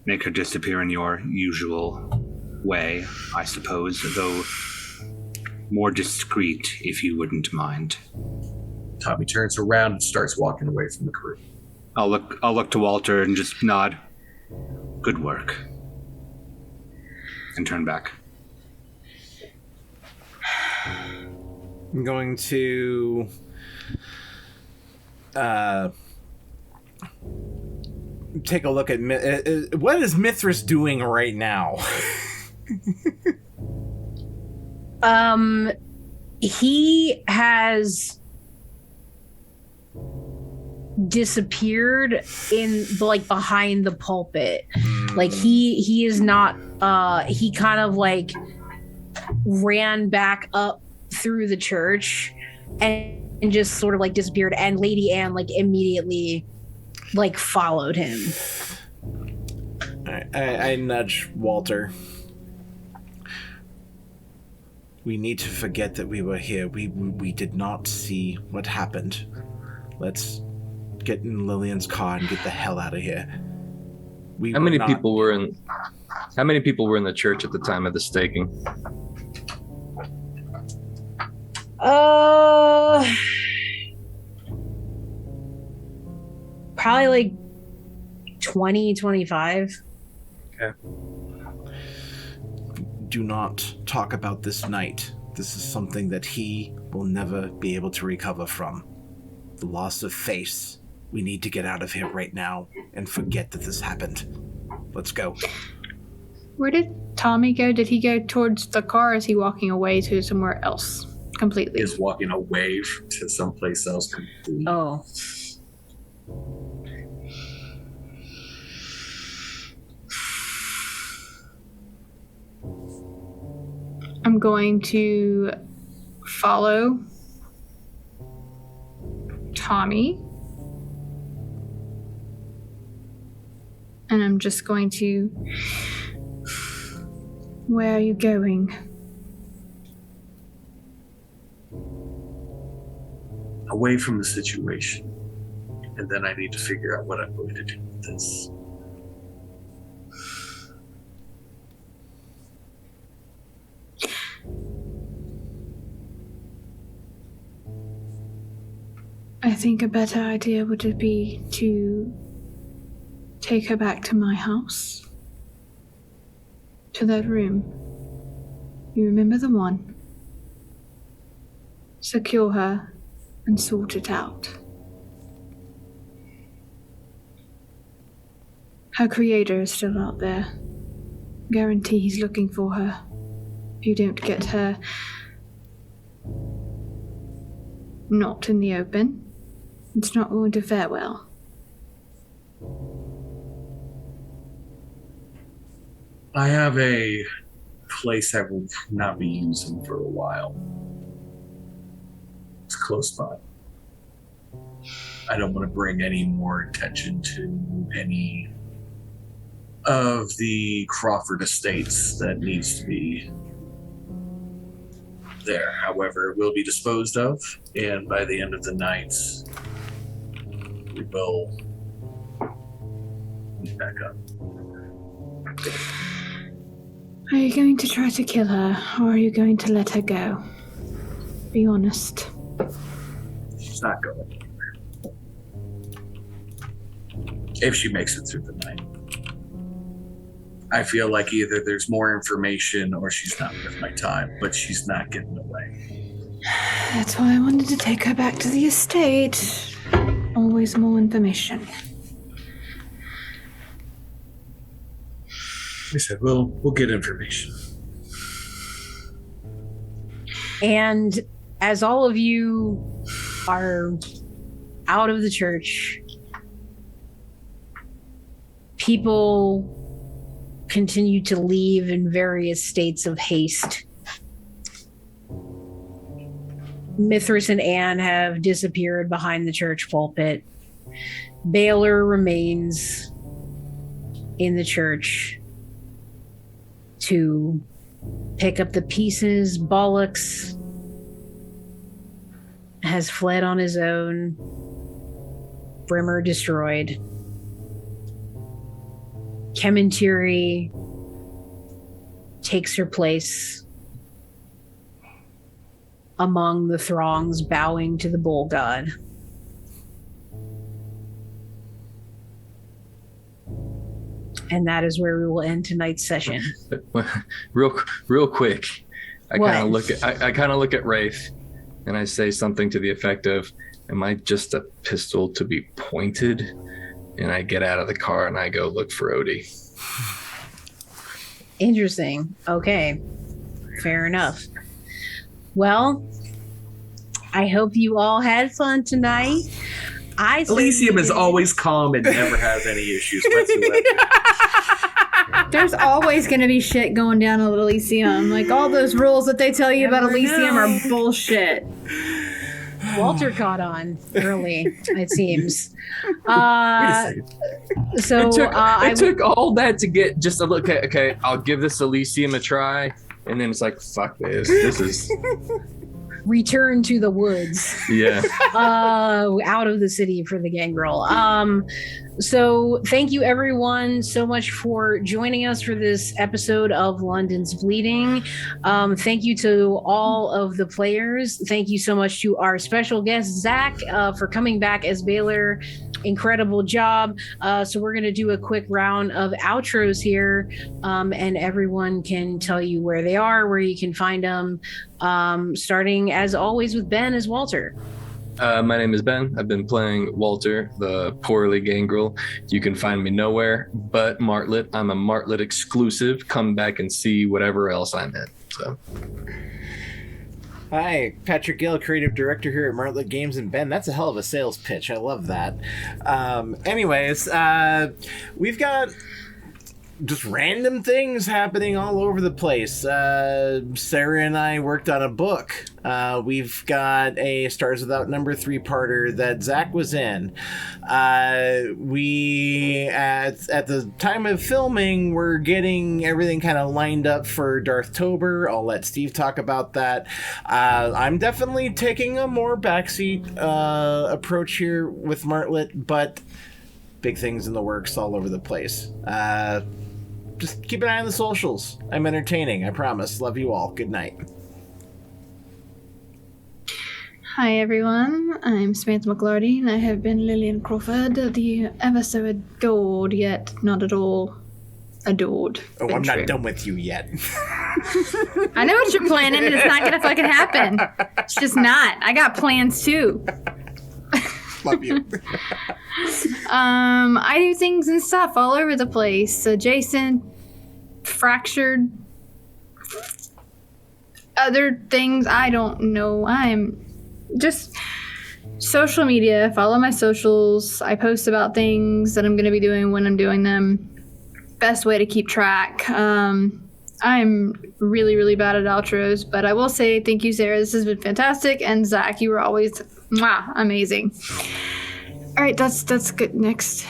Make her disappear in your usual way, I suppose, though more discreet, if you wouldn't mind. Tommy turns around and starts walking away from the crew. I'll look to Walter and just nod. Good work. And turn back. I'm going to take a look at what is Mithras doing right now? He has disappeared in like behind the pulpit. Like he is not he kind of like ran back up through the church and just sort of like disappeared, and Lady Anne like immediately like followed him. I nudge Walter. We need to forget that we were here. We did not see what happened. Let's get in Lillian's car and get the hell out of here. How many people were in the church at the time of the staking? Probably like 20, 25. Okay. Do not talk about this night. This is something that he will never be able to recover from. The loss of face. We need to get out of here right now and forget that this happened. Let's go. Where did Tommy go? Did he go towards the car, or is he walking away to somewhere else completely? Is walking away to someplace else completely. Oh. I'm going to follow Tommy. And I'm just going to... Where are you going? Away from the situation. And then I need to figure out what I'm going to do with this. I think a better idea would be to take her back to my house. To that room. You remember the one? Secure her and sort it out. Her creator is still out there. Guarantee he's looking for her. If you don't get her not in the open, it's not going to fare well. I have a place I will not be using for a while. It's close by. I don't want to bring any more attention to any of the Crawford estates that needs to be there. However, it will be disposed of, and by the end of the night, we will meet back up. Are you going to try to kill her, or are you going to let her go? Be honest. She's not going anywhere. If she makes it through the night. I feel like either there's more information or she's not worth my time, but she's not getting away. That's why I wanted to take her back to the estate. Always more information. I said, we'll get information. And as all of you are out of the church, people continue to leave in various states of haste. Mithras and Anne have disappeared behind the church pulpit. Baylor remains in the church to pick up the pieces. Bollocks has fled on his own. Brimmer destroyed. Kementiri takes her place among the throngs bowing to the bull god. And that is where we will end tonight's session. Real quick, I kind of look at Rafe, and I say something to the effect of, "Am I just a pistol to be pointed?" And I get out of the car and I go look for Odie. Interesting. Okay. Fair enough. Well, I hope you all had fun tonight. Elysium is always calm and never has any issues whatsoever. There's always going to be shit going down at Elysium. Like, all those rules that they tell you about Elysium are bullshit. Walter caught on early, it seems. So it took all that to get just a look at, okay, I'll give this Elysium a try. And then it's like, fuck this. This is... Return to the woods. Yeah. Out of the city for the gangrel. So thank you everyone so much for joining us for this episode of London's Bleeding. Thank you to all of the players. Thank you so much to our special guest, Zach, for coming back as Baylor. Incredible job. So we're going to do a quick round of outros here, and everyone can tell you where they are, where you can find them, starting as always with Ben as Walter. My name is Ben. I've been playing Walter, the poorly gangrel. You can find me nowhere but Martlet. I'm a Martlet exclusive. Come back and see whatever else I'm in. So. Hi, Patrick Gill, creative director here at Martlet Games. And Ben, that's a hell of a sales pitch. I love that. Anyways, we've got just random things happening all over the place. Sarah and I worked on a book. We've got a Stars Without Number 3-parter that Zach was in. We, at the time of filming, we're getting everything kind of lined up for Darthtober. I'll let Steve talk about that. I'm definitely taking a more backseat approach here with Martlet, but big things in the works all over the place. Just keep an eye on the socials. I'm entertaining, I promise. Love you all. Good night. Hi everyone, I'm Samantha McLarty, and I have been Lillian Crawford, the ever so adored yet not at all adored. Oh, I'm not done with you yet. I know what you're planning, and it's not gonna fucking happen. It's just not. I got plans too. Love you. I do things and stuff all over the place. Adjacent, fractured, other things, I don't know. I'm just social media. Follow my socials. I post about things that I'm going to be doing when I'm doing them. Best way to keep track. I'm really, really bad at outros, but I will say thank you, Sarah. This has been fantastic. And Zach, you were always amazing. All right, that's good. Next.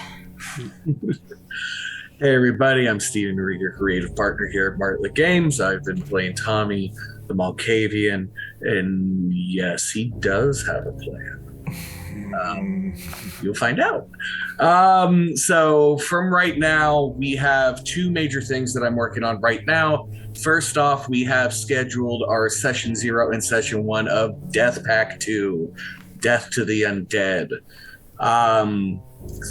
Hey everybody, I'm Steven Rieger, creative partner here at Bartlett Games. I've been playing Tommy, the Malkavian, and yes, he does have a plan. You'll find out. So from right now, we have two major things that I'm working on right now. First off, we have scheduled our Session 0 and Session 1 of Death Pack 2, Death to the Undead.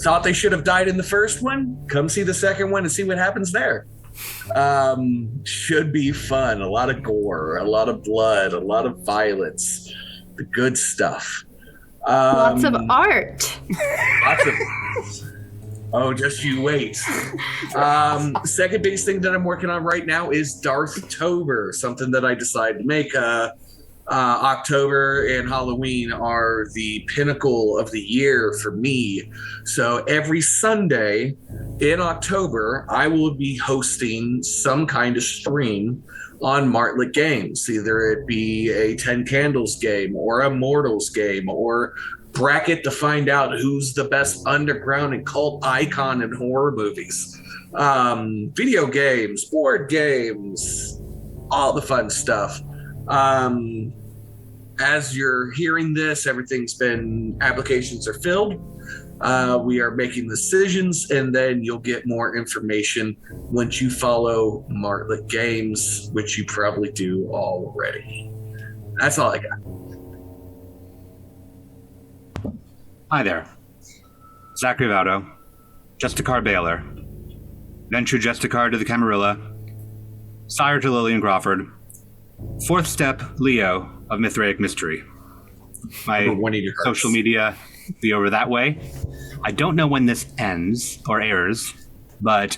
Thought they should have died in the first one? Come see the second one and see what happens there. Should be fun. A lot of gore, a lot of blood, a lot of violence. The good stuff. Lots of art. Lots of Oh, just you wait. Second biggest thing that I'm working on right now is Darthtober, something that I decided to make. October and Halloween are the pinnacle of the year for me. So every Sunday in October, I will be hosting some kind of stream on Martlet Games. Either it be a 10 Candles game or a Mortals game or bracket to find out who's the best underground and cult icon in horror movies. Video games, board games, all the fun stuff. As you're hearing this, applications are filled. We are making decisions, and then you'll get more information once you follow Martlet Games, which you probably do already. That's all I got. Hi there. Zachary Vaudo, Justicar Baylor, Venture Justicar to the Camarilla, Sire to Lillian Crawford, Fourth Step Leo of Mithraic Mystery. My social media be over that way. I don't know when this ends or airs, but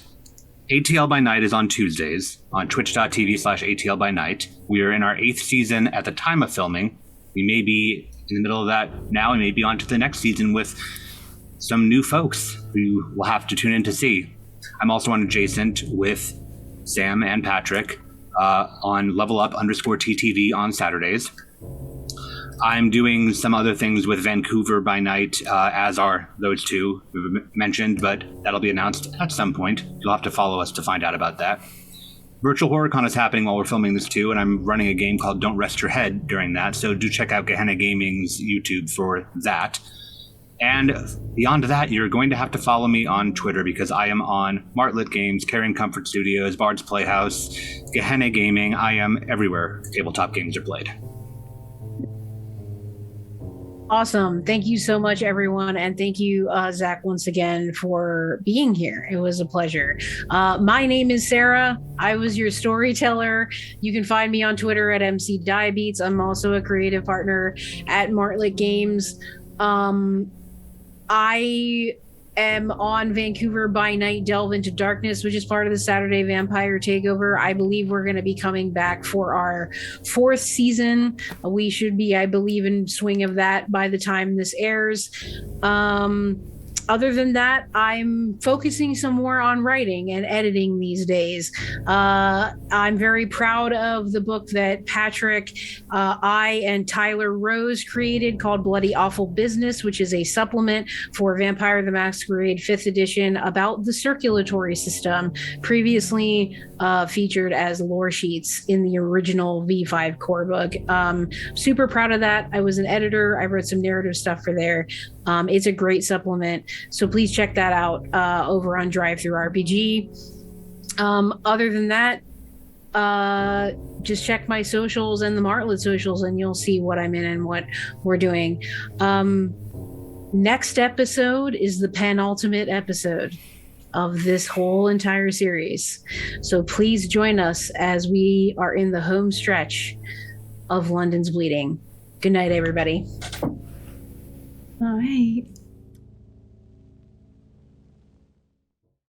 ATL by Night is on Tuesdays on twitch.tv/ATL by Night. We are in our 8th season at the time of filming. We may be in the middle of that now and maybe on to the next season with some new folks who will have to tune in to see. I'm also on Adjacent with Sam and Patrick on Level Up _TTV on Saturdays. I'm doing some other things with Vancouver by Night, as are those two we've mentioned, but that'll be announced at some point. You'll have to follow us to find out about that. Virtual HorrorCon is happening while we're filming this too, and I'm running a game called Don't Rest Your Head during that, so do check out Gehenna Gaming's YouTube for that. And beyond that, you're going to have to follow me on Twitter because I am on Martlet Games, Caring Comfort Studios, Bard's Playhouse, Gehenna Gaming. I am everywhere tabletop games are played. Awesome. Thank you so much, everyone. And thank you, Zach, once again for being here. It was a pleasure. My name is Sarah. I was your storyteller. You can find me on Twitter at MC Diabetes. I'm also a creative partner at Martlet Games. I am on Vancouver by Night Delve into Darkness, which is part of the Saturday Vampire Takeover. I believe we're going to be coming back for our 4th season. We should be, I believe, in swing of that by the time this airs. Other than that, I'm focusing some more on writing and editing these days. I'm very proud of the book that Patrick, I, and Tyler Rose created called Bloody Awful Business, which is a supplement for Vampire the Masquerade 5th edition about the circulatory system, previously featured as lore sheets in the original V5 core book. Super proud of that. I was an editor. I wrote some narrative stuff for there. It's a great supplement, so please check that out over on Drive-Thru-RPG. Other than that, just check my socials and the Martlet socials, and you'll see what I'm in and what we're doing. Next episode is the penultimate episode of this whole entire series, so please join us as we are in the home stretch of London's Bleeding. Good night, everybody. All right.